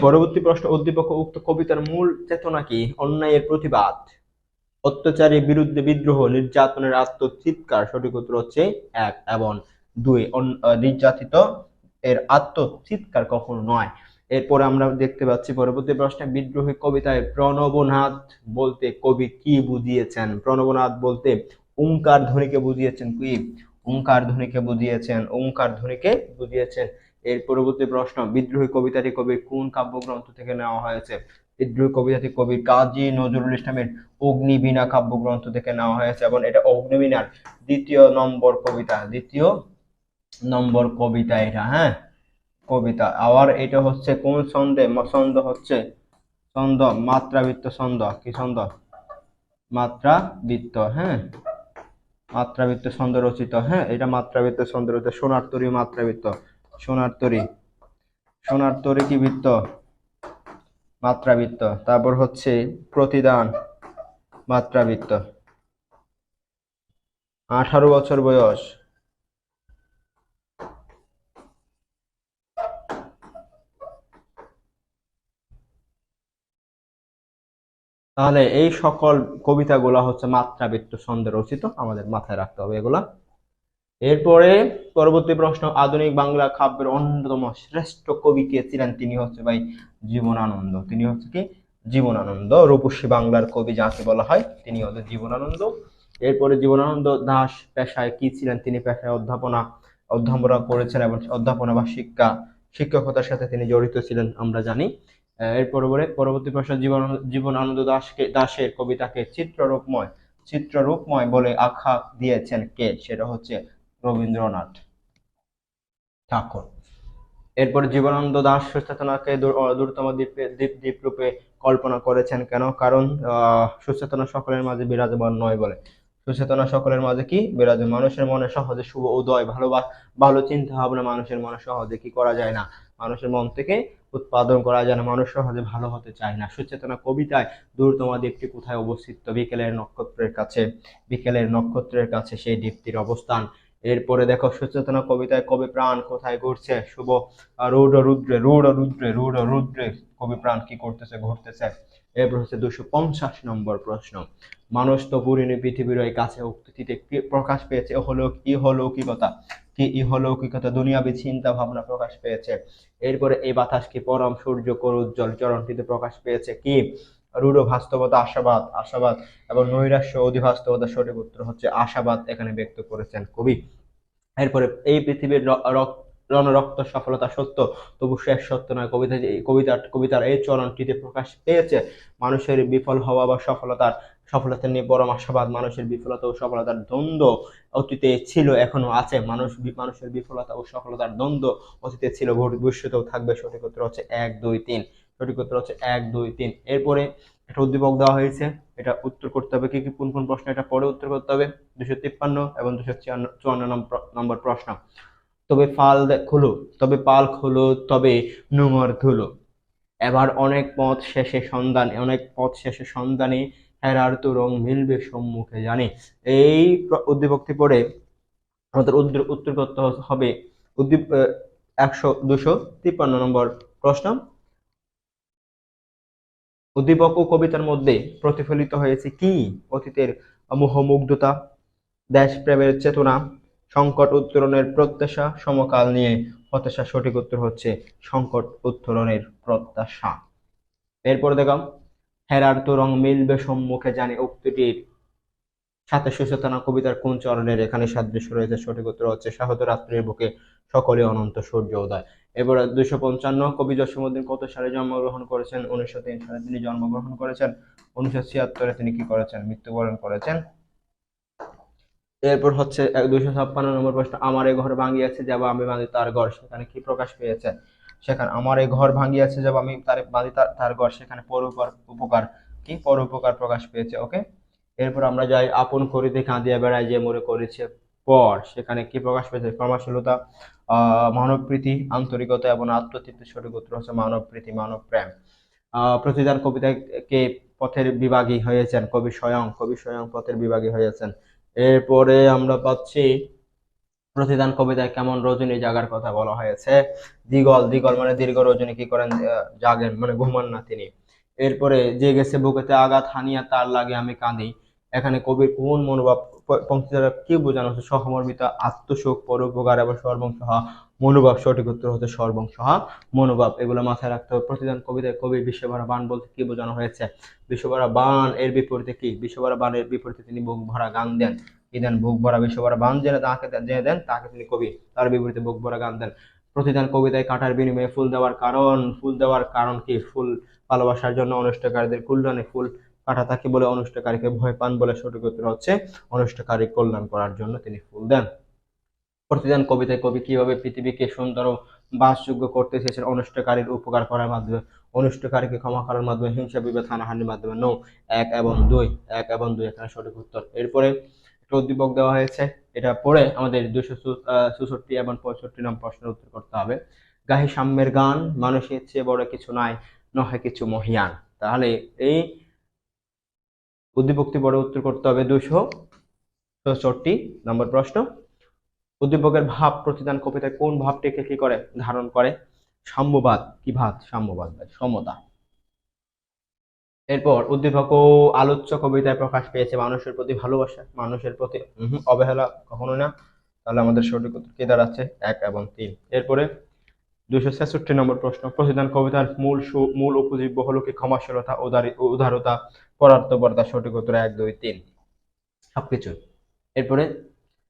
পরবর্তী প্রশ্ন, উদ্দীপক উক্ত কবিতার মূল চেতনা কি? অন্যায়ের প্রতিবাদ, অত্যাচারের বিরুদ্ধে বিদ্রোহ, নির্যাতনের আত্মচিৎকার। সঠিক উত্তর হচ্ছে 1 এবং 2। নির্যাতিত এর আত্মচিৎকার কখনো নয়। এরপরে আমরা দেখতে পাচ্ছি পরবর্তী প্রশ্নে, বিদ্রোহী কবিতায় প্রণবনাদ বলতে কবি কি বুঝিয়েছেন? প্রণবনাদ বলতে ওঙ্কার ধ্বনিকে বুঝিয়েছেন। কি? ওঙ্কার ধ্বনিকে বুঝিয়েছেন, ওঙ্কার ধ্বনিকে বুঝিয়েছেন। এর পরবর্তী প্রশ্ন, বিদ্রোহী কবিতাটি কবির কোন কাব্যগ্রন্থ থেকে নেওয়া হয়েছে? বিদ্রোহী কবিতাটি কবি কাজী নজরুল ইসলামের অগ্নিবীণা কাব্যগ্রন্থ থেকে নেওয়া হয়েছে এবং এটা অগ্নিবীণার 2 নম্বর কবিতা, 2 নম্বর কবিতা এটা। হ্যাঁ, কবিতা। আবার এটা হচ্ছে কোন ছন্দে? ছন্দ হচ্ছে ছন্দ মাত্রাবৃত্ত ছন্দ। কি ছন্দ? মাত্রাবৃত্ত। হ্যাঁ, মাত্রাবৃত্ত ছন্দ রচিত। হ্যাঁ, এটা মাত্রাবৃত্ত ছন্দ রচিত। সোনার তরী মাত্রাবৃত্ত, সোনার তরী, সোনার তরী কি বৃত্ত? মাত্রাবৃত্ত। তারপর হচ্ছে প্রতিদান মাত্রাবৃত্ত। 18 বছর বয়স তাহলে এই সকল কবিতাগুলো হচ্ছে মাত্রাবৃত্ত ছন্দে রচিত, আমাদের মাথায় রাখতে হবে এগুলা। এরপরে পরবর্তী প্রশ্ন, আধুনিক বাংলা কাব্যের অন্যতম শ্রেষ্ঠ কবি কে ছিলেন? তিনি হচ্ছে ভাই জীবনানন্দ। তিনি হচ্ছে কি জীবনানন্দ, রূপসী বাংলার কবি যাকে বলা হয় তিনি হচ্ছে জীবনানন্দ। এরপরে জীবনানন্দ দাশ পেশায় কি ছিলেন? তিনি পেশায় অধ্যাপনা করেছেন এবং অধ্যাপনা বা শিক্ষকতার সাথে তিনি জড়িত ছিলেন আমরা জানি। এরপরে পরবর্তী প্রশ্ন, জীবনানন্দ দাশের কবিতাকে চিত্ররূপময় বলে আখ্যা দিয়েছেন কে? সেটা হচ্ছে রবীন্দ্রনাথ ঠাকুর। এরপর জীবনানন্দ দাশ সুচেতনাকে দূরতম দ্বীপ রূপে কল্পনা করেছেন কেন? কারণ সুচেতনা সকলের মাঝে বিরাজমান নয় বলে। সুচেতনা সকলের মাঝে কি বিরাজমান? মানুষের মনে সহজে শুভ উদয়, ভালো চিন্তা ভাবনা মানুষের মনে সহজে কি করা যায় না, মানুষের মন থেকে উৎপাদন করা যায় না, মানুষ সহজে ভালো হতে চায় না। সুচেতনা কবিতায় দূরতম দ্বীপটি কোথায় অবস্থিত? বিকেলের নক্ষত্রের কাছে সেই দ্বীপটির অবস্থান। এরপরে দেখো, সুচেতনা কবিতায় কবি প্রাণ কোথায় ঘুরছে? শুভ রূঢ় রুদ্রে কবি প্রাণ কি করতেছে? ঘুরতেছে। এরপর হচ্ছে 250 নম্বর প্রশ্ন, মানুষ তো পুরিনি পৃথিবীর ওই কাছে উক্তিটিতে কি প্রকাশ পেয়েছে? ইহলৌকিকতা দুনিয়াবী চিন্তা ভাবনা প্রকাশ পেয়েছে। এরপরে এই বাতাস কি পরম সূর্য করুজ্জ্বল চরণটিতে প্রকাশ পেয়েছে কি? রূঢ় বাস্তবতা আশাবাদ এবং নৈরাশ্য অধিবাস্তবতা। সঠিক উত্তর হচ্ছে আশাবাদ এখানে ব্যক্ত করেছেন কবি। এরপরে এই পৃথিবীর রক্ত সফলতা সত্য, তবু শেষ সত্য নয়। কবিতার এই চরণটিতে প্রকাশ পেয়েছে মানুষের বিফল হওয়া বা সফলতা নিয়ে পরম আশাবাদ। মানুষের বিফলতা ও সফলতার দ্বন্দ্ব অতীতে ছিল, এখনো আছে। মানুষের বিফলতা ও সফলতার দ্বন্দ্ব অতীতে ছিল, ভবিষ্যতেও থাকবে। সঠিক উত্তর হচ্ছে 1 2 3। সঠিক উত্তর হচ্ছে 1 2 3। এরপরে একটা উদ্দীপক দেওয়া হয়েছে, এটা উত্তর করতে হবে। কি কি কোন প্রশ্ন? এটা পরে উত্তর করতে হবে। 253 এবং 254 নম্বর প্রশ্ন। তবে পাল খুলো, তবে নোঙর ধুলো, এবার অনেক পথ শেষে সন্ধানে হেরার তো রং মিলবে সম্মুখে জানি। এই উদ্দীপকটি পড়ে আমাদের উত্তর করতে হবে। উদ্দীপ 253 নম্বর প্রশ্ন, উদ্দীপক ও কবিতার মধ্যে প্রতিফলিত হয়েছে কি? অতীতের মোহমুগ্ধতা, দেশপ্রেমের চেতনা, সংকট উত্তরণের প্রত্যাশা, সমকাল নিয়ে হতাশা। সঠিক উত্তর হচ্ছে সংকট উত্তরণের প্রত্যাশা। এরপর দেখো, হেরার তো রং মিলবে সম্মুখে জানি উক্তিটির সাথে সুচেতনা কবিতার কোন চরণের এখানে সাদৃশ্য রয়েছে? সঠিক উত্তর হচ্ছে শাহত রাত্রির বুকে সকলে অনন্ত সূর্য উদয়। এবার 255, কবি জসীমউদ্দীন কত সালে জন্মগ্রহণ করেছেন? 1903 সালে তিনি জন্মগ্রহণ করেছেন। 1976 তিনি কি করেছেন? মৃত্যুবরণ করেছেন। এরপর হচ্ছে 256 নম্বর প্রশ্ন, আমার এই ঘর ভাঙিয়াছে যাব আমি বাঁধি তার ঘর, সেখানে কি প্রকাশ পেয়েছে? সেখানে আমার এই ঘর ভাঙিয়াছে যাব আমি বাঁধি তার ঘর, সেখানে পরোপকার প্রকাশ পেয়েছে। ওকে। এরপর আমরা যাই, আপন করিতে কাঁদিয়া বেড়ায় যে মোরে করেছে পর, সেখানে কি প্রকাশ পেয়েছে? ক্ষমাশীলতা, মানবপ্রীতি, আন্তরিকতা এবং আত্মতৃপ্তি। সঠিক উত্তর হচ্ছে মানবপ্রীতি, মানব প্রেম। প্রতিদান কবিতায় কে পথের বিভাগী হয়েছেন? কবি স্বয়ং পথের বিভাগী হয়েছেন। এরপরে আমরা পাচ্ছি, প্রতিদান কবিতায় কেমন রজনী জাগার কথা বলা হয়েছে? দিগল মানে দীর্ঘ রজনী কি করেন? জাগেন, মানে ঘুমান না তিনি। এরপরে যে গেছে বুকেতে আঘাত হানিয়া তার লাগে আমি কাঁদি, এখানে কবির কোন মনোভাব পংক্তি দ্বারা কি বোঝানো হচ্ছে? সহমর্মিতা, আত্মসুখ, পরোপকার এবং সর্বংসহা মনোভাব। সঠিক উত্তর হচ্ছে সর্বংসহা মনোভাব। এগুলো মাথায় রাখতে হবে। প্রতিদান কবিতায় কবি বিশ্বভরা বাণ বলতে কি বোঝানো হয়েছে? বিশ্বভরা বাণ এর বিপরীতে কি? বিশ্বভরা বাণের বিপরীতে তিনি বুক ভরা গান দেন। কি দেন? বুক ভরা। বিশ্বভরা বাণ যে দেন তাকে তিনি কবি, তার বিপরীতে বুক ভরা গান দেন। প্রতিদান কবিতায় কাঁটার বিনিময়ে ফুল দেওয়ার কারণ কি? ফুল ভালোবাসার জন্য অনিষ্টকারীদের কল্যাণে ফুল কাটা তাকে বলে অনিষ্টকারীকে ভয় পান বলে। সঠিক উত্তর হচ্ছে অনিষ্টকারী কল্যাণ করার জন্য তিনি ফুল দেন। প্রতিদান কবিতায় কবি কিভাবে পৃথিবীকে সুন্দর ও বাসযোগ্য করতে চেয়েছেন? অনিষ্টকারীর উপকার করার মাধ্যমে, অনিষ্টকারীকে ক্ষমা করার মাধ্যমে, হিংসা বিভেদ হানাহানির মাধ্যমে। নো, 1 এবং 2 এখানে সঠিক উত্তর। এরপরে একটা উদ্দীপক দেওয়া হয়েছে, এটা পড়ে আমাদের 264 এবং 65 নম্বর প্রশ্নের উত্তর করতে হবে। গাহি সাম্যের গান, মানুষের চেয়ে বড় কিছু নাই, নহে কিছু মহিয়ান। তাহলে এই উদ্দীপকটি পড়ে উত্তর করতে হবে। 264 নম্বর প্রশ্ন, উদ্দীপকের ভাব প্রতিদান কবিতায় কোন ভাবটিকে কি করে ধারণ করে? সাম্যবাদ। কি ভাব? সাম্যবাদ, সমতা। এরপর উদ্দীপক ও আলোচ্য কবিতায় প্রকাশ পেয়েছে মানুষের প্রতি ভালোবাসা, মানুষের প্রতি অবহেলা কখনো না। তাহলে আমাদের সঠিক উত্তর কি দাঁড়াচ্ছে? 1 এবং 3। এরপরে 266 নম্বর প্রশ্ন, প্রতিদান কবিতার মূল উপজীব্য হলো কি? ক্ষমাশীলতা, উদারতা, পরার্থপরতা। সঠিক উত্তর 1, 2, 3 সবকিছু। এরপরে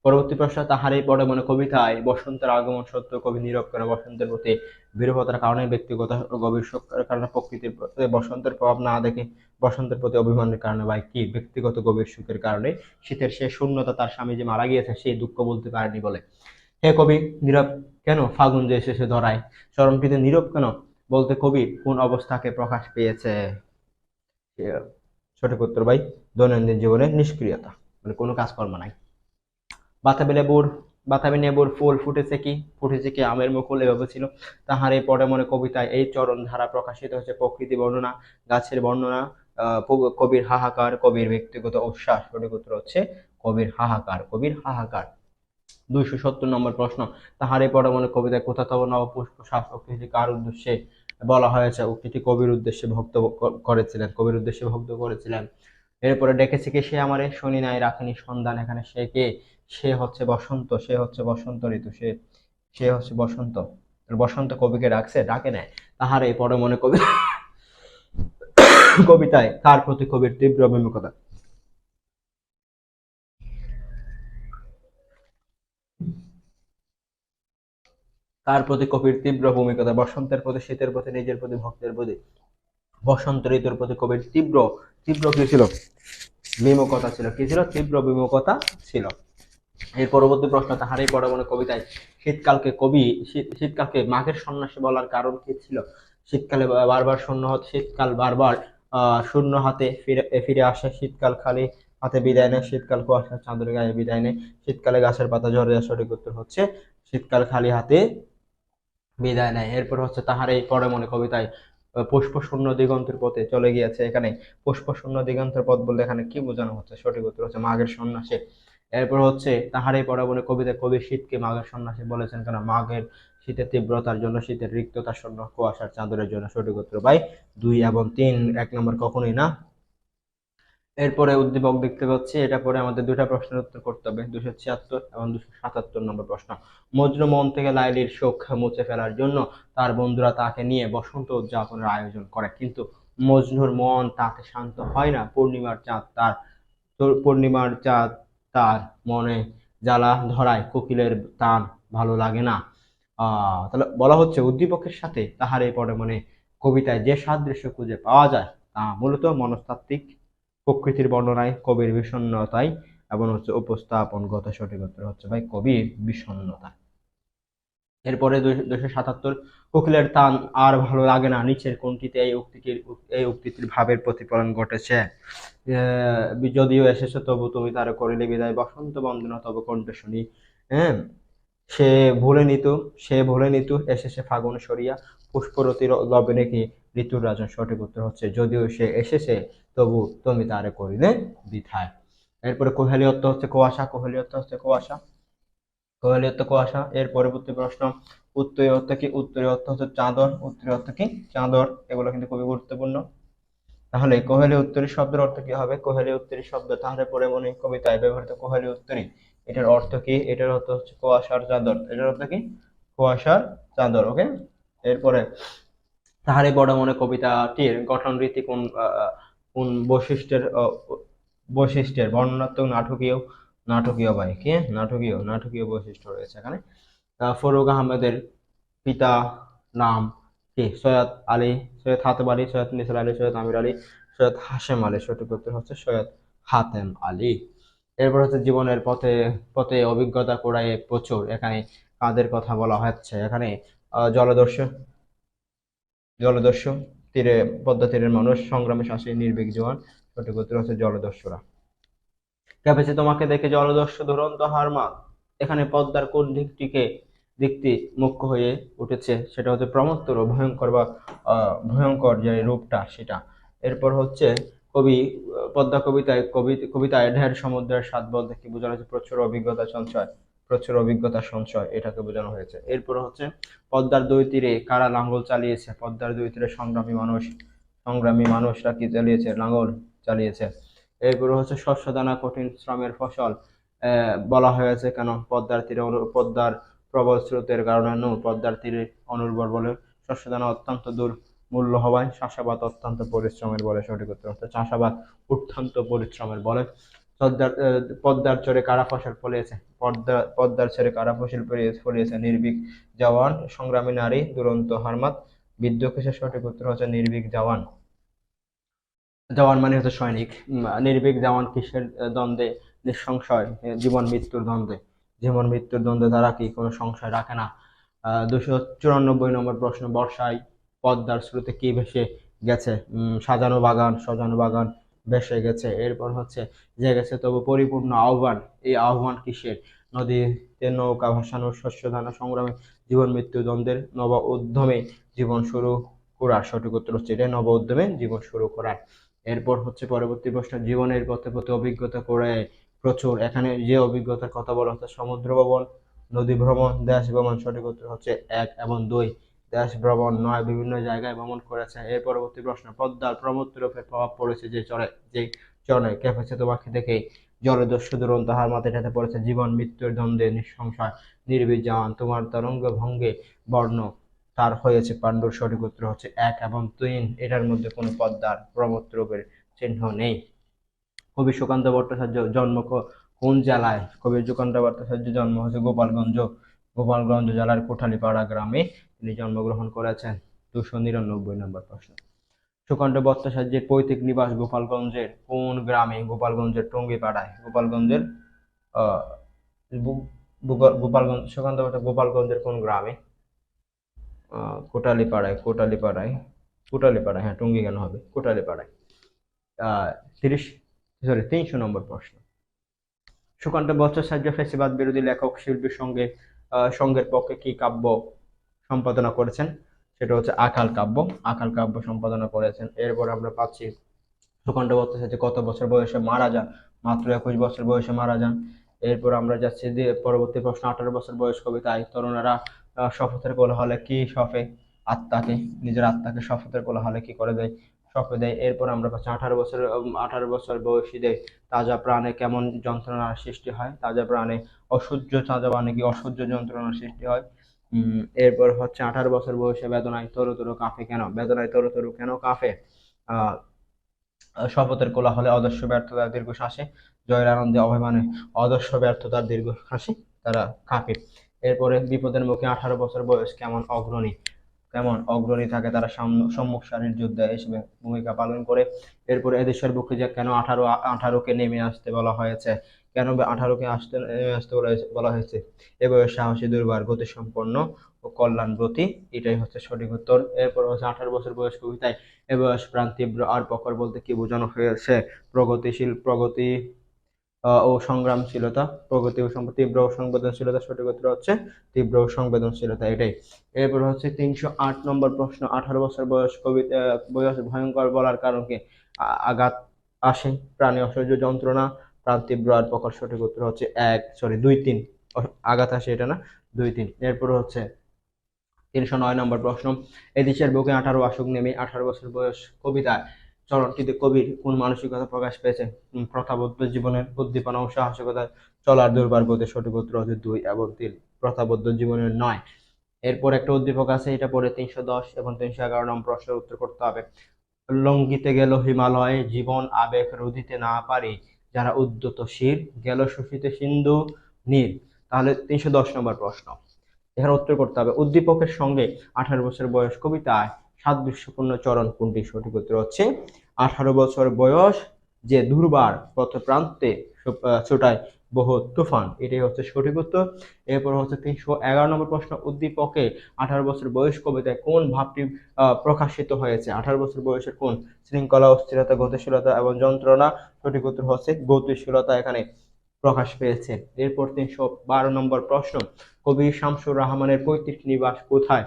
পরবর্তী প্রশ্ন, তাহারই পরে মনে কবিতায় বসন্তের আগমন সত্য কবি নীরব করে বসন্তের প্রতি বিরূপতার কারণে, ব্যক্তিগত গভীর শোকের কারণে, প্রকৃতির প্রতি বসন্তের প্রভাব না দেখে বসন্তের প্রতি অভিমানের কারণে, বা কি ব্যক্তিগত গভীর সুখের কারণে, শীতের সে শূন্যতা, তার স্বামী যে মারা গিয়েছে সেই দুঃখ বলতে পারেনি বলে। হে কবি নীরব কেন? ফাগুন যে এসেছে ধরায়, চরণটিতে নীরব কেন? বলতে কবি কোন অবস্থাকে প্রকাশ পেয়েছে? সঠিক উত্তর ভাই দৈনন্দিন জীবনের নিষ্ক্রিয়তা, মানে কোনো কাজকর্ম নাই। বাতাবি লেবুর বাতাবি লেবুর ফুল ফুটেছে কি? ফুটেছে কি আমের মুকুল? এভাবে ছিল। তাহার এই পরে মনে কবিতায় এই চরণ ধারা প্রকাশিত হচ্ছে প্রকৃতি বর্ণনা, গাছের বর্ণনা, কবির হাহাকার, কবির ব্যক্তিগত উচ্ছ্বাস। সঠিক উত্তর হচ্ছে কবির হাহাকার, কবির হাহাকার। 270 নম্বর প্রশ্ন, তাহার এই পরে মনে কবিতায় কোথাও নবপুষ্প শ্বাস উক্তিটি কার উদ্দেশ্যে বলা হয়েছে? উক্তিটি কবির উদ্দেশ্যে কবির উদ্দেশ্যে ভক্ত করেছিলেন। এরপরে ডেকেছে কি সে আমারে, শুনি নাই রাখিনি সন্ধান। এখানে সে কে? সে হচ্ছে বসন্ত, সে হচ্ছে বসন্ত ঋতু, সে হচ্ছে বসন্ত। বসন্ত কবিকে ডাকছে? ডাকে নেয়। তাহার এই পরে মনে কবিতায় কার প্রতি কবির তীব্র বিমুখতা? কার প্রতি কবির তীব্র ভূমিকতা? বসন্তের প্রতি, শীতের প্রতি, নিজের প্রতি, ভক্তের প্রতি। বসন্ত ঋতুর প্রতি কবির তীব্র তীব্র কি ছিল? বিমুখতা ছিল। কি ছিল? তীব্র বিমুখতা ছিল। এর পরবর্তী প্রশ্ন, তাহারই পরে মনে কবিতায় শীতকালকে মাঘের সন্ন্যাসী বলার কারণ কি ছিল? শীতকালে বারবার শীতকাল বারবার শূন্য হাতে ফিরে ফিরে আসে, শীতকাল খালি হাতে বিদায় নেয়, শীতকাল কুয়াশার চাদর গায়ে বিদায় নেয়, শীতকালে গাছের পাতা ঝরে যায়। সঠিক উত্তর হচ্ছে শীতকাল খালি হাতে বিদায় নেয়। এরপর হচ্ছে তাহার এই পরে মনে কবিতায় পুষ্প শূন্য দিগন্তের পথে চলে গিয়েছে। এখানে পুষ্প শূন্য দিগন্তের পথ বলতে এখানে কি বোঝানো হচ্ছে? সঠিক উত্তর হচ্ছে মাঘের সন্ন্যাসী। এরপর হচ্ছে তাহার এই পরে মনে কবিতায় কবি শীতকে মাঘের সন্ন্যাসী বলেছেন কেন? মাঘের শীতের তীব্রতার জন্য, শীতের রিক্ততার জন্য, কুয়াশার চাদরের জন্য। সঠিক উত্তর ভাই 2 এবং 3। 1 নম্বর কখনোই না। এরপরে উদ্দীপক দেখতে পাচ্ছি, এটা পরে আমাদের দুটা প্রশ্নের উত্তর করতে হবে, 276 এবং 277 নম্বর প্রশ্ন। মজনু মন থেকে লাইলির শোক মুছে ফেলার জন্য তার বন্ধুরা তাকে নিয়ে বসন্ত উদযাপনের আয়োজন করে, কিন্তু মজনুর মন তাতে শান্ত হয় না। পূর্ণিমার চাঁদ তার মনে জ্বালা ধরায়, কোকিলের তান ভালো লাগে না। তাহলে বলা হচ্ছে উদ্দীপকের সাথে তাহার এই পরে মানে কবিতায় যে সাদৃশ্য খুঁজে পাওয়া যায় তা মূলত মনস্তাত্ত্বিক প্রকৃতির বর্ণনায়, কবির বিষণ্ণতায় এবং হচ্ছে উপস্থাপনগত। সঠিক উত্তর হচ্ছে ভাই কবির বিষণ্ণতা। এরপরে 277, কোকিলের তান আর ভালো লাগে না, নিচের কোনটিতে এই উক্তিটির ভাবের প্রতিফলন ঘটেছে? যদিও এসেছে তবু তুমি তার করিলে বিদায়, বসন্ত বন্দনা তবু কণ্ঠে শুনি। হ্যাঁ, সে ভুলে নিত এসেছে ফাগুন সরিয়া, পুষ্পরতি লবে নাকি ঋতুর রাজন। সঠিক উত্তর হচ্ছে যদিও সে এসেছে তবু তুমি তারে করিলে বিদায়। এরপরে কোহেলি অর্থ হচ্ছে কুয়াশা, কোহেলি অর্থ হচ্ছে কুয়াশা, কোহেলি অর্থ কুয়াশা। এর পরবর্তী প্রশ্ন, উত্তরী অর্থ কি? উত্তরী অর্থ হচ্ছে চাদর, উত্তরী অর্থ কি? চাদর। এগুলো কিন্তু খুবই গুরুত্বপূর্ণ। তাহলে কোহেলি উত্তরী শব্দের অর্থ কি হবে? কোহেলি উত্তরী শব্দ, তাহলে পরে মনে কবিতায় ব্যবহৃত কোহেলি উত্তরী, এটার অর্থ কি? এটার অর্থ হচ্ছে কুয়াশার চাদর। এটার অর্থ কি? কুয়াশার চাদর। ওকে। এরপরে তাহারে বড় মনে কবিতাটির গঠন রীতি কোন বৈশিষ্ট্যের বর্ণনাত্মক নাটকীয়, নাটকীয় ভাই কি নাটকীয় বৈশিষ্ট্য রয়েছে এখানে। ফরুক আহমেদের পিতা নাম কি? সৈয়দ আলী, সৈয়দ হাতেম আলী, সৈয়দ নিসার আলী, সৈয়দ আমির আলী, সৈয়দ হাশেম আলী। সঠিক উত্তর হচ্ছে সৈয়দ হাতেম আলী। এরপর হচ্ছে জীবনের পথে পথে অভিজ্ঞতা কুড়ায় প্রচুর, এখানে কাদের কথা বলা হচ্ছে? এখানে জলদস্যু জলদস্যু তীরে, পদ্মা তীরের মানুষ, সংগ্রামে শাসী নির্ভীক জওয়ান। সঠিক উত্তর হচ্ছে জলদস্যুরা। কেঁপেছে তোমাকে দেখে জলদস্যু দুরন্ত হারমান। এখানে পদ্মার কোন দিকটি মুখ্য হয়ে উঠেছে? সেটা হচ্ছে প্রমত্তর ও ভয়ঙ্কর, বা ভয়ঙ্কর যে রূপটা সেটা। এরপর হচ্ছে কবি পদ্মা কবিতায় ঢের সমুদ্রের স্বাদ বলতে কি বোঝানো হয়েছে? প্রচুর অভিজ্ঞতা সঞ্চয় এটাকে বোঝানো হয়েছে। এরপর হচ্ছে পদ্মার দুই তীরে কারা লাঙ্গল চালিয়েছে? পদ্মার দুই তীরে সংগ্রামী মানুষ, সংগ্রামী মানুষরা কি চালিয়েছে, লাঙ্গল চালিয়েছে। এরপরে হচ্ছে শস্য দানা কঠিন শ্রমের ফসল, বলা হয়েছে কেন, পদ্মার তীরে পদ্মার প্রবল স্রোতের কারণে পদ্মার তীরে অনুর্বর বলে শস্য দানা অত্যন্ত মূল্য হওয়ায় চাষাবাদ অত্যন্ত পরিশ্রমের বলে সঠিক উত্তর হচ্ছে চাষাবাদ অত্যন্ত পরিশ্রমের বলে। পদ্মার চরে কারা ফসল ফলিয়েছে, পদ্মার চরে কারা ফসল ফলিয়েছে, নির্ভীক জওয়ান, সংগ্রামী নারী, দুরন্ত হারমাত, বৃদ্ধ কিসের সঠিক উত্তর হচ্ছে নির্ভীক জওয়ান। জওয়ান মানে হচ্ছে সৈনিক। নির্ভীক জওয়ান কিসের দ্বন্দ্বে, নিঃসংশয় জীবন মৃত্যুর দ্বন্দ্বে, জীবন মৃত্যুর দ্বন্দ্বে তারা কি কোনো সংশয় রাখে না। 294 নম্বর প্রশ্ন, বর্ষায় পদ্মার স্রোতে কি ভেসে গেছে, সাজানো বাগান ভেসে গেছে। এরপর হচ্ছে যে গেছে তবু পরিপূর্ণ আহ্বান, এই আহ্বান কিসের, নদীতে নৌকা ভাসানোর, শস্য দানা সংগ্রামে, জীবন মৃত্যু দ্বন্দ্বের, নব উদ্যমে জীবন শুরু করার সঠিক উত্তর হচ্ছে এটা, নব উদ্যমে জীবন শুরু করার। এরপর হচ্ছে পরবর্তী প্রশ্ন, জীবনের পথে পথে অভিজ্ঞতা করে প্রচুর, এখানে যে অভিজ্ঞতার কথা বলা হচ্ছে সমুদ্র ভ্রমণ, নদী ভ্রমণ, দেশ ভ্রমণ, সঠিক উত্তর হচ্ছে 1 এবং 2, দেশ ভ্রমণ নয়, বিভিন্ন জায়গায় ভ্রমণ করেছে। এর পরবর্তী প্রশ্ন, পদ্মার প্রমত্তরূপের প্রভাব পড়েছে যে চরে কেঁপেছে তোমাকে দেখে, জলদস্যু দুরন্ত হার মাথাটাতে পড়েছে, জীবন মৃত্যুর দ্বন্দ্বে নিঃসংশয় নির্ভীক জওয়ান, তোমার তরঙ্গ ভঙ্গে বর্ণ তার হয়েছে পাণ্ডুর, সঠিক উত্তর হচ্ছে 1 এবং 3, এটার মধ্যে কোনো পদ্মার প্রমত্তরূপের চিহ্ন নেই। কবি সুকান্ত ভট্টাচার্য জন্ম কোন জেলায়, কবি সুকান্ত ভট্টাচার্য জন্ম হচ্ছে গোপালগঞ্জ জেলার কোঠালীপাড়া গ্রামে তিনি জন্মগ্রহণ করেছেন। 299 নম্বর প্রশ্ন, সুকান্ত ভট্টাচার্যের পৈতৃক নিবাস গোপালগঞ্জের কোন গ্রামে, গোপালগঞ্জের টঙ্গিপাড়ায়, গোপালগঞ্জের আহ গোপালগঞ্জ, সুকান্ত ভট্টাচার্য গোপালগঞ্জের কোন গ্রামে, কোটালীপাড়ায়, হ্যাঁ টঙ্গী কেন হবে, কোটালীপাড়ায়। 300 নম্বর প্রশ্ন, সুকান্ত ভট্টাচার্য ফ্যাসিবাদ বিরোধী লেখক শিল্পীর সঙ্গের পক্ষে কি কাব্য সম্পাদনা করেছেন, সেটা হচ্ছে আকাল কাব্য সম্পাদনা করেছেন। এরপর আমরা পাচ্ছি সুকান্ত ভট্টাচার্য কত বছর বয়সে মারা যান, মাত্র 21 বছর বয়সে মারা যান। এরপর আমরা যাচ্ছি যে পরবর্তী প্রশ্ন, 18 বছর বয়স কবিতায় তরুণেরা শপথের কোলাহলে কি শপে, নিজের আত্মাকে শপথের কোলাহলে কি করে দেয়, শপে দেয়। এরপর আমরা পাচ্ছি 18 বছর বয়সীদের তাজা প্রাণে কেমন যন্ত্রণার সৃষ্টি হয়, তাজা প্রাণে তাজা প্রাণে কি অসহ্য যন্ত্রণার সৃষ্টি হয়। এরপর হচ্ছে 18 বছর বয়সে বেদনায় তরু কাঁপে কেন, বেদনায় তরু কেন কাঁপে। শপথের কোলাহলে অদস্য ব্যর্থতার দীর্ঘশ্বাসে, জয়ের আনন্দে অভিমানে অদস্য ব্যর্থতার দীর্ঘশ্বাসে তারা কাঁপে। এরপরে বিপদের মুখে 18 বছর বয়স কেমন অগ্রণী থাকে, তারা সম্মুখ সারির যোদ্ধা হিসেবে ভূমিকা পালন করে। এরপরে এদেশের বুকে যে কেন 18কে নেমে আসতে বলা হয়েছে, কেন 18কে নেমে আসতে বলা হয়েছে, এ বয়স সাহসী, দুর্বার, গতিসম্পন্ন ও কল্যাণব্রতী, এটাই হচ্ছে সঠিক উত্তর। এরপর হচ্ছে 18 বছর বয়স কবিতায় এ বয়স প্রাণ তীব্র আর প্রখর বলতে কি বোঝানো হয়েছে, প্রগতি ও সংগ্রামশীলতা, তীব্র ও সংবেদনশীলতা, সঠিক উত্তর হচ্ছে তীব্র ও সংবেদনশীলতা, এটাই। এরপর হচ্ছে 308 নম্বর প্রশ্ন, 18 বছর বয়স ভয়ঙ্কর বলার কারণ কি, আঘাত আসে, প্রাণে অসহ্য যন্ত্রণা, প্রাণ তীব্র আর প্রখর, সঠিক উত্তর হচ্ছে 2 3, আঘাত আসে এটা না, 2 3। এরপর হচ্ছে 309 নম্বর প্রশ্ন, এদেশের বুকে 18 আসুক নেমে, 18 বছর বয়স কবিতায় চরণটিতে কবির কোন মানসিকতা প্রকাশ পেয়েছে, প্রথাবদ্ধ জীবনের উদ্দীপনা ও সাহসিকতা, চলার দুর্বার গতি, সঠিক উত্তর হচ্ছে 2 এবং 3, প্রথাবদ্ধ জীবনের নয়। এরপর একটা উদ্দীপক আছে, এটা পরে 310 এবং 311 নম্বর প্রশ্নের উত্তর করতে হবে। লঙ্ঘিতে গেল হিমালয়ে জীবন আবেগ রুধিতে না পারি, যারা উদ্যত শির গেল শুষিতে সিন্ধু নীল। তাহলে 310 নম্বর প্রশ্ন, এখানে উত্তর করতে হবে উদ্দীপকের সঙ্গে 18 বছর বয়স কবিতায় সাদৃশ্যপূর্ণ চরণ কোনটি, সঠিক উত্তর হচ্ছে 18 বছর বয়স যে দুর্বার পথ প্রান্তে ছোটায় বহু তুফান, এটাই হচ্ছে সঠিক উত্তর। এরপর হচ্ছে 311 নম্বর প্রশ্ন, উদ্দীপকে 18 বছর বয়স কবিতায় কোন ভাবটি প্রকাশিত হয়েছে, 18 বছর বয়সের কোন, শৃঙ্খলা, অস্থিরতা, গতিশীলতা এবং যন্ত্রণা, সঠিক উত্তর হচ্ছে গতিশীলতা এখানে প্রকাশ পেয়েছে। এরপর 312 নম্বর প্রশ্ন, কবি শামসুর রহমানের পৈতৃক নিবাস কোথায়,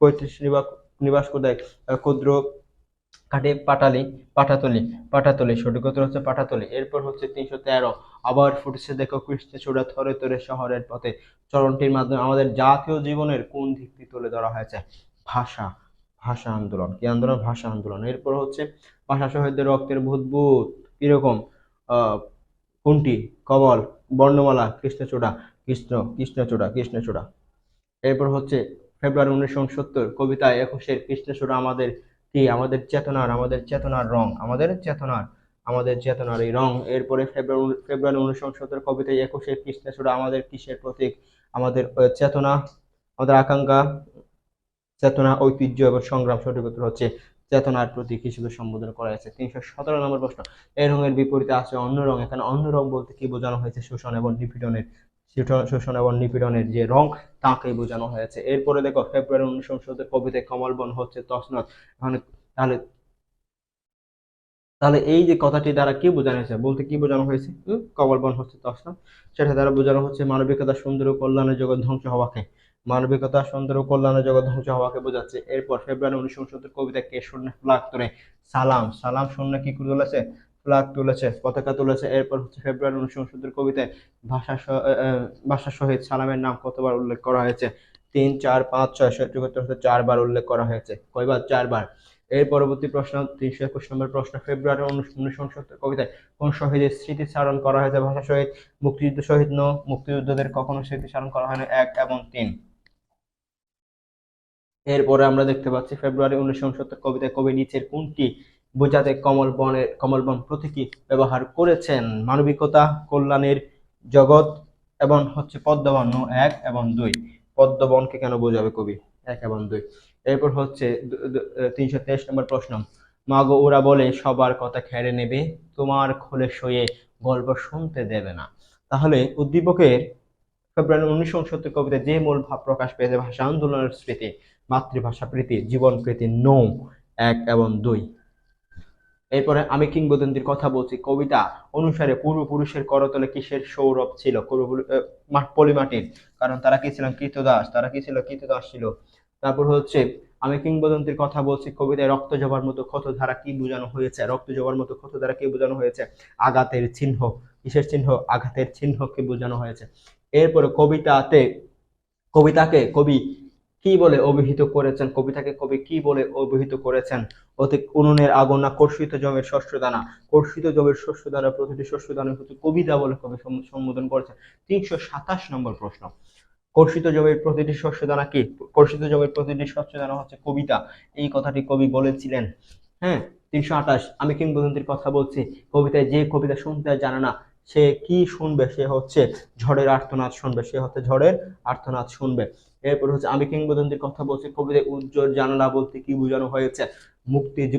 পৈতৃক নিবাস কোথায়, ক্ষুদ্র কাটে পাটাতলি, সঠিক উত্তর হচ্ছে পাটাতলি। এরপর হচ্ছে 313, আবার ফুটেছে দেখো কৃষ্ণ চূড়া থরে থরে শহরের পথে, চরণটির মাধ্যমে আমাদের জাতীয় জীবনের কোন দিকটি তুলে ধরা হয়েছে, ভাষা, ভাষা আন্দোলন। কি আন্দোলন? ভাষা আন্দোলন। এরপর হচ্ছে ভাষা শহীদদের রক্তের বুদবুদ কিরকম? আহ কোনটি? কবল, বর্ণমালা, কৃষ্ণচূড়া, কৃষ্ণচূড়া। এরপর হচ্ছে ফেব্রুয়ারি 1969 কবিতায় একুশের কৃষ্ণচূড়া আমাদের কি? আমাদের চেতনার রং, আমাদের চেতনার এই রং। এরপরে ফেব্রুয়ারি 1969 কবিতায় একুশের কৃষ্ণচূড়া আমাদের কিসের প্রতীক? আমাদের চেতনা, আমাদের আকাঙ্ক্ষা, চেতনা, ঐতিহ্য এবং সংগ্রাম। সঠিক উত্তর হচ্ছে চেতনার প্রতীক হিসেবে সম্বোধন করা হয়েছে। 317 নম্বর প্রশ্ন, এই রঙের বিপরীতে আছে অন্য রং। এখানে অন্য রং বলতে কি বোঝানো হয়েছে? শোষণ এবং নিপীড়নের যে রং তাকে বোঝানো হয়েছে। এরপরে দেখো ফেব্রুয়ারি 1969 কবিতায় কমল বন হচ্ছে তছনছ। এখানে তাহলে তাহলে এই যে কথাটি দ্বারা কি বোঝানো হয়েছে? বলতে কি বোঝানো হয়েছে? কমল বন হচ্ছে তছনছ, সেটা দ্বারা বোঝানো হচ্ছে মানবিকতা, সুন্দর ও কল্যাণের জগৎ ধ্বংস হওয়াকে। মানবিকতা, সুন্দর ও কল্যাণের জগৎ ধ্বংস হওয়াকে বোঝাচ্ছে। এরপর ফেব্রুয়ারি 1969 কবিতা কে শূন্য ফ্ল্যাগ তুলে? সালাম শূন্য কি তুলেছে? ফ্ল্যাগ তুলেছে, পতাকা তুলেছে। এরপর হচ্ছে ফেব্রুয়ারি 1969 কবিতায় ভাষা শহীদ সালামের নাম কতবার উল্লেখ করা হয়েছে? 3, 4, 5, 6। সঠিক উত্তর হচ্ছে 4 বার উল্লেখ করা হয়েছে। কয়বার? 4 বার। এর পরবর্তী প্রশ্ন, 321 নম্বর প্রশ্ন, ফেব্রুয়ারি 1969 কবিতায় কোন শহীদের স্মৃতিচারণ করা হয়েছে? ভাষা শহীদ, মুক্তিযুদ্ধ শহীদ, মুক্তিযোদ্ধাদের কখনো স্মৃতিচারণ করা হয়নি। 1 এবং 3। এরপরে আমরা দেখতে পাচ্ছি ফেব্রুয়ারি 1969 কবিতায় কবি নিচের কোনটি বোঝাতে কমল বন প্রতীকী ব্যবহার করেছেন? মানবিকতা, কল্যাণের জগৎ এবং হচ্ছে পদ্মবন। 1 এবং 2। পদ্মবনকে কেন বোঝাবে কবি? 1 এবং 2। এরপর হচ্ছে 323 নম্বর প্রশ্ন, মাগো ওরা বলে সবার কথা খেড়ে নেবে, তোমার খোলে সয়ে গল্প শুনতে দেবে না। তাহলে উদ্দীপকের ফেব্রুয়ারি 1969 কবিতায় যে মূল ভাব প্রকাশ পেয়েছে? ভাষা আন্দোলনের স্মৃতি, মাতৃভাষা প্রীতি, জীবন প্রীতি। 1 এবং 2। এরপরে আমি কিংবদন্তির কথা বলছি কবিতা অনুসারে পূর্বপুরুষের করতলে কিসের সৌরভ ছিল? পলিমাটির। কারণ তারা কি ছিলেন? কৃতদাস ছিল। তারপর হচ্ছে আমি কিংবদন্তির কথা বলছি কবিতায় রক্ত জবার মতো ক্ষত ধারা কি বোঝানো হয়েছে? আঘাতের চিহ্ন। কিসের চিহ্ন? আঘাতের চিহ্নকে বোঝানো হয়েছে। এরপরে কবিতাকে কবি কি বলে অভিহিত করেছেন? অতি উনুনের আগুন না কর্ষিত জমের শস্যদানা? প্রতিটি শস্যদানা হচ্ছে কবিতা বলে কবি সম্বোধন করেছেন। 327 নম্বর প্রশ্ন, কর্ষিত জমির প্রতিটি শস্যদানা কি? কর্ষিত জমির প্রতিটি শস্যদানা হচ্ছে কবিতা। এই কথাটি কবি বলেছিলেন। হ্যাঁ। 328, আমি কিংবদন্তির কথা বলছি কবিতায় যে কবিতা শুনতে জানে না সে কি শুনবে? সে হচ্ছে ঝড়ের আর্তনাদ শুনবে। এরপর হচ্ছে আমি কিংবদন্তির কথা বলছি কবিতায় উজ্জ্বল জানালা বলতে কি বোঝানো হয়েছে?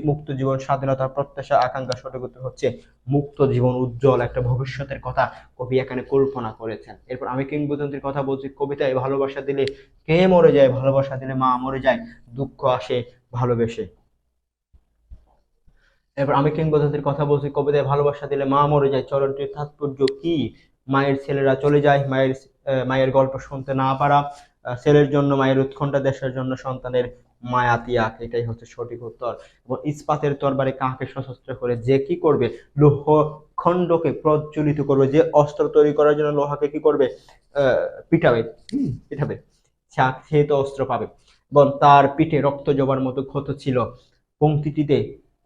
মুক্ত জীবন, স্বাধীনতা, প্রত্যাশা, আকাঙ্ক্ষা। সঠিক উত্তর হচ্ছে মুক্ত জীবন, উজ্জ্বল একটা ভবিষ্যতের কথা কবি এখানে কল্পনা করেছেন। এরপর আমি কিংবদন্তির কথা বলছি কবিতায় ভালোবাসা দিলে কে মরে যায়? ভালোবাসা দিলে মা মরে যায়, দুঃখ আসে ভালোবেসে। এরপর আমি কিংবদন্তির কথা বলছি কবিতায় ভালোবাসা দিলে মা মরে যায়, চরণটির তাৎপর্য কি? মায়ের ছেলেরা চলে যায়, মায়ের গল্প শুনতে না পারা, ছেলের জন্য মায়ের উৎকণ্ঠা, দেশের জন্য সন্তানের মায়া ত্যাগ। এটাই হচ্ছে সঠিক উত্তর। এবং ইস্পাতের তরবারি কাকে সশস্ত্র করে? যে কি করবে? লৌহ খণ্ডকে প্রজ্বলিত করবে। যে অস্ত্র তৈরি করার জন্য লোহাকে কি করবে? পিটাবে, সে তো অস্ত্র পাবে। এবং তার পিঠে রক্ত জবার মতো ক্ষত ছিল। পংক্তিটিতে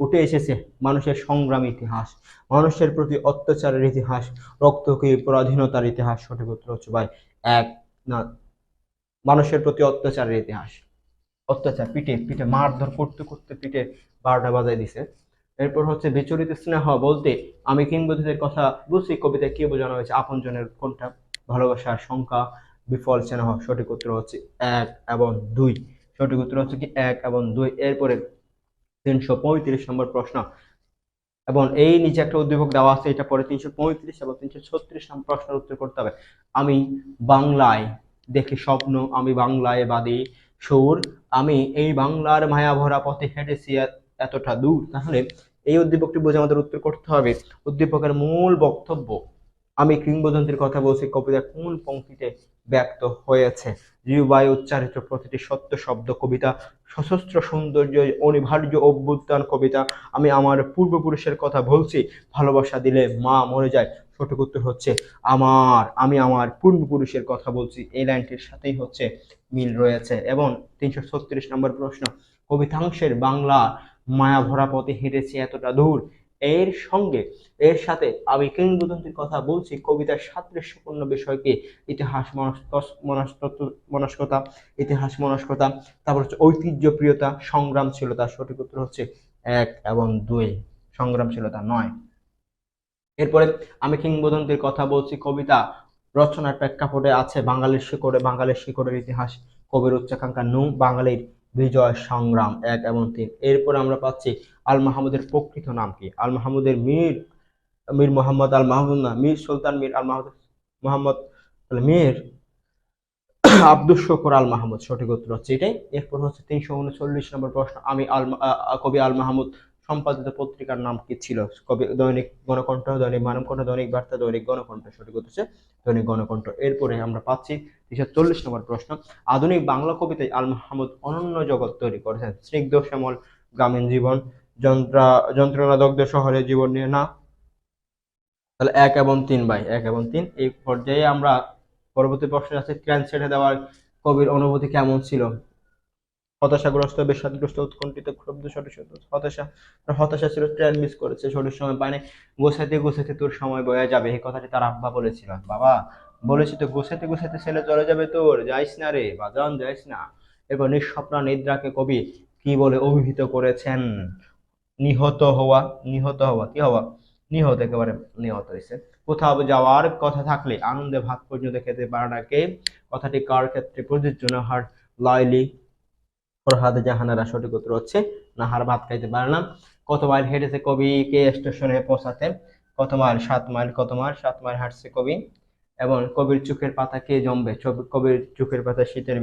উঠে এসেছে মানুষের সংগ্রাম ইতিহাস, মানুষের প্রতি অত্যাচারের ইতিহাস, রক্তকে পরাধীনতার ইতিহাস। সঠিক উত্তর হচ্ছে ভাই 1 না, মানুষের প্রতি অত্যাচারের ইতিহাস। অত্যাচার, পিঠে মারধর করতে করতে পিঠে 12টা বাজায় দিছে। এরপর হচ্ছে বিচরিত স্নেহ বলতে আমি কিংবদন্তির কথা বলছি কবিতায় কি বোঝানো হয়েছে? আপনজনের কোনটা? ভালোবাসার সংখ্যা, বিফল স্নেহ। সঠিক উত্তর হচ্ছে 1 এবং 2। সঠিক উত্তর হচ্ছে কি 1 এবং 2। এরপরে 335 নম্বর প্রশ্ন, এবং এই নিচে একটা উদ্দীপক দেওয়া আছে, এটা পরে 335 এবং 336 নম্বর প্রশ্নের উত্তর করতে হবে। আমি বাংলায় দেখি স্বপ্ন, আমি বাংলায় বাদী সুর, আমি এই বাংলার মায়া ভরা পথে হেঁটেছি এতটা দূর। তাহলে এই উদ্দীপকটি বুঝে আমাদের উত্তর করতে হবে। উদ্দীপকের মূল বক্তব্য আমি কিংবদন্তির কথা বলছি কবিতা কোন পংক্তিতে ব্যক্ত হয়েছে? জিহ্বায় উচ্চারিত প্রতিটি সত্য শব্দ কবিতা, সশস্ত্র সৌন্দর্য, অনিবার্য অভ্যুত্থান কবিতা, আমি আমার পূর্বপুরুষের কথা বলছি, ভালোবাসা দিলে মা মরে যায়, সঠিক উত্তর হচ্ছে আমার, আমি আমার পূর্বপুরুষের কথা বলছি, এই লাইনটির সাথেই হচ্ছে মিল রয়েছে। এবং 336 নম্বর প্রশ্ন, কবিতাংশের বাংলা মায়া ভরা পথে হেঁটেছি এতটা দূর, এর সঙ্গে এর সাথে আমি কিংবদন্তির কথা বলছি, কবিতার সাদৃশ্যপূর্ণ বিষয়কে ইতিহাস মনস্কতা, ইতিহাস মনস্কতা, তারপর হচ্ছে ঐতিহ্যপ্রিয়তা, সংগ্রামশীলতা। সঠিক উত্তর হচ্ছে 1 এবং 2, সংগ্রামশীলতা নয়। এরপরে আমি কিংবদন্তির কথা বলছি, কবিতা রচনার প্রেক্ষাপটে আছে বাঙালির শিকড়ের ইতিহাস, কবির উচ্চাকাঙ্ক্ষা নু, বাঙালির বিজয় সংগ্রাম। 1 এবং 3। এরপর আমরা পাচ্ছি আল মাহমুদের প্রকৃত নাম কি? আল মাহমুদের মীর মীর মোহাম্মদ আল মাহমুদ না, মীর সুলতান মীর আল মাহমুদ মোহাম্মদ মীর আব্দুস শুকুর আল মাহমুদ। সঠিক উত্তর হচ্ছে এটাই। এরপর হচ্ছে 339 নম্বর প্রশ্ন, আমি কবি আল মাহমুদ সম্পাদিত পত্রিকার নাম কি ছিল? কবি দৈনিক গণকণ্ঠ, দৈনিক মানবকণ্ঠ, দৈনিক বার্তা, দৈনিক গণকণ্ঠ। সঠিক উত্তর হচ্ছে দৈনিক গণকণ্ঠ। এরপরে আমরা পাচ্ছি 340 নম্বর প্রশ্ন, আধুনিক বাংলা কবিতায় আল মাহমুদ অনন্য জগৎ তৈরি করেছেন। স্নিগ্ধ শ্যামল গ্রামীণ জীবন, যন্ত্রণাদগ্ধ শহরের জীবন নিয়ে না। তাহলে 1 এবং 3 ভাই, 1 এবং 3। এই পর্যায়ে আমরা পরবর্তী প্রশ্ন আছে, ট্রেন ছেড়ে দেওয়ার কবির অনুভূতি কেমন ছিল? হতাশাগ্রস্ত, বিষাদগ্রস্ত, উৎকণ্ঠিত, ক্ষুব্ধ, হতাশা ছিল, ট্রেন মিস করেছে, সঠিক সময় পায়নি, গোছাইতে গোছাইতে তোর সময় বয়ে যাবে, এই কথাটি তার আব্বা বলেছিল। বাবা বলেছি তো, গোছাইতে গোছাইতে ছেলে চলে যাবে তোর, যাইস না রে বাজান, যাইস না। এরপর নিঃস্বপ্ন নিদ্রাকে কবি কি বলে অভিহিত করেছেন? নিহত হওয়া, নিহত হওয়া, কি হওয়া? নিহত, একেবারে নিহত হয়েছে। কোথাও যাওয়ার কথা থাকলে আনন্দে ভাত পর্যন্ত খেতে পারে না কে? কথাটি কার ক্ষেত্রে প্রযোজ্য? নাহার, লাইলি, ফরহাদ জাহানারা। সঠিক উত্তর হচ্ছে নাহার ভাত খাইতে পারে না। কত মাইল হেঁটেছে কবি কে স্টেশনে পৌঁছাতে? কত মাইল? 7 মাইল। কত মাইল? 7 মাইল হাঁটছে কবি। এবং কবির চোখের পাতা কে জমবে? কবির চোখের পাতা শীতের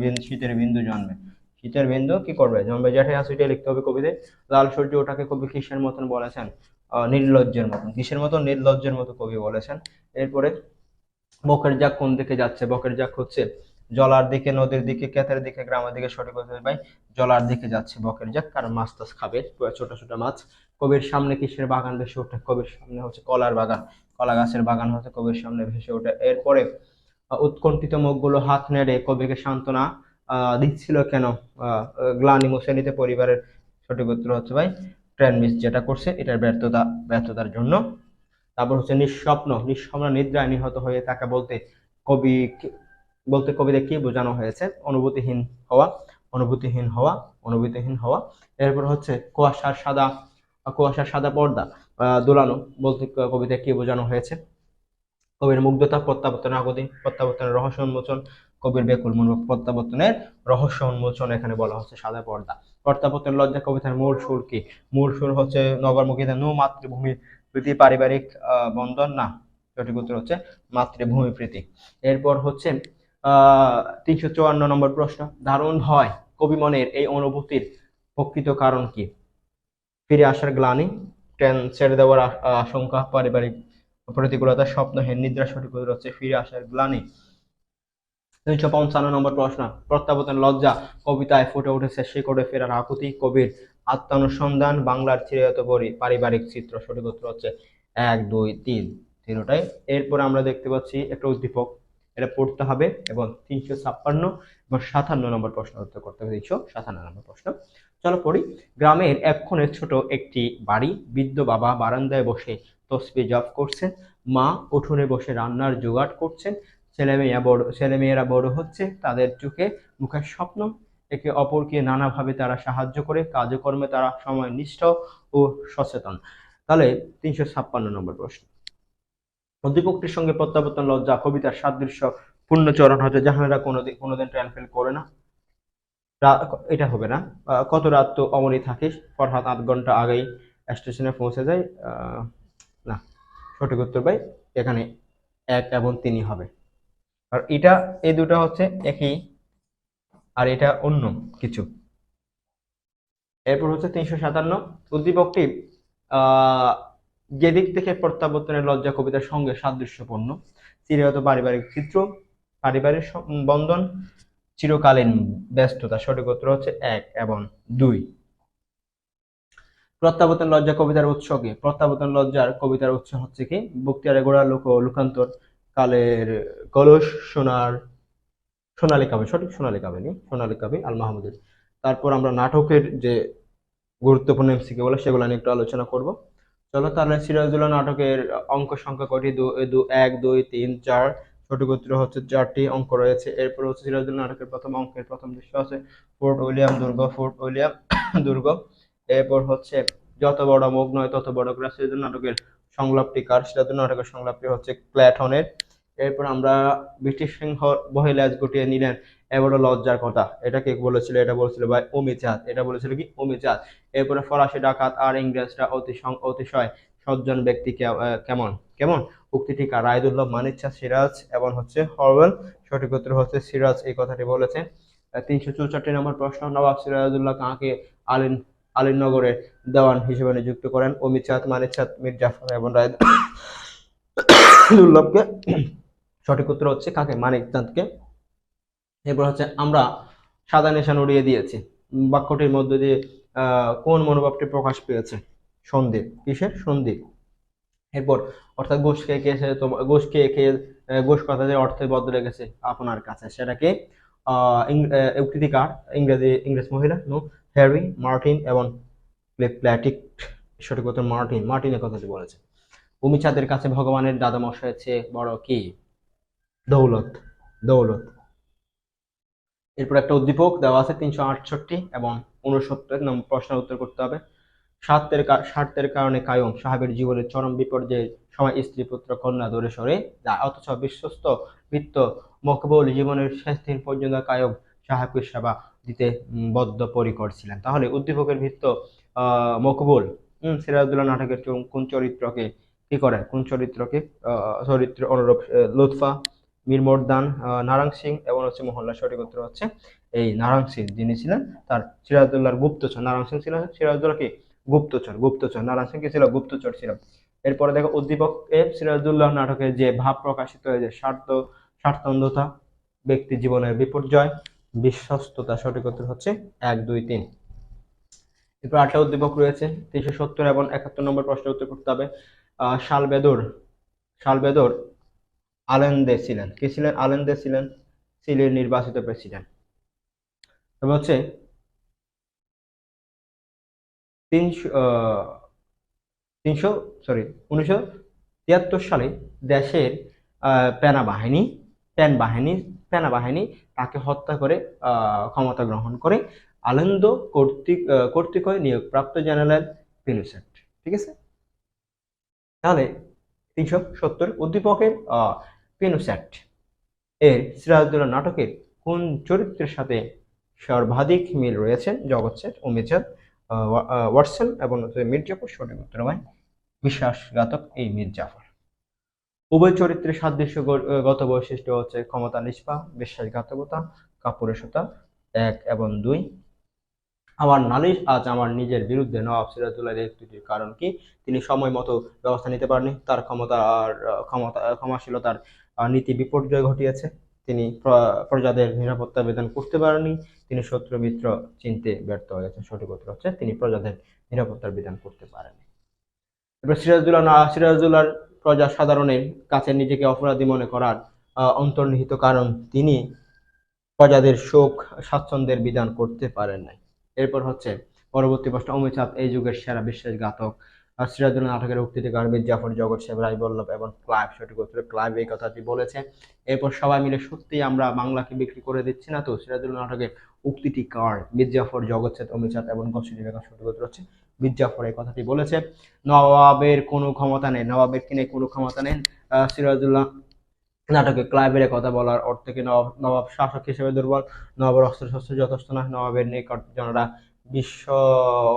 বিন্দু জন্মে। শীতের বিন্দু কি করবে? জন্মে। জ্যাঠে আসিটা লিখতে হবে কবিতে। লাল সূর্য ওটাকে কবি কিসের মতন বলেছেন? নির্লজ্জের মতন। কিসের মতো? নির্লজ্জের মতো কবি বলেছেন। এরপরে বকের যাক কোন দিকে যাচ্ছে? বকের যাক হচ্ছে জলার দিকে, নদীর দিকে, ক্ষেতের দিকে, গ্রামের দিকে। সঠিক উত্তর ভাই জলার দিকে যাচ্ছে বকের যাক, কারণ মাছ টাছ খাবে, ছোট ছোট মাছ। কবির সামনে কিসের বাগান ভেসে ওঠে? কবির সামনে হচ্ছে কলার বাগান, কলা গাছের বাগান হচ্ছে কবির সামনে ভেসে ওঠে। এরপরে উৎকণ্ঠিত মুখগুলো হাত নেড়ে কবিকে সান্ত্বনা দিচ্ছিল কেন? গ্লানি মুছে নিতে পরিবারের। সঠিক উত্তর হচ্ছে ভাই ট্রেন মিস যেটা করছে এটার ব্যর্থতার জন্য। তারপর হচ্ছে নিঃস্বপ্ন নিদ্রায় নিহত হয়ে তাকে কবি কবিতা কি বোঝানো হয়েছে? অনুভূতিহীন হওয়া, অনুভূতিহীন হওয়া, অনুভূতিহীন হওয়া। এরপর হচ্ছে কুয়াশার সাদা পর্দা দোলানো বলতে কবিতা কি বোঝানো হয়েছে? কবির মুগ্ধতা, প্রত্যাবর্তনের রহস্য উন্মোচন, কবির বেকুল মনোভাব, প্রত্যাবর্তনের রহস্য উন্মোচন এখানে বলা হচ্ছে সাদা পর্দা। প্রত্যাবর্তন লজ্জা কবিতার মূল সুর কি? মূল সুর হচ্ছে নগরমুখীতে নু, মাতৃভূমি প্রীতি, পারিবারিক বন্ধন না। সঠিক উত্তর হচ্ছে মাতৃভূমি প্রীতি। এরপর হচ্ছে 354 নম্বর প্রশ্ন, দারুণ ভয় কবি মনের এই অনুভূতির প্রকৃত কারণ কি? ফিরে আসার গ্লানি, ট্রেন ছেড়ে দেওয়ার আশঙ্কা, পারিবারিক প্রতিকূলতা, স্বপ্নহীন নিদ্রা। সঠিক উত্তর হচ্ছে ফিরে আসার গ্লানি। 355 নম্বর প্রশ্ন, প্রত্যাবর্তন লজ্জা কবিতায় ফুটে উঠেছে শিকড়ে ফেরার আকুতি, কবির আত্মানুসন্ধান, বাংলার চিরায়ত পারিবারিক চিত্র। সঠিক উত্তর হচ্ছে 1, 2, 3 তিনটাই। এরপর আমরা দেখতে পাচ্ছি একটা উদ্দীপক, এটা পড়তে হবে এবং 356 এবং 57 নম্বর প্রশ্ন উত্তর করতে হবে। 357 নম্বর প্রশ্ন, চলো পড়ি। গ্রামের এক কোণে ছোট একটি বাড়ি, বৃদ্ধ বাবা বারান্দায় বসে তসবিহ জপ করছেন, মা উঠোনে বসে রান্নার জোগাড় করছেন, ছেলেমেয়েরা বড় হচ্ছে, তাদের চোখে মুখের স্বপ্ন, একে অপরকে নানাভাবে তারা সাহায্য করে, কাজকর্মে তারা সময়নিষ্ঠ ও সচেতন। তাহলে 356 নম্বর প্রশ্ন, উদ্দীপকটির সঙ্গে প্রত্যাবর্তন লজ্জা কবিতার সাদৃশ্য পূর্ণচরণ হচ্ছে জাহানারা কোনোদিন ট্রেন ফেল করে না, এটা হবে না। কত রাত তো অমনি থাকিস, ফরহাদ 8 ঘন্টা আগেই স্টেশনে পৌঁছে যায়, না। সঠিক উত্তর ভাই এখানে 1 এবং 3 হবে। আর এটা এই দুটো হচ্ছে একই, আর এটা অন্য কিছু। এরপর হচ্ছে 357, উদ্দীপকটি যে দিক থেকে প্রত্যাবর্তনের লজ্জা কবিতার সঙ্গে সাদৃশ্যপূর্ণ, চিরায়ত পারিবারিক চিত্র, পারিবারিক বন্ধন, চিরকালীন ব্যস্ততা। সঠিক উত্তর হচ্ছে 1 এবং 2। প্রত্যাবর্তন লজ্জা কবিতার উৎস কি? প্রত্যাবর্তন লজ্জার কবিতার উৎস হচ্ছে কি? বক্তিয়ারে গোড়া লোক লোকান্তর, কালের কলস, সোনালী কাব্য, সঠিক সোনালী কাব্য নেই, সোনালী কাব্য আল মাহমুদের। তারপর আমরা নাটকের যে গুরুত্বপূর্ণ এমসিকিউ বলে সেগুলো নিয়ে একটু আলোচনা করব। চলো তাহলে সিরাজউদ্দৌলা নাটকের অঙ্ক সংখ্যা কয়টি? 1 2 3 4। সঠিক উত্তর হচ্ছে 4টি অঙ্ক রয়েছে। এরপর হচ্ছে সিরাজউদ্দৌলা নাটকের প্রথম অঙ্কের প্রথম দৃশ্য আছে ফোর্ট উইলিয়াম দুর্গ, ফোর্ট উইলিয়াম দুর্গ। এরপর হচ্ছে যত বড় মুখ নয় তত বড় গ্রাস। সিরাজউদ্দৌলা নাটকের সংলাপটি কার? সিরাজউদ্দৌলা নাটকের সংলাপটি হচ্ছে প্ল্যাটনের। এরপর আমরা ব্রিটিশ সিংহ বহিরাজ গুটিয়ে নিলেন এ বড় লজ্জার কথা, এটা কে বলেছিল? এটা বলেছিল ভাই অমিচাঁদ। এটা বলেছিল কি? অমিচাঁদ। এরপরে ফরাসি ডাকাত আর ইংরেজরা অতিশয় সজ্জন ব্যক্তি কেমন কেমন? উক্তিটি কার? রায়দুল্লাহ, মানিক শাহ, সিরাজ এবং হচ্ছে হরওয়েল। সঠিক উত্তর হচ্ছে সিরাজ এই কথাটি বলেছে। 364 নম্বর প্রশ্ন, নবাব সিরাজউদ্দৌলা কাকে আলীন আলীনগরের দেওয়ান হিসেবে নিযুক্ত করেন? অমিচাঁদ, মানিক শাহ, মীর জাফর এবং রায়দুল্লাহকে। সঠিক উত্তর হচ্ছে কাকে? মানিক চাঁদকে। এরপর হচ্ছে আমরা সাদা নিশান উড়িয়ে দিয়েছি বাক্যটির মধ্যে দিয়ে কোন মনোভাবটি প্রকাশ পেয়েছে? সন্দেহ। কিসের? সন্দেহ। এরপর অর্থাৎ ঘুষ খেয়ে খেয়েছে তোমার, ঘুষ খেয়ে খেয়ে ঘুষ কথা যে অর্থে বদলে গেছে আপনার কাছে, সেটাকে উক্তিকার ইংরেজ মহিলা নো, হ্যারি, মার্টিন এবং প্ল্যাটিক। সঠিক উত্তর মার্টিন, মার্টিনের কথাটি বলেছে। ভূমিচাঁদের কাছে ভগবানের দাদামশাইয়ের চেয়ে বড় কি? দৌলত, দৌলত। এরপর একটা উদ্দীপক দেওয়া আছে 368 এবং 69 নম্বর প্রশ্নের উত্তর করতে হবে। স্বার্থের কারণে কায়ুম সাহেবের জীবনের চরম বিপর্যয়ে সময় স্ত্রী পুত্র কন্যা দূরে সরে যায়, অথচ বিশ্বস্ত বৃত্ত মকবুল জীবনের শেষ দিন পর্যন্ত কায়ুম সাহেবকে সেবা দিতে বদ্ধপরিকর ছিলেন। তাহলে উদ্দীপকের ভিত্ত মকবুল সিরাজউদ্দৌলা নাটকের কোন চরিত্রকে কি করে? কোন চরিত্রকে? চরিত্র অনুরূপ লুৎফা, মীর মর্দান, নারায়ণ সিং এবং হচ্ছে মোহনলাল। সঠিক উত্তর হচ্ছে এই নারায়ণ সিং, যিনি ছিলেন তার সিরাজউদ্দৌলার গুপ্তচর। নারায়ণ সিং ছিলেন সিরাজউদ্দৌলা কি? গুপ্তচর, গুপ্তচর। নারায়ণ সিং কি ছিল? গুপ্তচর ছিল। এরপরে দেখো উদ্দীপক সিরাজউদ্দৌলা নাটকে যে ভাব প্রকাশিত হয়েছে স্বার্থন্ধতা, ব্যক্তি জীবনের বিপর্যয়, বিশ্বস্ততা। সঠিক উত্তর হচ্ছে 1 2 3। এরপর 8টা উদ্দীপক রয়েছে 370 এবং 71 নম্বর প্রশ্নের উত্তর করতে হবে। সালভেদর সালভেদর আলেন্দে ছিলেন কি ছিলেন? আলেন্দে ছিলেন চিলির নির্বাচিত প্রেসিডেন্ট। তবে হচ্ছে 1973 সালে দেশের সেনাবাহিনী তাকে হত্যা করে ক্ষমতা গ্রহণ করে আলেন্দো কর্তৃক নিয়োগপ্রাপ্ত জেনারেল পিনোচেট। ঠিক আছে, তাহলে 370 উদ্দীপকের পিনোচেট এর সিরাজউদ্দৌলা নাটকের কোন চরিত্রের সাথে সর্বাধিক মিল রয়েছে? জগৎ শেঠ, অমিচাঁদ, ওয়াটসন এবং মীর জাফর। সঠিক উত্তর হয় বিশ্বাসঘাতক এই মীর জাফর। উভয় চরিত্রের সাদৃশ্যগত বৈশিষ্ট্য হচ্ছে ক্ষমতা নিষ্পা, বিশ্বাসঘাতকতা, কাপুরুষতা 1 এবং 2। আমার নালিশ আজ আমার নিজের বিরুদ্ধে, নবাব সিরাজউদ্দৌলার এই ত্রুটির কারণ কি? তিনি সময় মতো ব্যবস্থা নিতে পারেননি, তার ক্ষমাশীলতার নীতি বিপর্যয় ঘটিয়েছে, তিনি প্রজাদের নিরাপত্তা বিধান করতে পারেননি, তিনি শত্রু মিত্র চিনতে ব্যর্থ হয়েছেন। সঠিক উত্তর হচ্ছে তিনি প্রজাদের নিরাপত্তার বিধান করতে পারেননি। এবার সিরাজউদ্দৌলার প্রজা সাধারণের কাছে নিজেকে অপরাধী মনে করার অন্তর্নিহিত কারণ তিনি প্রজাদের সুখ স্বাচ্ছন্দ্যের বিধান করতে পারেন নাই। এরপর হচ্ছে পরবর্তী প্রশ্ন, অমিচাঁদ এই যুগের সেরা বিশ্বাসঘাতক। সিরাজউদ্দৌলা নাটকের উক্তিটিকার মীর জাফর, জগৎ শেখ, রায়বল্লভ এবং ক্লাইভ। সঠিক উত্তর ক্লাইভ এই কথাটি বলেছে। এরপর সবাই মিলে সত্যি আমরা বাংলাকে বিক্রি করে দিচ্ছি না তো? সিরাজউদ্দৌলা নাটকের উক্তিটি কার? মীর জাফর, জগৎ শেখ, অমিচাঁদ এবং গসিটি বেগম। সঠিক উত্তর হচ্ছে মীর জাফর এই কথাটি বলেছে। নবাবের কোনো ক্ষমতা নেই, নবাবের কিনে কোনো ক্ষমতা নেই। সিরাজউদ্দৌলা নাটকে ক্লাইভের কথা বলার অর্থ কি? নবাব শাসক হিসেবে দুর্বল, নবাবের অস্ত্রশস্ত্র যথেষ্ট না, নবাবের নিকট জনরা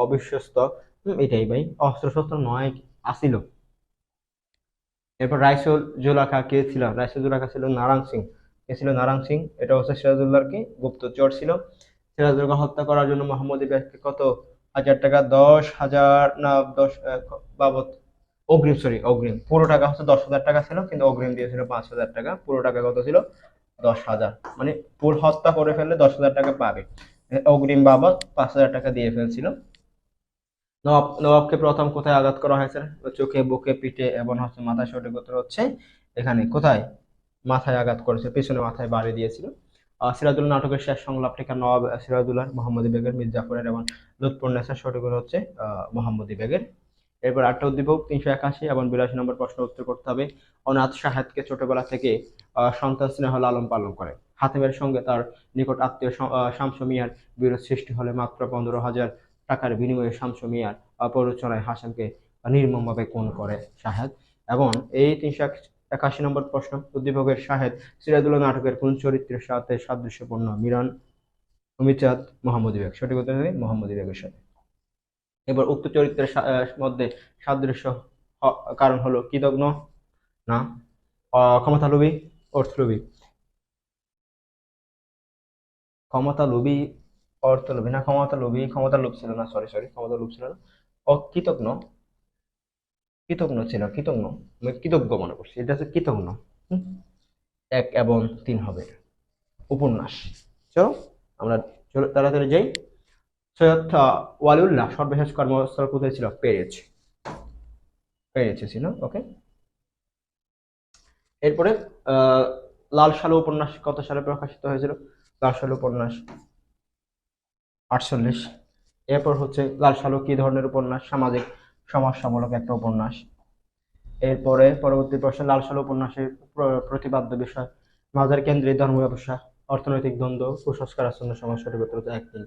অবিশ্বস্ত। এটাই ভাই, অস্ত্রশস্ত্র নয় আসিল। এরপর রাইসুল-জৌলাখা কে ছিল? রাইসুল-জৌলাখা ছিল নারায়ণ সিং। কে ছিল? নারায়ণ সিং। এটা হচ্ছে সিরাজউদ্দৌলার কি? গুপ্তচর ছিল। সিরাজউদ্দৌলাকে হত্যা করার জন্য মোহাম্মদী ব্যাগকে কত হাজার টাকা? 10,000 না 10 বাবদ অগ্রিম পুরো টাকা হচ্ছে 10,000 টাকা ছিল, কিন্তু অগ্রিম দিয়েছিল 5,000 টাকা। পুরো টাকা কত ছিল? 10,000। মানে পুরো হত্যা করে ফেললে 10,000 টাকা পাবে, অগ্রিম বাবদ 5,000 টাকা দিয়ে ফেলছিল। নবাবকে প্রথম কোথায় আঘাত করা হয়েছে? চোখে, বুকে, পিঠে এবং হচ্ছে মাথায়। সঠিক উত্তর হচ্ছে এখানে কোথায়? মাথায় আঘাত করেছে, পেছনে মাথায় বাড়ি দিয়েছিল। সিরাজুল নাটকের শেষ সংলাপটিকা নবাব সিরাজুল্লাহ, মোহাম্মদী বেগের, মির্জাফরের এবং লুৎফুন্নেছার। সঠিক উত্তর হচ্ছে মোহাম্মদী বেগের। এরপর 8টা উদ্দীপক 381 এবং 82 নম্বর প্রশ্ন উত্তর করতে হবে। অনাথ সাহেবকে ছোটবেলা থেকে সন্তান স্নেহ লালন পালন করে। হাতেমের সঙ্গে তার নিকট আত্মীয় শামসু মিয়ার বিরোধ সৃষ্টি হলে মাত্র 15,000 টাকার বিনিময়ে শামসু মিয়ার প্ররোচনায় হাসানকে নির্মমভাবে খুন করে শাহেদ। এবং এই 381 নম্বর প্রশ্ন, উদ্দীপকের শাহেদ সিরাজুল্লাহ নাটকের কোন চরিত্রের সাথে সাদৃশ্যপূর্ণ? মিরান, অমিতাভ, মোহাম্মদী বেগ। সঠিক উত্তর হবে মোহাম্মদী বেগের সাথে। এবার উক্ত চরিত্রের মধ্যে সাদৃশ্য কারণ হলো কৃতজ্ঞ না ক্ষমতালোভী, অর্থলোভী? ক্ষমতালোভী, অর্থলোভী না ক্ষমতালোভী? ক্ষমতার লোভ ছিল না, সরি সরি, ক্ষমতার লোভ ছিল না। কৃতজ্ঞ, কৃতজ্ঞ ছিল, কৃতজ্ঞ, আমি কৃতজ্ঞ মনে করছি, এটা হচ্ছে কৃতজ্ঞ। 1 এবং 3 হবে। উপন্যাস। চলো আমরা তাড়াতাড়ি যাই। সৈয়দ ওয়ালিউল্লাহ সর্বশেষ কর্মস্থল কোথায় ছিল? পেরেজ, পেরেছে ছিল। ওকে। এরপরে লাল সালু উপন্যাস কত সালে প্রকাশিত হয়েছিল? লাল সালু উপন্যাস 48। এরপর হচ্ছে লাল সালু কি ধরনের উপন্যাস? সামাজিক সমস্যামূলক একটা উপন্যাস। এরপরে পরবর্তী প্রশ্ন, লাল সালু উপন্যাসের প্রতিপাদ্য বিষয়? মাজার কেন্দ্রিক ধর্ম ব্যবসা, অর্থনৈতিক দ্বন্দ্ব, কুসংস্কার আচ্ছন্ন সমাজ। সঠিক উত্তর হচ্ছে 1, 3।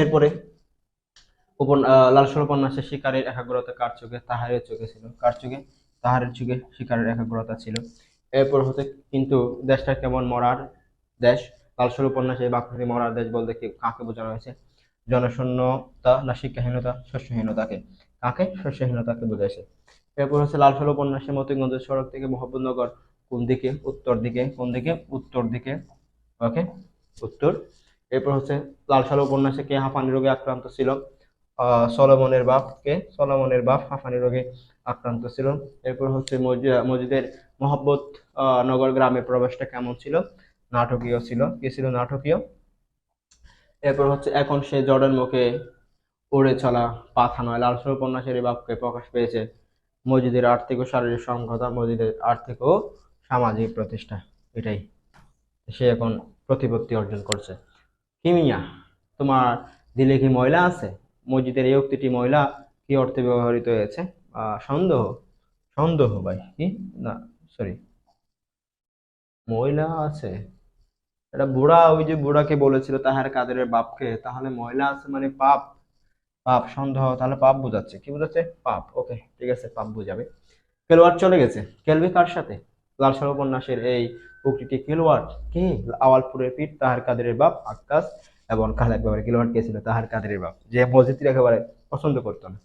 এরপরে লাল সালু উপন্যাসের শিকারের একাগ্রতা কার চোখে? তাহারের চোখে ছিল। কার চোখে? তাহারের চোখে শিকারের একাগ্রতা ছিল। এরপর হচ্ছে কিন্তু দেশটা কেমন মরার দেশ? লাল সালু উপন্যাসে বাক্যটি মরার দেশ বলতে কাকে বোঝানো হয়েছে? জনশূন্যতা না শিক্ষাহীনতা? শস্যহীনতাকে। কাকে? শস্যহীনতাকে বোঝাইছে। এরপর হচ্ছে লাল সালু উপন্যাসে মতিগঞ্জের সড়ক থেকে মোহাম্মদনগর কোন দিকে? উত্তর দিকে। কোন দিকে? উত্তর দিকে। ওকে, উত্তর। এরপর হচ্ছে লাল সালু উপন্যাসে কে হাঁপানি রোগে আক্রান্ত ছিল? সলোমনের বাপ। কে? সলোমনের বাপ হাঁপানি রোগে আক্রান্ত ছিল। এরপর হচ্ছে মসজিদের মোহাম্মদ নগর গ্রামে প্রবেশটা কেমন ছিল? নাটকীয় ছিল। কি ছিল? নাটকীয়। এরপর হচ্ছে এখন সে জর্ডান মুখে উড়ে চলা পাথা নয়। লাল সালু উপন্যাসের এই বাক্যে প্রকাশ পেয়েছে মসজিদের আর্থিক ও শারীরিক সংহতা, মসজিদের আর্থিক ও সামাজিক প্রতিষ্ঠা। এটাই সে এখন প্রতিপত্তি অর্জন করছে। কি মিয়া, তোমার দিলে কি ময়লা আছে? মসজিদের এই উক্তিটি ময়লা কি অর্থে ব্যবহৃত হয়েছে? সন্দেহ, সন্দেহ ভাই, কি না, সরি, ময়লা আছে। এটা বুড়া, ওই যে বুড়াকে বলেছিল তাহার কাদের বাপকে, তাহলে ময়লা আছে মানে পাপ। পাপ, সন্দেহ, তাহলে পাপ বোঝাচ্ছে। কি বোঝাচ্ছে? পাপ। ওকে, ঠিক আছে, পাপ বোঝাবে। খেলোয়াড় চলে গেছে, খেলবে কার সাথে? লাল সালু উপন্যাসের এই উক্তিটি খেলোয়াড় কে? আওয়ালপুরের পীর, তাহার কাদেরের বাপ আক্কাস এবং খালেক বাবার। খেলোয়াড় কে ছিল? তাহার কাদেরের বাপ, যে মসজিদ একেবারে পছন্দ করতো না।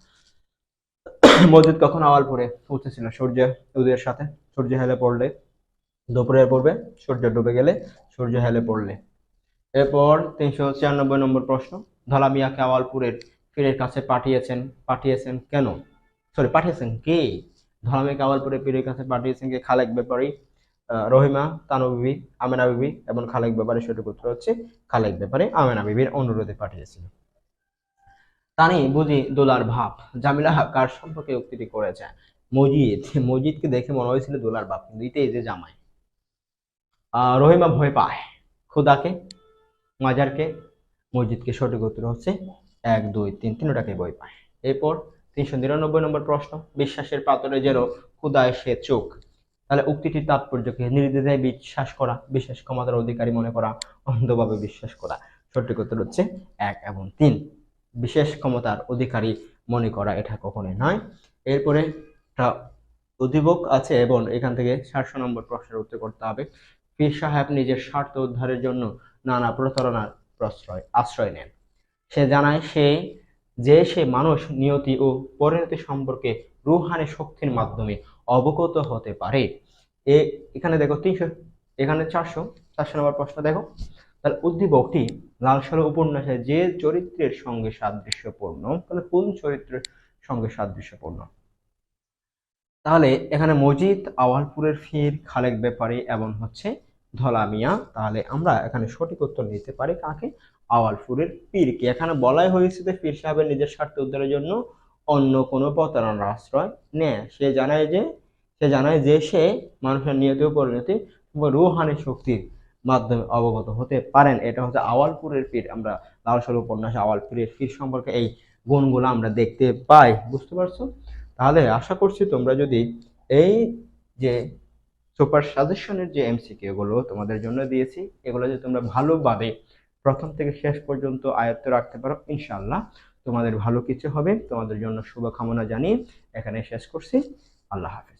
মসজিদ কখন আওয়ালপুরে উঠেছিল? সূর্য উদয়ের সাথে, সূর্য হেলে পড়লে, দুপুরের পূর্বে, সূর্য ডুবে গেলে, সূর্য হেলে পড়লে। এরপর 396 নম্বর প্রশ্ন, ধলা মিয়াকে আওয়ালপুরের পীরের কাছে পাঠিয়েছেন, পাঠিয়েছেন কেন? সরি, পাঠিয়েছেন কে? ধলা মিয়াকে আওয়ালপুরের পীরের কাছে পাঠিয়েছেন কে? খালেক ব্যাপারী, রহিমা, তানু বিবি, আমেনা বিবি এবং খালেক ব্যাপারী। সঠিক উত্তর হচ্ছে খালেক ব্যাপারী আমেনা বিবির অনুরোধে পাঠিয়েছিল। তানি বুঝি দোলার ভাব। জামিলা কার সম্পর্কে উক্তিটি করেছে? মজিদ। মজিদকে দেখে মনে হয়েছিল দোলার বাপ, কিন্তু এটাই যে জামাই। রহিমা ভয় পায় খুদাকে, মাজারকে, মসজিদকে। সঠিক উত্তর হচ্ছে 1, 2, 3, তিনটাকে ভয় পায়। এরপর 399 নম্বর প্রশ্ন, বিশ্বাসের পাথরে যেন খুদায় সে চোখ। তাহলে উক্তিটির তাৎপর্য কি? নির্দ্বিধায় বিশ্বাস করা, বিশেষ ক্ষমতার অধিকারী মনে করা, অন্ধভাবে বিশ্বাস করা। সঠিক উত্তর হচ্ছে 1 এবং 3, বিশেষ ক্ষমতার অধিকারী মনে করা, এটা কখনোই নয়। এরপরে একটা উদ্দীপক আছে এবং এখান থেকে 400 নম্বর প্রশ্নের উত্তর করতে হবে। পীর সাহেব নিজের স্বার্থ উদ্ধারের জন্য নানা প্রতারণার আশ্রয় নেন। সে জানায় সে মানুষ নিয়তি ও পরিণতি সম্পর্কে রুহানি শক্তির মাধ্যমে অবগত হতে পারে। এখানে দেখো 300, এখানে 400 নম্বর প্রশ্ন দেখো। তাহলে উদ্দীপকটি লাল সালু উপন্যাসে যে চরিত্রের সঙ্গে সাদৃশ্যপূর্ণ, তাহলে কোন চরিত্রের সঙ্গে সাদৃশ্যপূর্ণ? তাহলে এখানে মজিদ, আওয়ালপুরের পীর, খালেক ব্যাপারী এবং হচ্ছে ধলা মিয়া। তাহলে আমরা এখানে সঠিক উত্তর নিতে পারি কাকে? আওয়ালপুরের পীরকে। এখানে বলাই হয়েছে যে পীর সাহেবের নিজের স্বার্থ উদ্ধারের জন্য অন্য কোনো প্রতারণার আশ্রয় নেয়। সে জানায় যে সে মানুষের নিয়তি ও পরিণতি এবং রুহানি শক্তির মাধ্যমে অবগত হতে পারেন। এটা হচ্ছে আওয়ালপুরের পীর। আমরা লাল সাল উপন্যাসে আওয়ালপুরের পীর সম্পর্কে এই গুণগুলো আমরা দেখতে পাই। বুঝতে পারছো? তাহলে আশা করছি তোমরা যদি এই যে সুপার সাজেশনের যে এমসিকিউ গুলো তোমাদের জন্য দিয়েছি, এগুলো যদি তোমরা ভালোভাবে প্রথম থেকে শেষ পর্যন্ত আয়ত্ত রাখতে পারো, ইনশাআল্লাহ তোমাদের ভালো কিছু হবে। তোমাদের জন্য শুভকামনা জানিয়ে এখানে শেষ করছি। আল্লাহ হাফেজ।